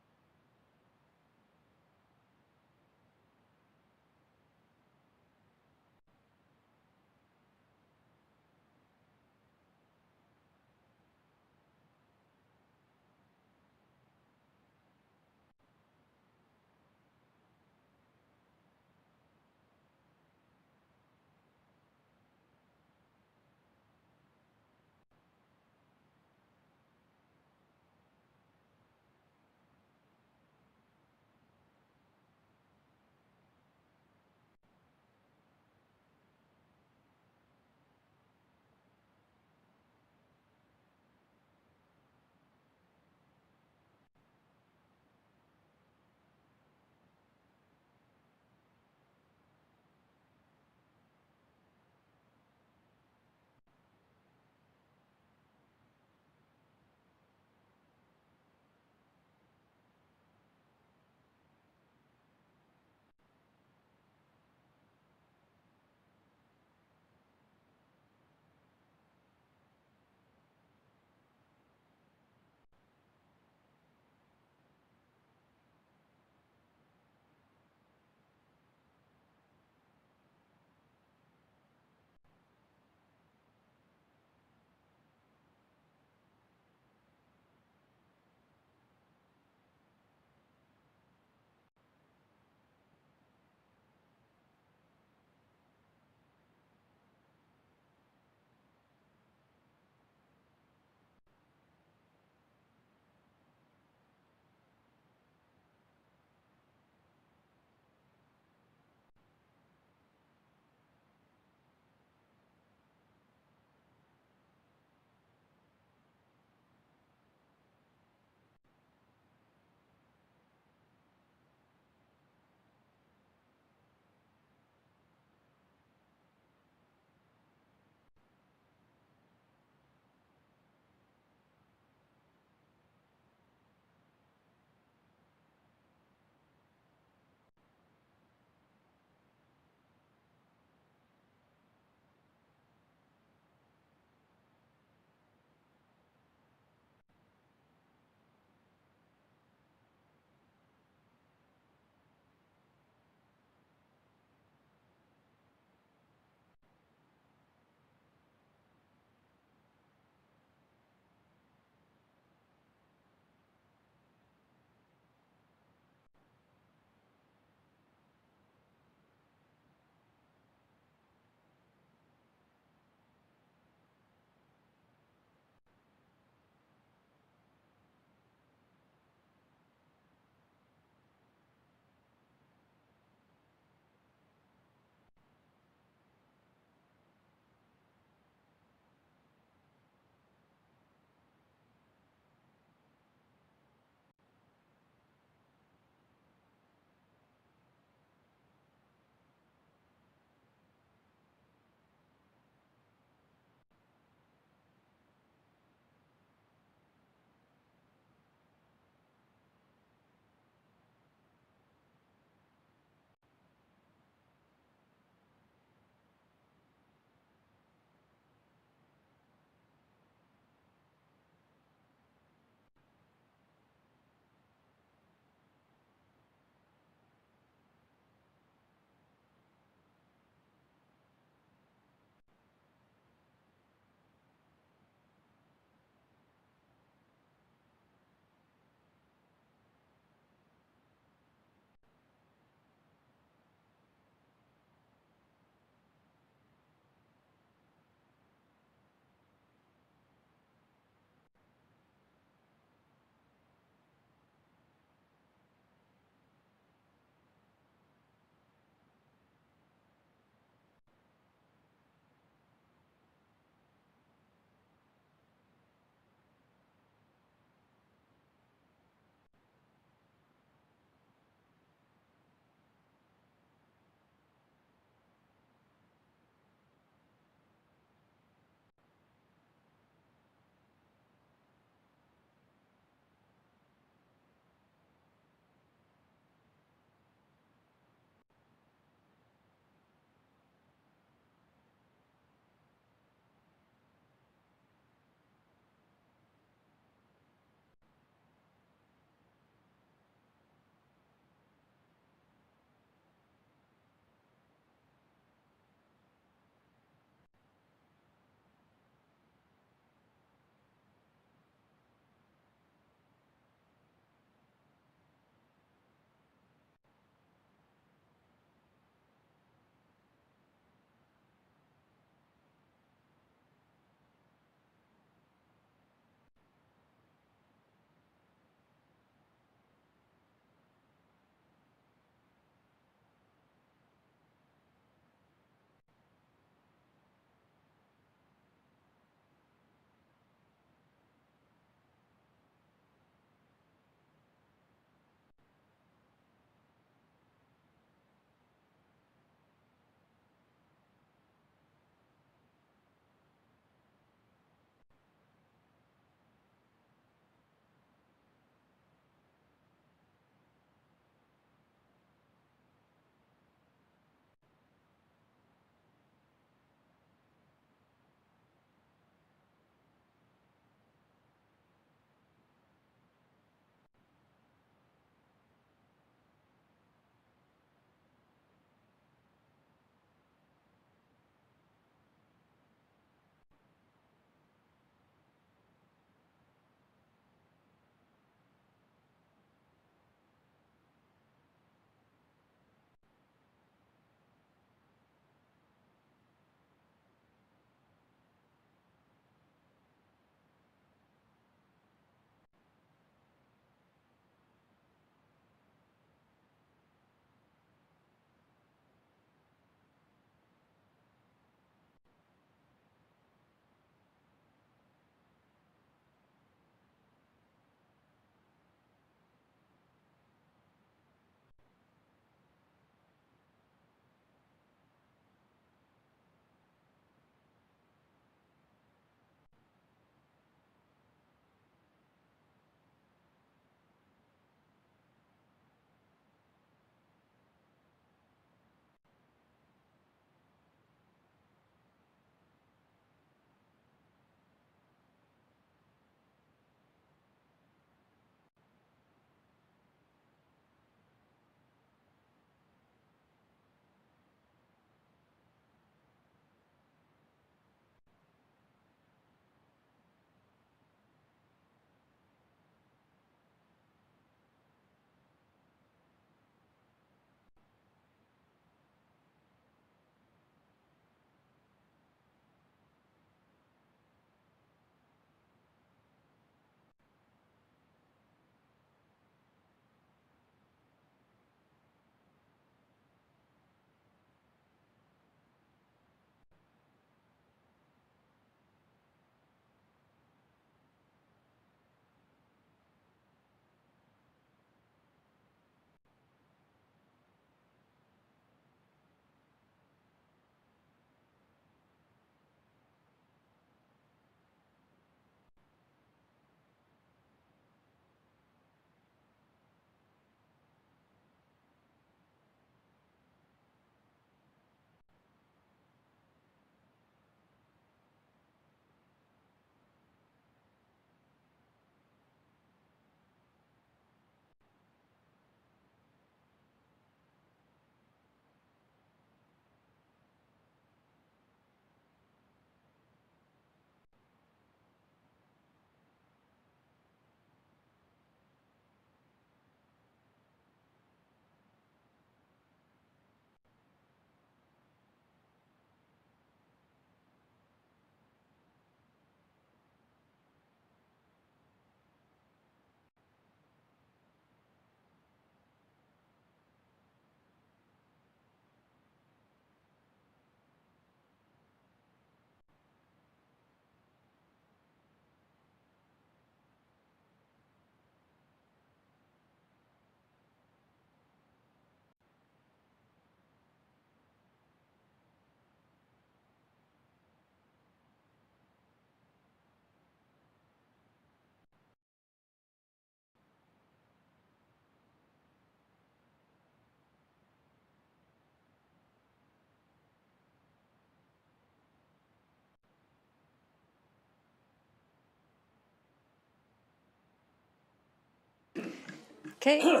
[SPEAKER 1] Okay,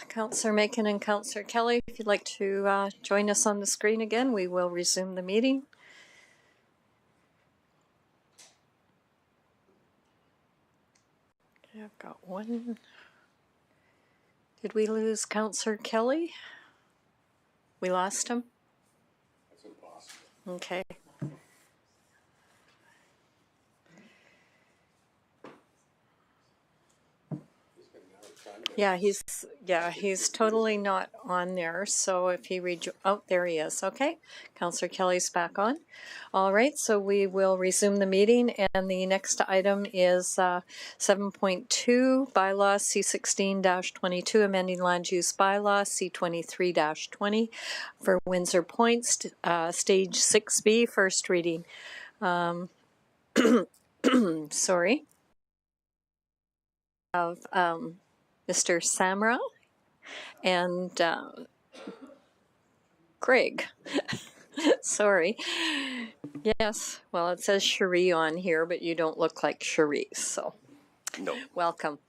[SPEAKER 1] Councillor Macon and Councillor Kelly, if you'd like to join us on the screen again, we will resume the meeting. Okay, I've got one. Did we lose Councillor Kelly? We lost him?
[SPEAKER 6] That's impossible.
[SPEAKER 1] Okay. Yeah, he's totally not on there. So if he oh, there he is. Okay, Councillor Kelly's back on. All right, so we will resume the meeting, and the next item is 7.2 bylaw C16-22, amending land use bylaw C23-20 for Windsor Point, stage 6B, first reading. Sorry. Of Mr. Samra and Greg. Sorry. Yes, well, it says Cherie on here, but you don't look like Cherie, so
[SPEAKER 14] no.
[SPEAKER 1] Welcome.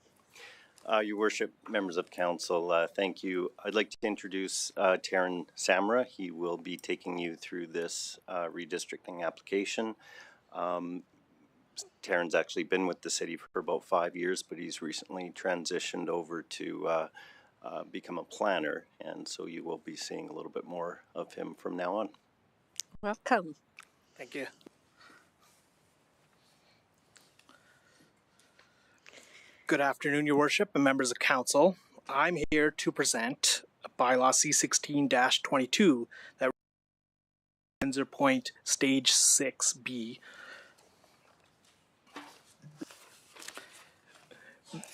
[SPEAKER 14] Your Worship, members of council, thank you. I'd like to introduce Taryn Samra. He will be taking you through this redistricting application. Taryn's actually been with the city for about 5 years, but he's recently transitioned over to become a planner, and so you will be seeing a little bit more of him from now on.
[SPEAKER 1] Welcome.
[SPEAKER 15] Thank you. Good afternoon, Your Worship and members of council. I'm here to present bylaw C16-22 that Windsor Point Stage 6B.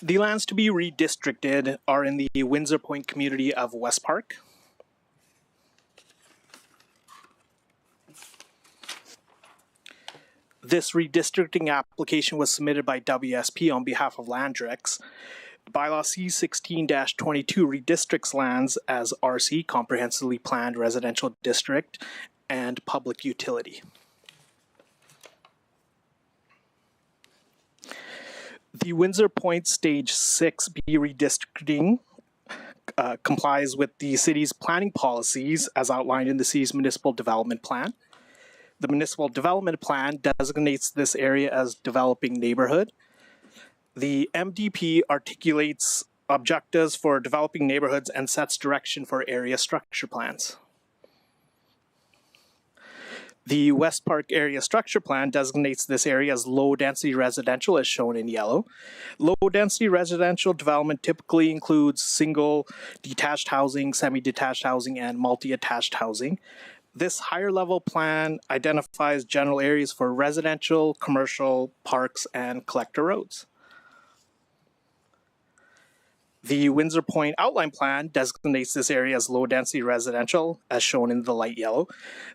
[SPEAKER 15] The lands to be redistricted are in the Windsor Point community of West Park. This redistricting application was submitted by WSP on behalf of Landrex. Bylaw C16-22 redistricts lands as RC, comprehensively planned residential district, and public utility. The Windsor Point Stage 6B redistricting complies with the city's planning policies as outlined in the city's Municipal Development Plan. The Municipal Development Plan designates this area as developing neighborhood. The MDP articulates objectives for developing neighborhoods and sets direction for area structure plans. The West Park Area Structure Plan designates this area as low-density residential, as shown in yellow. Low-density residential development typically includes single detached housing, semi-detached housing, and multi-attached housing. This higher-level plan identifies general areas for residential, commercial, parks, and collector roads. The Windsor Point Outline Plan designates this area as low-density residential, as shown in the light yellow.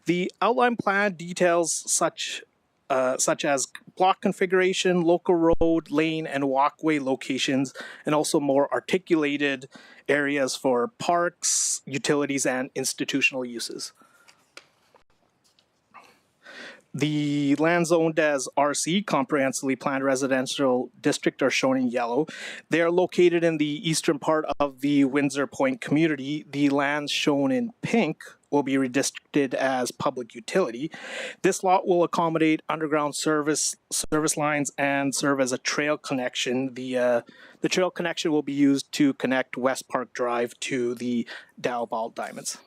[SPEAKER 15] The Outline Plan details such as block configuration, local road, lane, and walkway locations, and also more articulated areas for parks, utilities, and institutional uses. The lands owned as RC, comprehensively planned residential district, are shown in yellow. They are located in the eastern part of the Windsor Point community. The lands shown in pink will be redistricted as public utility. This lot will accommodate underground service lines and serve as a trail connection. The trail connection will be used to connect West Park Drive to the Dalball Diamonds.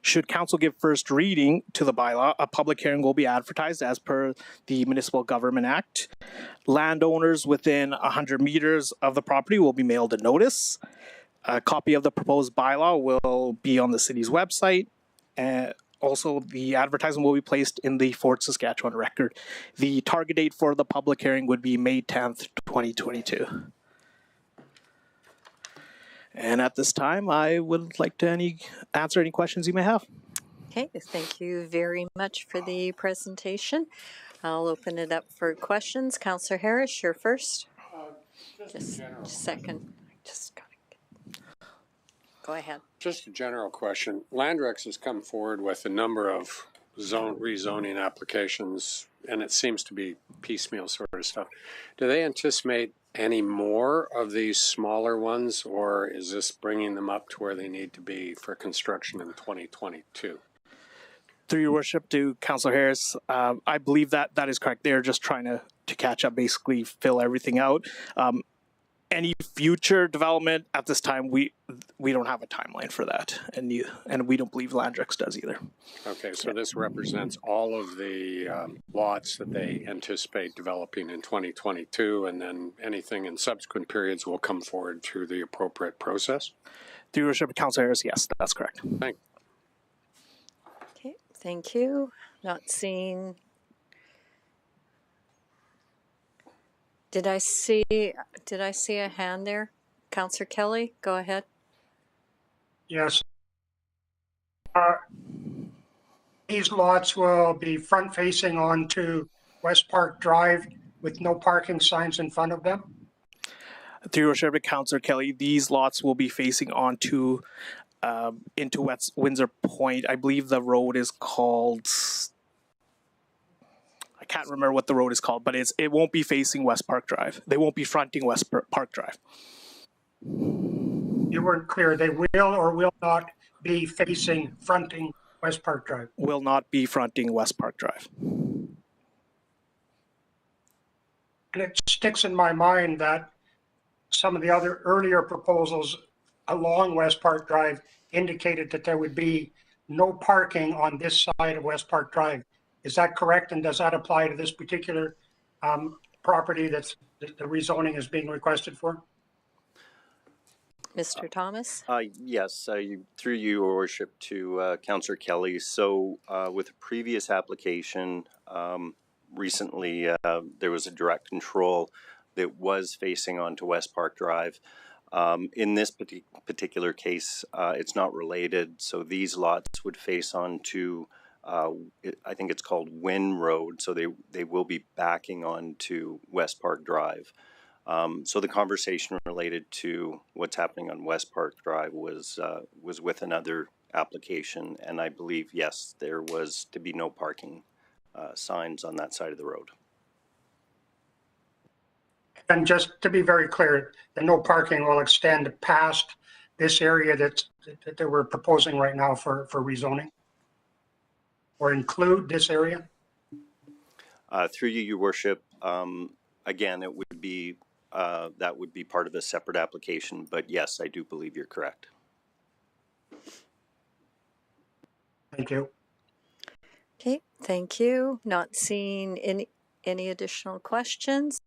[SPEAKER 15] Should council give first reading to the bylaw, a public hearing will be advertised as per the Municipal Government Act. Landowners within 100 meters of the property will be mailed a notice. A copy of the proposed bylaw will be on the city's website. Also, the advertisement will be placed in the Fort Saskatchewan Record. The target date for the public hearing would be May 10th, 2022. And at this time, I would like to answer any questions you may have.
[SPEAKER 1] Okay, thank you very much for the presentation. I'll open it up for questions. Councillor Harris, you're first. Just a second. Go ahead.
[SPEAKER 6] Just a general question. Landrex has come forward with a number of rezoning applications, and it seems to be piecemeal sort of stuff. Do they anticipate any more of these smaller ones, or is this bringing them up to where they need to be for construction in 2022?
[SPEAKER 15] Through your worship to Councillor Harris, I believe that is correct. They're just trying to catch up, basically fill everything out. Any future development at this time, we don't have a timeline for that, and we don't believe Landrex does either.
[SPEAKER 6] Okay, so this represents all of the lots that they anticipate developing in 2022, and then anything in subsequent periods will come forward through the appropriate process?
[SPEAKER 15] Through your worship, Councillor Harris, yes, that's correct.
[SPEAKER 6] Thanks.
[SPEAKER 1] Okay, thank you. Not seeing. Did I see a hand there? Councillor Kelly, go ahead.
[SPEAKER 5] Yes. These lots will be front facing onto West Park Drive with no parking signs in front of them?
[SPEAKER 15] Through your worship, Councillor Kelly, these lots will be facing onto into West Windsor Point. I believe the road is called, I can't remember what the road is called, but it won't be facing West Park Drive. They won't be fronting West Park Drive.
[SPEAKER 5] You weren't clear. They will or will not be fronting West Park Drive?
[SPEAKER 15] Will not be fronting West Park Drive.
[SPEAKER 5] And it sticks in my mind that some of the other earlier proposals along West Park Drive indicated that there would be no parking on this side of West Park Drive. Is that correct? And does that apply to this particular property that the rezoning is being requested for?
[SPEAKER 1] Mr. Thomas?
[SPEAKER 14] Yes, through you, Your Worship, to Councillor Kelly. So with a previous application, recently there was a direct control that was facing onto West Park Drive. In this particular case, it's not related. So these lots would face onto I think it's called Wynn Road, so they will be backing onto West Park Drive. So the conversation related to what's happening on West Park Drive was with another application, and I believe, yes, there was to be no parking signs on that side of the road.
[SPEAKER 5] And just to be very clear, the no parking will extend past this area that they were proposing right now for rezoning? Or include this area?
[SPEAKER 14] Through you, Your Worship, again, it would be that would be part of a separate application, but yes, I do believe you're correct.
[SPEAKER 5] Thank you.
[SPEAKER 1] Okay, thank you. Not seeing any additional questions.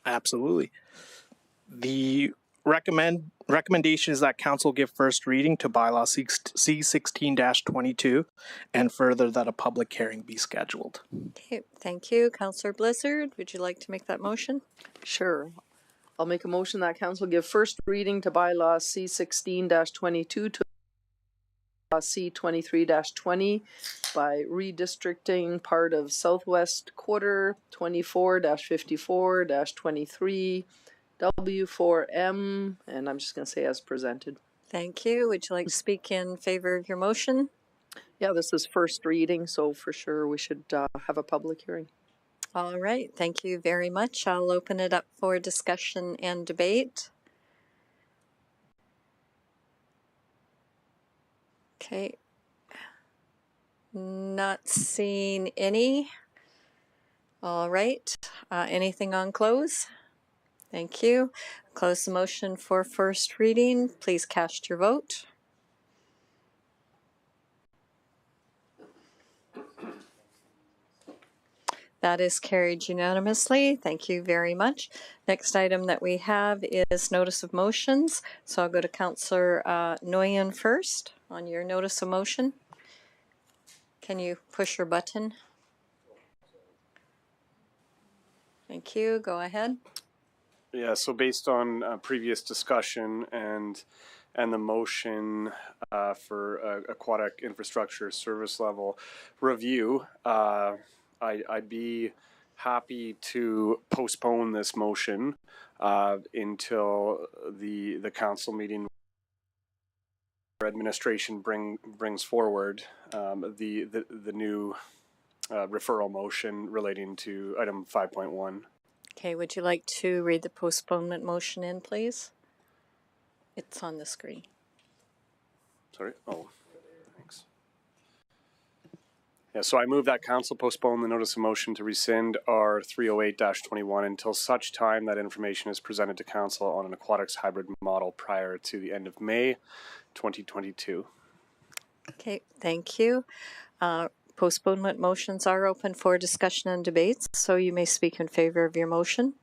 [SPEAKER 15] Absolutely. The recommendation is that council give first reading to bylaw C16-22 and further that a public hearing be scheduled.
[SPEAKER 1] Okay, thank you. Councillor Blizzard, would you like to make that motion?
[SPEAKER 10] Sure. I'll make a motion that council give first reading to bylaw C16-22 to C23-20 by redistricting part of Southwest Quarter 24-54-23 W4M, and I'm just going to say as presented.
[SPEAKER 1] Thank you. Would you like to speak in favor of your motion?
[SPEAKER 10] Yeah, this is first reading, so for sure we should have a public hearing.
[SPEAKER 1] All right. Thank you very much. I'll open it up for discussion and debate. Okay. Not seeing any. All right. Anything on close? Thank you. Close the motion for first reading. Please cast your vote. That is carried unanimously. Thank you very much. Next item that we have is notice of motions. So I'll go to Councillor Nguyen first on your notice of motion. Can you push your button? Thank you. Go ahead.
[SPEAKER 7] Yeah, so based on previous discussion and the motion for aquatic infrastructure service level review, I'd be happy to postpone this motion until the council meeting administration brings forward the new referral motion relating to item 5.1.
[SPEAKER 1] Okay, would you like to read the postponement motion in, please? It's on the screen.
[SPEAKER 7] Sorry. Oh, thanks. Yeah, so I move that council postpone the notice of motion to rescind R 308-21 until such time that information is presented to council on an aquatics hybrid model prior to the end of May 2022.
[SPEAKER 1] Okay, thank you. Postponement motions are open for discussion and debates, so you may speak in favor of your motion.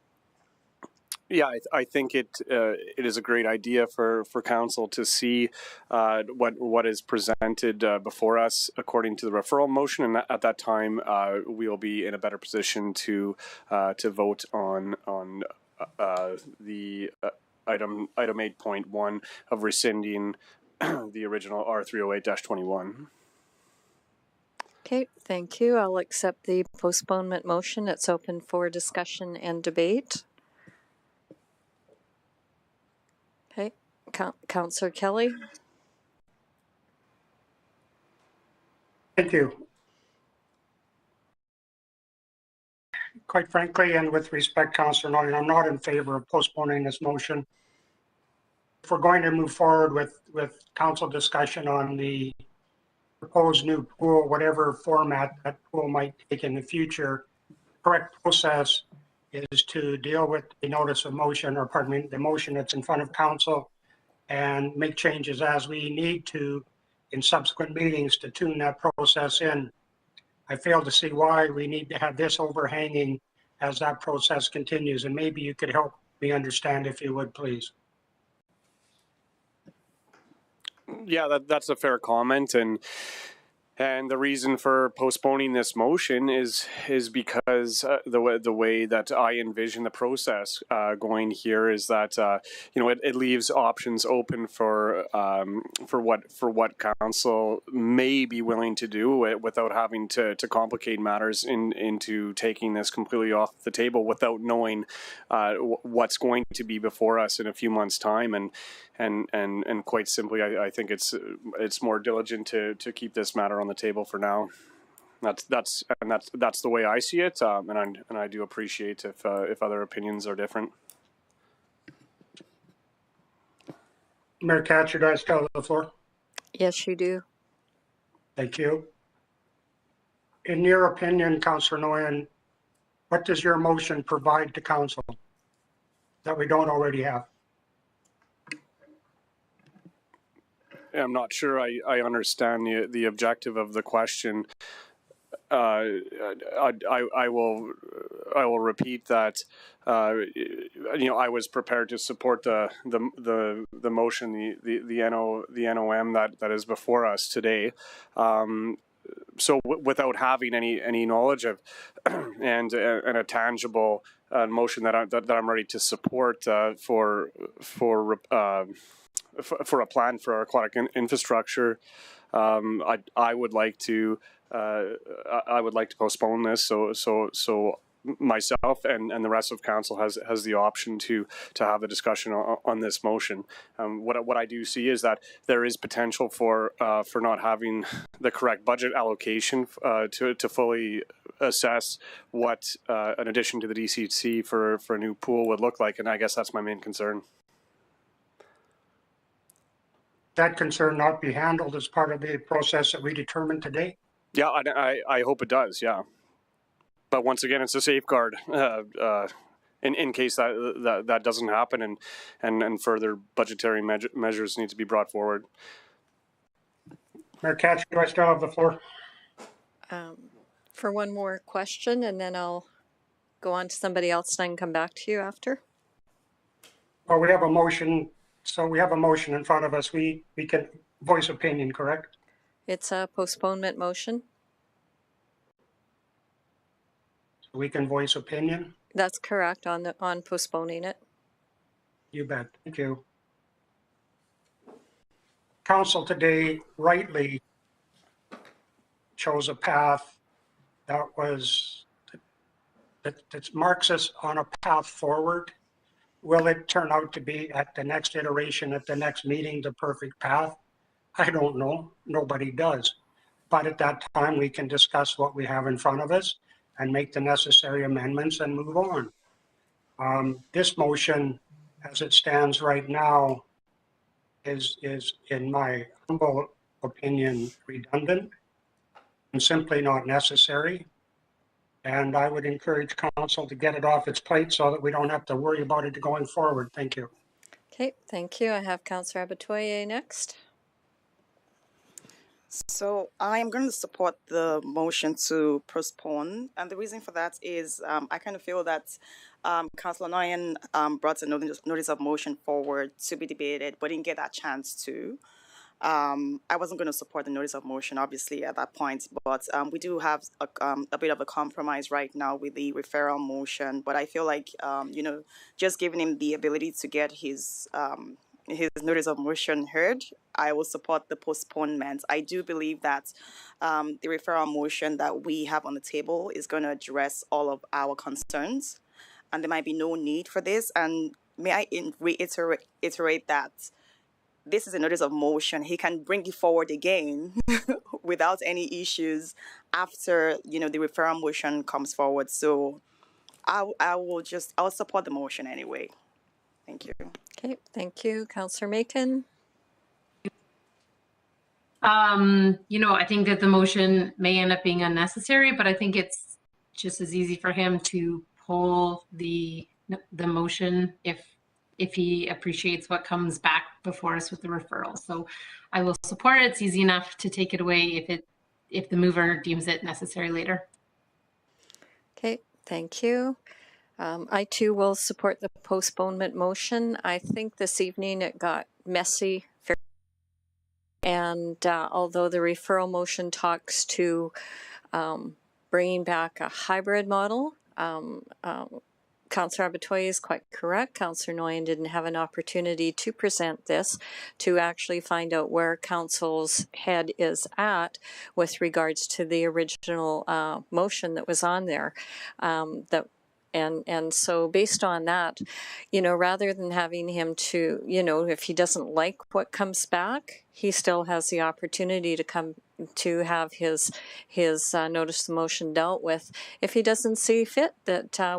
[SPEAKER 7] Yeah, I think it is a great idea for council to see what is presented before us according to the referral motion, and at that time we will be in a better position to vote on the item 8.1 of rescinding the original R 308-21.
[SPEAKER 1] Okay, thank you. I'll accept the postponement motion. It's open for discussion and debate. Okay, Councillor Kelly.
[SPEAKER 5] Thank you. Quite frankly, and with respect, Councillor Nolan, I'm not in favor of postponing this motion. If we're going to move forward with council discussion on the proposed new pool, whatever format that pool might take in the future, the correct process is to deal with the notice of motion, or pardon me, the motion that's in front of council, and make changes as we need to in subsequent meetings to tune that process in. I fail to see why we need to have this overhanging as that process continues, and maybe you could help me understand if you would, please.
[SPEAKER 7] Yeah, that's a fair comment, and the reason for postponing this motion is because the way that I envision the process going here is that it leaves options open for what council may be willing to do without having to complicate matters into taking this completely off the table without knowing what's going to be before us in a few months' time, and quite simply, I think it's more diligent to keep this matter on the table for now. That's the way I see it, and I do appreciate if other opinions are different.
[SPEAKER 5] Mayor Katcher, do I still have the floor?
[SPEAKER 1] Yes, you do.
[SPEAKER 5] Thank you. In your opinion, Councillor Noyan, what does your motion provide to council that we don't already have?
[SPEAKER 7] I'm not sure I understand the objective of the question. I will repeat that. I was prepared to support the motion, the NOM that is before us today. So without having any knowledge of and a tangible motion that I'm ready to support for a plan for our aquatic infrastructure, I would like to postpone this so myself and the rest of council has the option to have a discussion on this motion. What I do see is that there is potential for not having the correct budget allocation to fully assess what an addition to the DCC for a new pool would look like, and I guess that's my main concern.
[SPEAKER 5] That concern not be handled as part of the process that we determined today?
[SPEAKER 7] Yeah, I hope it does, yeah. But once again, it's a safeguard in case that doesn't happen, and further budgetary measures need to be brought forward.
[SPEAKER 5] Mayor Katcher, do I still have the floor?
[SPEAKER 1] For one more question, and then I'll go on to somebody else and I can come back to you after.
[SPEAKER 5] Well, we have a motion. So we have a motion in front of us. We can voice opinion, correct?
[SPEAKER 1] It's a postponement motion.
[SPEAKER 5] So we can voice opinion?
[SPEAKER 1] That's correct on postponing it.
[SPEAKER 5] You bet. Thank you. Council today rightly chose a path that marks us on a path forward. Will it turn out to be at the next iteration, at the next meeting, the perfect path? I don't know. Nobody does. But at that time, we can discuss what we have in front of us and make the necessary amendments and move on. This motion, as it stands right now, is in my humble opinion, redundant and simply not necessary. And I would encourage council to get it off its plate so that we don't have to worry about it going forward. Thank you.
[SPEAKER 1] Okay, thank you. I have Councillor Abatoye next.
[SPEAKER 2] So I am going to support the motion to postpone, and the reason for that is I kind of feel that Councillor Noyan brought a notice of motion forward to be debated, but didn't get that chance to. I wasn't going to support the notice of motion, obviously, at that point, but we do have a bit of a compromise right now with the referral motion. But I feel like, just giving him the ability to get his notice of motion heard, I will support the postponement. I do believe that the referral motion that we have on the table is going to address all of our concerns, and there might be no need for this. And may I reiterate that this is a notice of motion. He can bring it forward again without any issues after, the referral motion comes forward. So I'll support the motion anyway. Thank you.
[SPEAKER 1] Okay, thank you. Councillor Macon.
[SPEAKER 9] I think that the motion may end up being unnecessary, but I think it's just as easy for him to pull the motion if he appreciates what comes back before us with the referral. So I will support it. It's easy enough to take it away if the mover deems it necessary later.
[SPEAKER 1] Okay, thank you. I too will support the postponement motion. I think this evening it got messy. And although the referral motion talks to bringing back a hybrid model, Councillor Abatoye is quite correct. Councillor Noyan didn't have an opportunity to present this, to actually find out where Council's head is at with regards to the original motion that was on there. And so based on that, rather than having him to, if he doesn't like what comes back, he still has the opportunity to have his notice of motion dealt with if he doesn't see fit that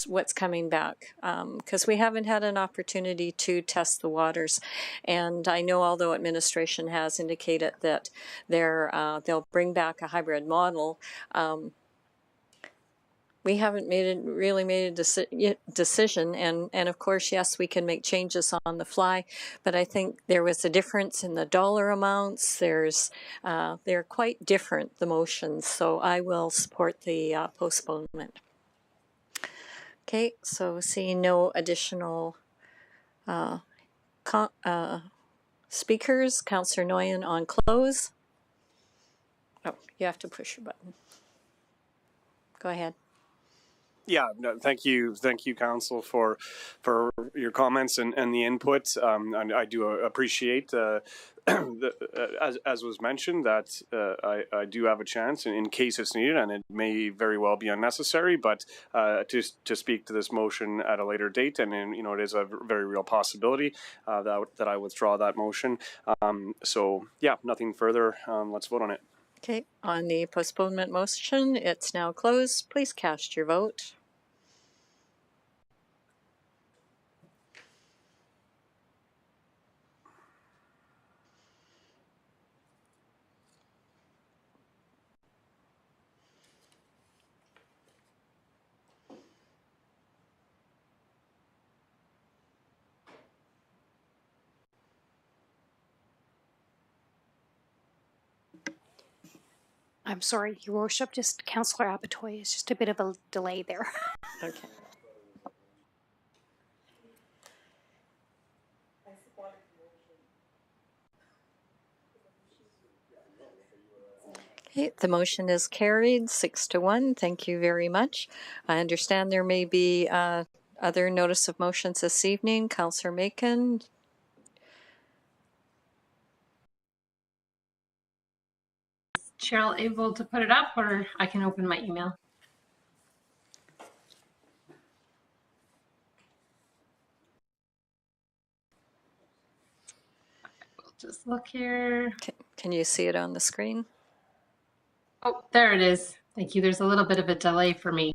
[SPEAKER 1] what's coming back, because we haven't had an opportunity to test the waters. And I know, although administration has indicated that they'll bring back a hybrid model, we haven't really made a decision, and of course, yes, we can make changes on the fly, but I think there was a difference in the dollar amounts. They're quite different, the motions, so I will support the postponement. Okay, so seeing no additional speakers, Councillor Noyan on close. Oh, you have to push your button. Go ahead.
[SPEAKER 7] Yeah, no, thank you, Council, for your comments and the input. And I do appreciate, as was mentioned, that I do have a chance in case it's needed, and it may very well be unnecessary, but to speak to this motion at a later date, and it is a very real possibility that I withdraw that motion. So yeah, nothing further. Let's vote on it.
[SPEAKER 1] Okay, on the postponement motion, it's now closed. Please cast your vote.
[SPEAKER 16] I'm sorry, Your Worship, just Councillor Abatoye. It's just a bit of a delay there.
[SPEAKER 1] Okay. Okay, the motion is carried 6-1. Thank you very much. I understand there may be other notice of motions this evening. Councillor Macon.
[SPEAKER 9] Cheryl able to put it up, or I can open my email? just look here.
[SPEAKER 1] Can you see it on the screen?
[SPEAKER 9] Oh, there it is. Thank you. There's a little bit of a delay for me.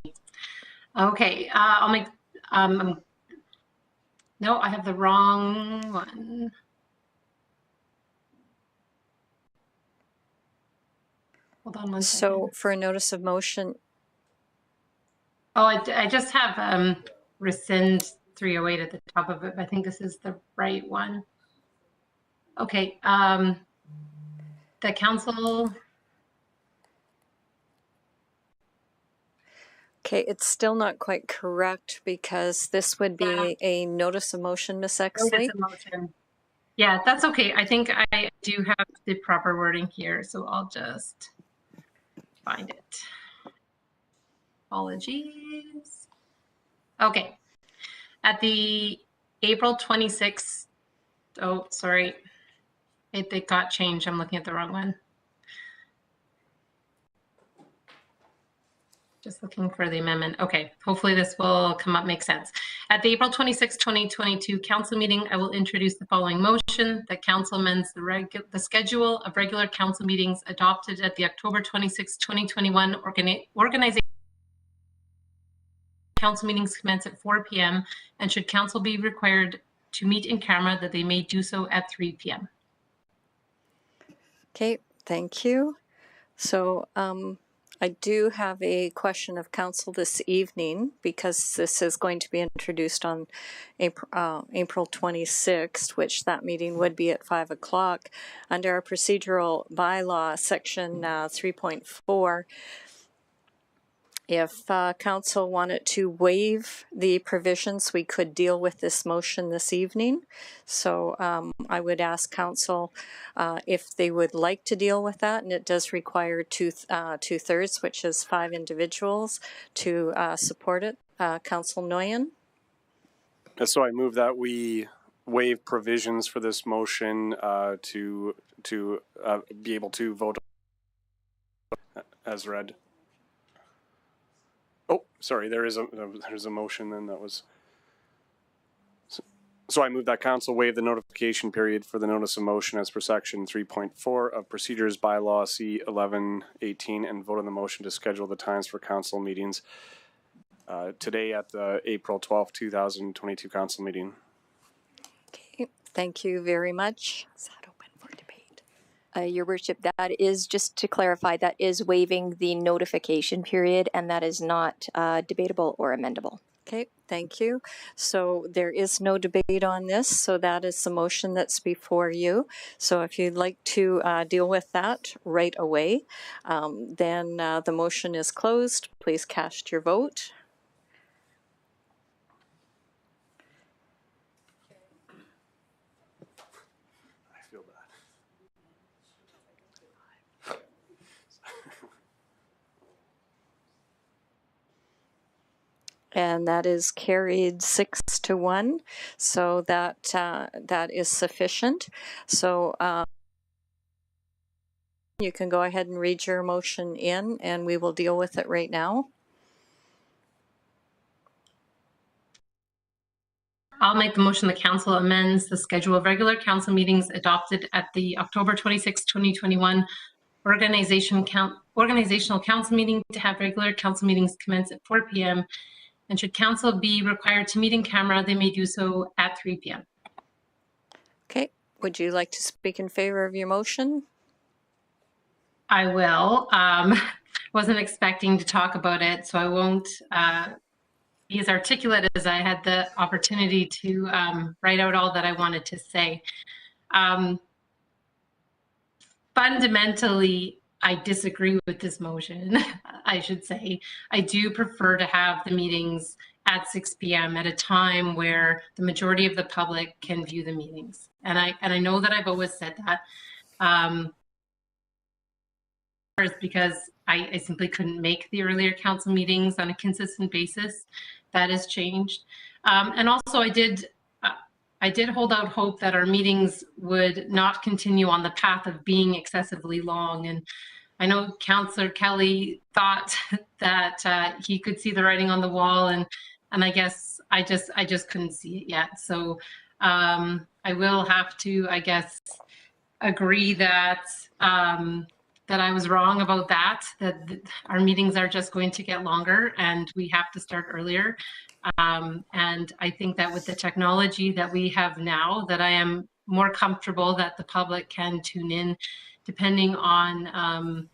[SPEAKER 9] Okay, I'll make, no, I have the wrong one. Hold on one second.
[SPEAKER 1] So for a notice of motion.
[SPEAKER 9] Oh, I just have rescind 308 at the top of it. I think this is the right one. Okay, the council.
[SPEAKER 1] Okay, it's still not quite correct because this would be a notice of motion, Ms. Exley.
[SPEAKER 9] Notice of motion. Yeah, that's okay. I think I do have the proper wording here, so I'll just find it. Apologies. Okay. At the April 26th, oh, sorry. It got changed. I'm looking at the wrong one. Just looking for the amendment. Okay, hopefully this will come up, make sense. At the April 26, 2022 council meeting, I will introduce the following motion that council amends the schedule of regular council meetings adopted at the October 26, 2021 organization. Council meetings commence at 4 p.m. and should council be required to meet in camera, that they may do so at 3 p.m.
[SPEAKER 1] Okay, thank you. So I do have a question of council this evening because this is going to be introduced on April 26th, which that meeting would be at 5 o'clock. Under our procedural bylaw, section 3.4, if council wanted to waive the provisions, we could deal with this motion this evening. So I would ask council if they would like to deal with that, and it does require two-thirds, which is 5 individuals, to support it. Council Noyan.
[SPEAKER 7] So I move that we waive provisions for this motion to be able to vote as read. Oh, sorry, there's a motion then that was. So I move that council waive the notification period for the notice of motion as per section 3.4 of procedures bylaw C 1118 and vote on the motion to schedule the times for council meetings today at the April 12th, 2022 council meeting.
[SPEAKER 1] Okay, thank you very much. Is that open for debate?
[SPEAKER 12] Your worship, that is, just to clarify, that is waiving the notification period, and that is not debatable or amendable.
[SPEAKER 1] Okay, thank you. So there is no debate on this, so that is the motion that's before you. So if you'd like to deal with that right away, then the motion is closed. Please cast your vote. And that is carried 6-1, so that is sufficient. So you can go ahead and read your motion in, and we will deal with it right now.
[SPEAKER 9] I'll make the motion the council amends the schedule of regular council meetings adopted at the October 26, 2021 organizational council meeting to have regular council meetings commence at 4 p.m. And should council be required to meet in camera, they may do so at 3 p.m.
[SPEAKER 1] Okay, would you like to speak in favor of your motion?
[SPEAKER 9] I will. Wasn't expecting to talk about it, so I won't be as articulate as I had the opportunity to write out all that I wanted to say. Fundamentally, I disagree with this motion, I should say. I do prefer to have the meetings at 6 p.m. at a time where the majority of the public can view the meetings. And I know that I've always said that. Because I simply couldn't make the earlier council meetings on a consistent basis. That has changed. And also I did hold out hope that our meetings would not continue on the path of being excessively long. And I know Councillor Kelly thought that he could see the writing on the wall, and I guess I just couldn't see it yet. So I will have to, I guess, agree that that I was wrong about that, our meetings are just going to get longer and we have to start earlier. And I think that with the technology that we have now, that I am more comfortable that the public can tune in depending on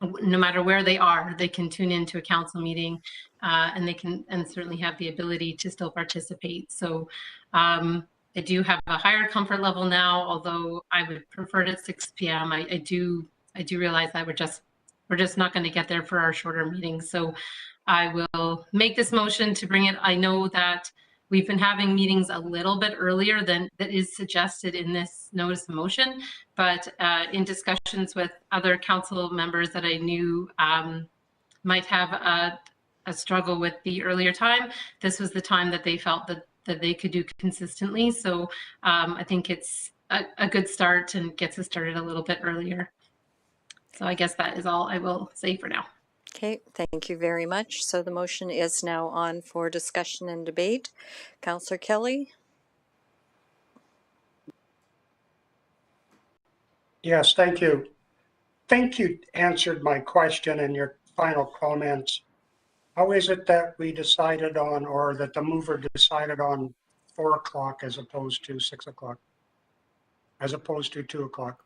[SPEAKER 9] no matter where they are, they can tune into a council meeting and they can and certainly have the ability to still participate. So I do have a higher comfort level now, although I would prefer it at 6 p.m. I do realize that we're just not going to get there for our shorter meetings. So I will make this motion to bring it. I know that we've been having meetings a little bit earlier than that is suggested in this notice of motion, but in discussions with other council members that I knew might have a struggle with the earlier time, this was the time that they felt that they could do consistently. So I think it's a good start and gets us started a little bit earlier. So I guess that is all I will say for now.
[SPEAKER 1] Okay, thank you very much. So the motion is now on for discussion and debate. Councillor Kelly?
[SPEAKER 5] Yes, thank you. Think you answered my question in your final comments. How is it that we decided on, or that the mover decided on 4 o'clock as opposed to 6 o'clock, as opposed to 2 o'clock,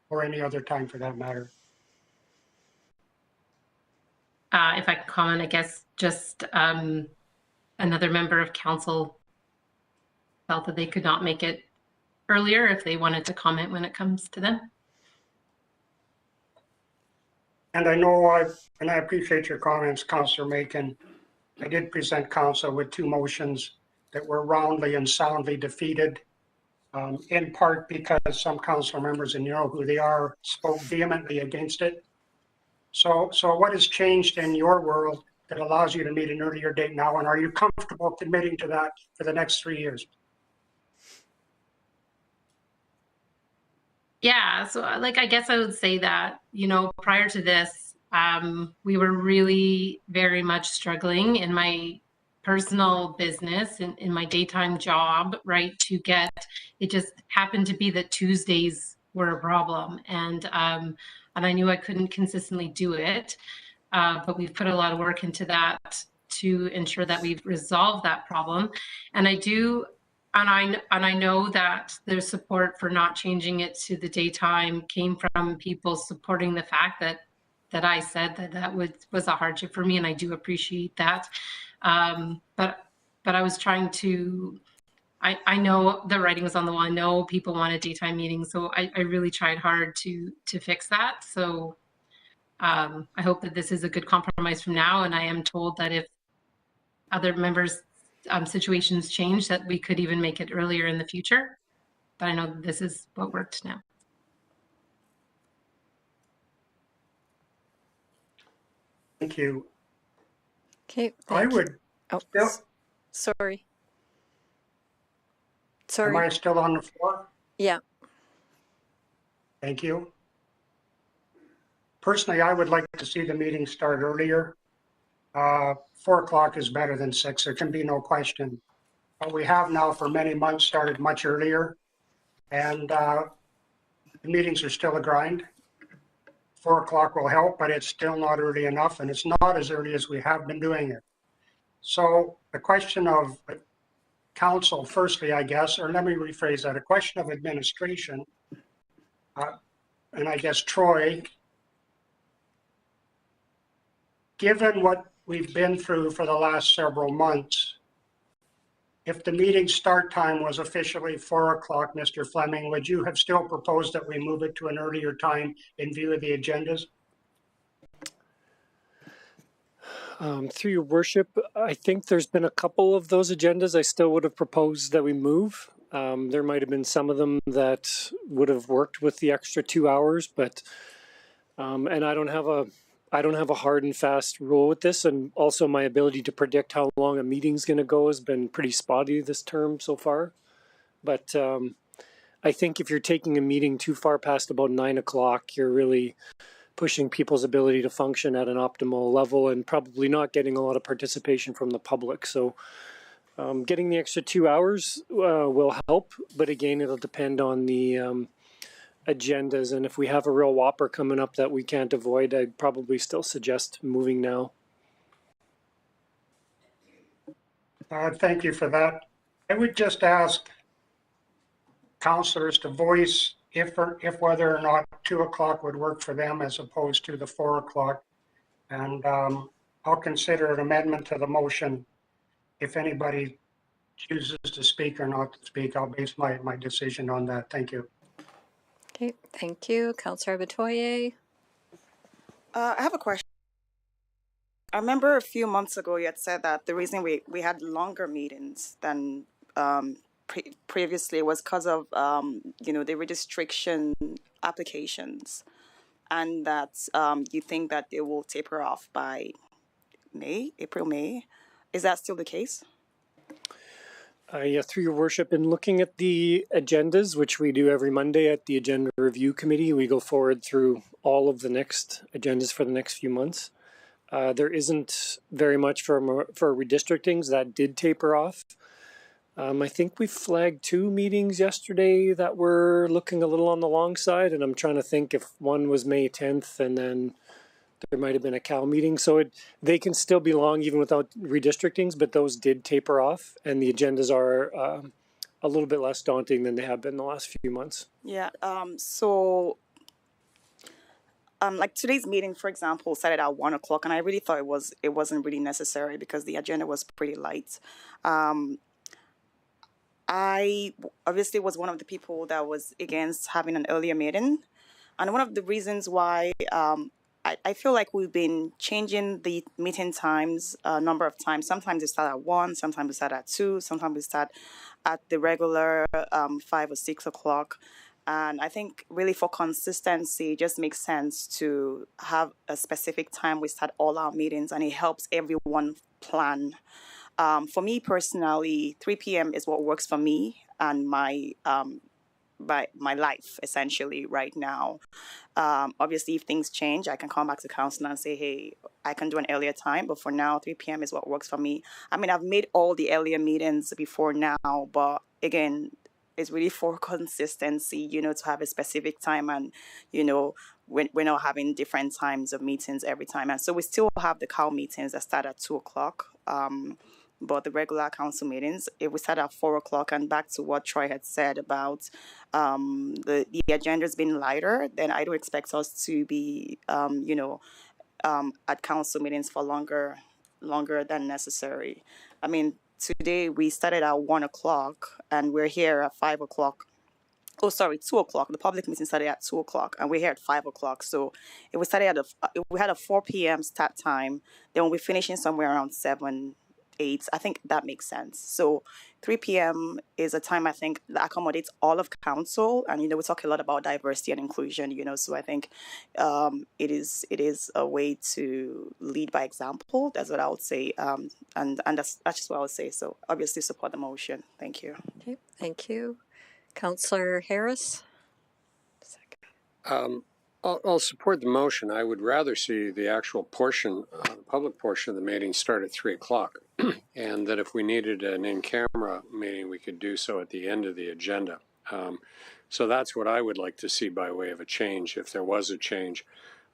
[SPEAKER 5] or any other time for that matter?
[SPEAKER 9] If I can comment, I guess just another member of council felt that they could not make it earlier if they wanted to comment when it comes to them.
[SPEAKER 5] And I know and I appreciate your comments, Councillor Macon. I did present council with 2 motions that were roundly and soundly defeated, in part because some council members, and you know who they are, spoke vehemently against it. So what has changed in your world that allows you to meet an earlier date now, and are you comfortable committing to that for the next 3 years?
[SPEAKER 9] Yeah, so like I guess I would say that, you know, prior to this, we were really very much struggling in my personal business, in my daytime job, right, to get, it just happened to be that Tuesdays were a problem, and I knew I couldn't consistently do it, but we've put a lot of work into that to ensure that we've resolved that problem. And I know that there's support for not changing it to the daytime came from people supporting the fact that I said that was a hardship for me, and I do appreciate that. But I was trying to, I know the writing was on the wall. I know people wanted daytime meetings, so I really tried hard to fix that. So I hope that this is a good compromise from now, and I am told that if other members' situations change, that we could even make it earlier in the future. But I know that this is what worked now.
[SPEAKER 5] Thank you.
[SPEAKER 1] Okay,
[SPEAKER 5] I would.
[SPEAKER 1] Oh, sorry.
[SPEAKER 5] Am I still on the floor?
[SPEAKER 1] Yeah.
[SPEAKER 5] Thank you. Personally, I would like to see the meeting start earlier. 4 o'clock is better than 6. There can be no question. But we have now for many months started much earlier, and the meetings are still a grind. 4 o'clock will help, but it's still not early enough, and it's not as early as we have been doing it. So the question of council, firstly, I guess, or let me rephrase that, a question of administration, and I guess Troy, given what we've been through for the last several months, if the meeting start time was officially 4 o'clock, Mr. Fleming, would you have still proposed that we move it to an earlier time in view of the agendas?
[SPEAKER 4] Through your worship, I think there's been a couple of those agendas I still would have proposed that we move. There might have been some of them that would have worked with the extra 2 hours, but and I don't have a hard and fast rule with this, and also my ability to predict how long a meeting's going to go has been pretty spotty this term so far. But I think if you're taking a meeting too far past about 9 o'clock, you're really pushing people's ability to function at an optimal level and probably not getting a lot of participation from the public. So getting the extra 2 hours will help, but again, it'll depend on the agendas, and if we have a real whopper coming up that we can't avoid, I'd probably still suggest moving now.
[SPEAKER 5] Thank you for that. I would just ask councillors to voice if whether or not 2 o'clock would work for them as opposed to the 4 o'clock. And I'll consider an amendment to the motion if anybody chooses to speak or not to speak. I'll base my decision on that. Thank you.
[SPEAKER 1] Okay, thank you. Councillor Batoye.
[SPEAKER 2] I have a question. I remember a few months ago you had said that the reason we had longer meetings than previously was because of the restriction applications, and that you think that they will taper off by April, May. Is that still the case?
[SPEAKER 4] Yeah, through your worship, in looking at the agendas, which we do every Monday at the Agenda Review Committee, we go forward through all of the next agendas for the next few months. There isn't very much for redistrictings that did taper off. I think we flagged 2 meetings yesterday that were looking a little on the long side, and I'm trying to think if one was May 10th and then there might have been a Cal meeting. So they can still be long even without redistrictings, but those did taper off, and the agendas are a little bit less daunting than they have been the last few months.
[SPEAKER 2] Yeah. Like today's meeting, for example, started at 1 o'clock, and I really thought it wasn't really necessary because the agenda was pretty light. I obviously was one of the people that was against having an earlier meeting, and one of the reasons why I feel like we've been changing the meeting times a number of times. Sometimes we start at 1, sometimes we start at 2, sometimes we start at the regular 5 or 6 o'clock. And I think really for consistency, it just makes sense to have a specific time we start all our meetings, and it helps everyone plan. For me personally, 3 p.m. is what works for me and my life essentially right now. Obviously, if things change, I can come back to council and say, hey, I can do an earlier time. But for now, 3 p.m. is what works for me. I mean, I've made all the earlier meetings before now, but again, it's really for consistency, to have a specific time, and, we're not having different times of meetings every time. And so we still have the CAL meetings that start at 2 o'clock. But the regular council meetings, if we start at 4 o'clock, and back to what Troy had said about the agendas being lighter, then I don't expect us to be, at council meetings for longer than necessary. I mean, today we started at 1 o'clock and we're here at 5 o'clock. Oh, sorry, 2 o'clock. The public meeting started at 2 o'clock and we're here at 5 o'clock. So if we started if we had a 4 p.m. start time, then we'll be finishing somewhere around 7, 8. I think that makes sense. So 3 p.m. is a time I think that accommodates all of council. And, we talk a lot about diversity and inclusion, so I think it is a way to lead by example. That's what I would say. And that's just what I would say. So obviously support the motion. Thank you.
[SPEAKER 1] Okay, thank you. Councillor Harris?
[SPEAKER 6] I'll support the motion. I would rather see the actual portion, the public portion of the meeting start at 3 o'clock. And that if we needed an in-camera meeting, we could do so at the end of the agenda. So that's what I would like to see by way of a change, if there was a change.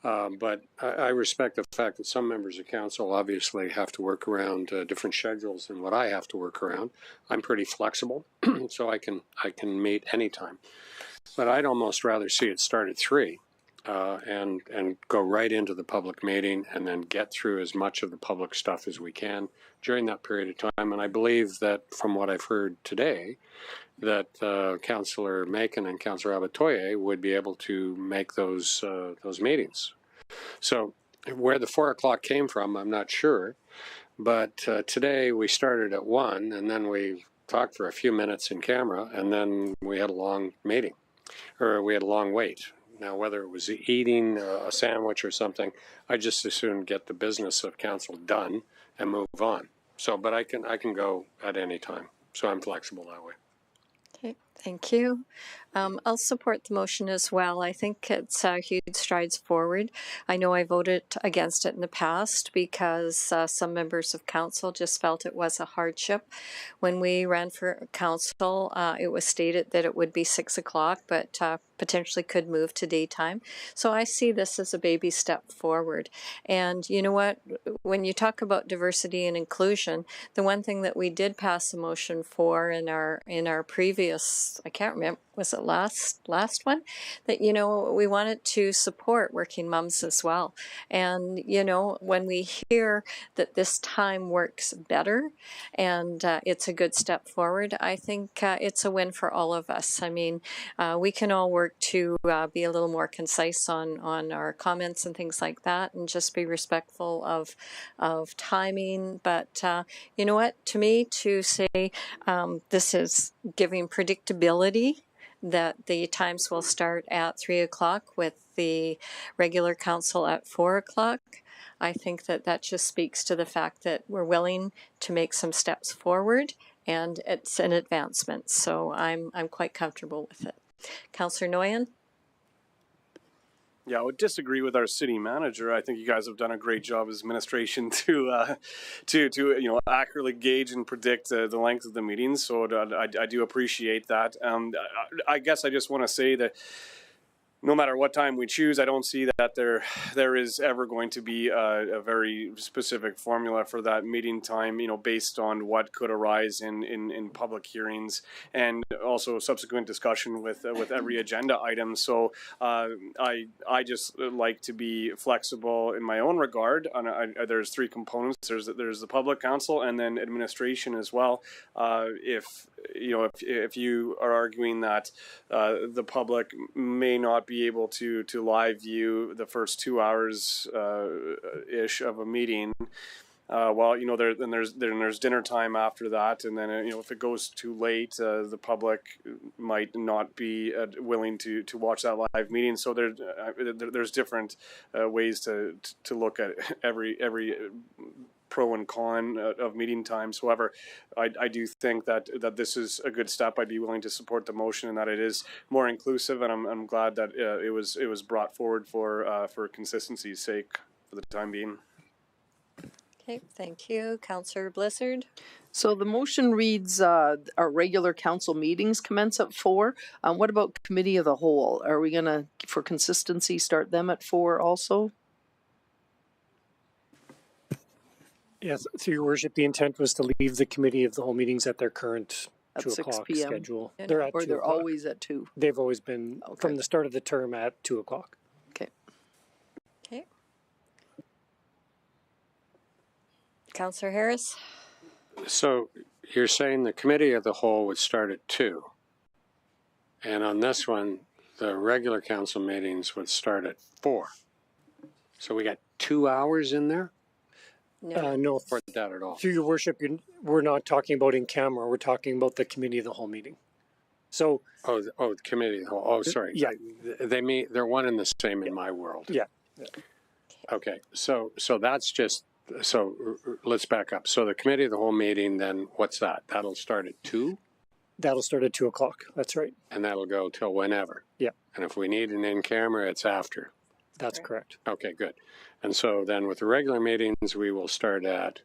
[SPEAKER 6] But I respect the fact that some members of council obviously have to work around different schedules than what I have to work around. I'm pretty flexible, so I can meet anytime. But I'd almost rather see it start at 3. And go right into the public meeting and then get through as much of the public stuff as we can during that period of time. And I believe that from what I've heard today, that Councillor Macon and Councillor Abatoye would be able to make those meetings. So where the 4 o'clock came from, I'm not sure. But today we started at 1 and then we talked for a few minutes in camera and then we had a long meeting, or we had a long wait. Now, whether it was eating a sandwich or something, I just as soon get the business of council done and move on. So, but I can go at any time. So I'm flexible that way.
[SPEAKER 1] Okay, thank you. I'll support the motion as well. I think it's huge strides forward. I know I voted against it in the past because some members of council just felt it was a hardship. When we ran for council, it was stated that it would be 6 o'clock, but potentially could move to daytime. So I see this as a baby step forward. And you know what? When you talk about diversity and inclusion, the one thing that we did pass a motion for in our previous, I can't remember, was it last one, that we wanted to support working moms as well. And when we hear that this time works better and it's a good step forward, I think it's a win for all of us. I mean, we can all work to be a little more concise on our comments and things like that, and just be respectful of timing. But you know what? To me, to say this is giving predictability, that the times will start at 3 o'clock with the regular council at 4 o'clock. I think that just speaks to the fact that we're willing to make some steps forward, and it's an advancement. So I'm quite comfortable with it. Councillor Noyan?
[SPEAKER 7] Yeah, I would disagree with our city manager. I think you guys have done a great job as administration to accurately gauge and predict the length of the meetings. So I do appreciate that. I guess I just want to say that no matter what time we choose, I don't see that there is ever going to be a very specific formula for that meeting time, based on what could arise in public hearings and also subsequent discussion with every agenda item. So I just like to be flexible in my own regard. There's three components. There's the public council and then administration as well. If you are arguing that the public may not be able to live view the first 2 hours ish of a meeting, there's dinner time after that, and then if it goes too late, the public might not be willing to watch that live meeting. So there's different ways to look at every pro and con of meeting times. However, I do think that this is a good step. I'd be willing to support the motion, and that it is more inclusive, and I'm glad that it was brought forward for consistency's sake for the time being.
[SPEAKER 1] Okay, thank you. Councillor Blizzard?
[SPEAKER 10] So the motion reads, our regular council meetings commence at 4. What about committee of the whole? Are we going to, for consistency, start them at 4 also?
[SPEAKER 4] Yes, through your worship, the intent was to leave the committee of the whole meetings at their current
[SPEAKER 10] At
[SPEAKER 4] 2
[SPEAKER 10] 6
[SPEAKER 4] o'clock
[SPEAKER 10] p.m.
[SPEAKER 4] schedule.
[SPEAKER 10] They're at 2
[SPEAKER 4] they're
[SPEAKER 10] o'clock. Always at 2.
[SPEAKER 4] They've always been, from the start of the term, at 2 o'clock.
[SPEAKER 10] Okay.
[SPEAKER 1] Okay. Councillor Harris?
[SPEAKER 6] So you're saying the committee of the whole would start at 2. And on this one, the regular council meetings would start at 4. So we got 2 hours in there?
[SPEAKER 4] No,
[SPEAKER 6] for that at all.
[SPEAKER 4] Through your worship, we're not talking about in camera. We're talking about the committee of the whole meeting. So,
[SPEAKER 6] the committee of the whole. Oh, sorry.
[SPEAKER 4] Yeah,
[SPEAKER 6] they're one and the same in my world.
[SPEAKER 4] Yeah.
[SPEAKER 6] Okay, so that's just let's back up. So the committee of the whole meeting, then what's that? That'll start at 2.
[SPEAKER 4] That'll start at 2 o'clock. That's right.
[SPEAKER 6] And that'll go till whenever.
[SPEAKER 4] Yeah.
[SPEAKER 6] And if we need an in camera, it's after.
[SPEAKER 4] That's correct.
[SPEAKER 6] Okay, good. And so then with the regular meetings, we will start at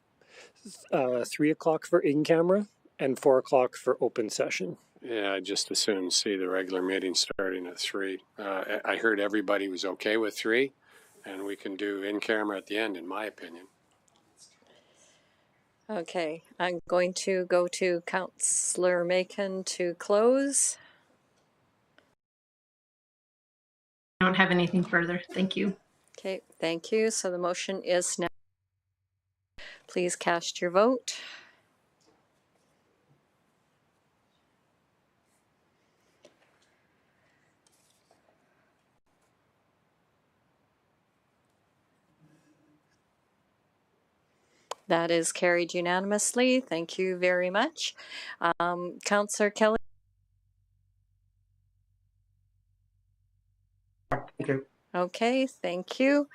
[SPEAKER 4] 3 o'clock for in camera and 4 o'clock for open session.
[SPEAKER 6] Yeah, I just as soon see the regular meeting starting at 3. I heard everybody was okay with 3, and we can do in camera at the end, in my opinion.
[SPEAKER 1] Okay, I'm going to go to Councillor Macon to close.
[SPEAKER 9] I don't have anything further. Thank you.
[SPEAKER 1] Okay, thank you. So the motion is now. Please cast your vote. That is carried unanimously. Thank you very much. Councillor Kelly.
[SPEAKER 5] Thank you.
[SPEAKER 1] Okay, thank you.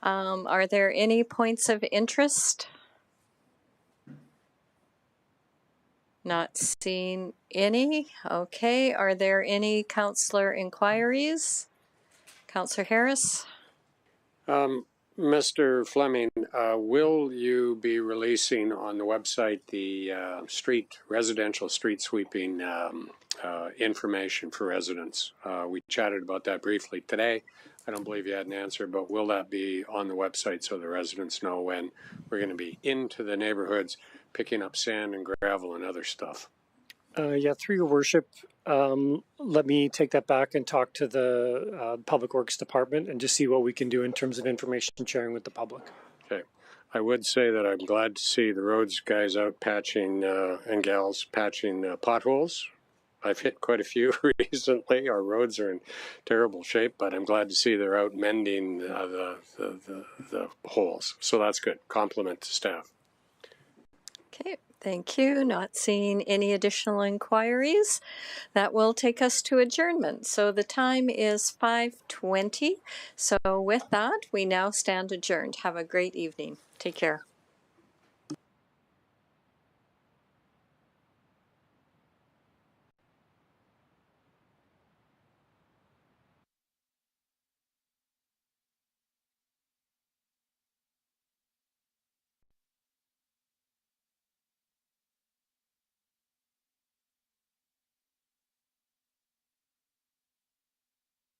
[SPEAKER 1] Are there any points of interest? Not seeing any. Okay, are there any councillor inquiries? Councillor Harris?
[SPEAKER 6] Mr. Fleming, will you be releasing on the website the residential street sweeping information for residents. We chatted about that briefly today. I don't believe you had an answer, but will that be on the website so the residents know when we're going to be into the neighborhoods picking up sand and gravel and other stuff?
[SPEAKER 4] Yeah, through your worship, let me take that back and talk to the Public Works Department and just see what we can do in terms of information sharing with the public.
[SPEAKER 6] Okay. I would say that I'm glad to see the roads guys out patching and gals patching potholes. I've hit quite a few recently. Our roads are in terrible shape, but I'm glad to see they're out mending the holes. So that's good. Compliment to staff.
[SPEAKER 1] Okay, thank you. Not seeing any additional inquiries. That will take us to adjournment. So the time is 5:20. So with that, we now stand adjourned. Have a great evening. Take care.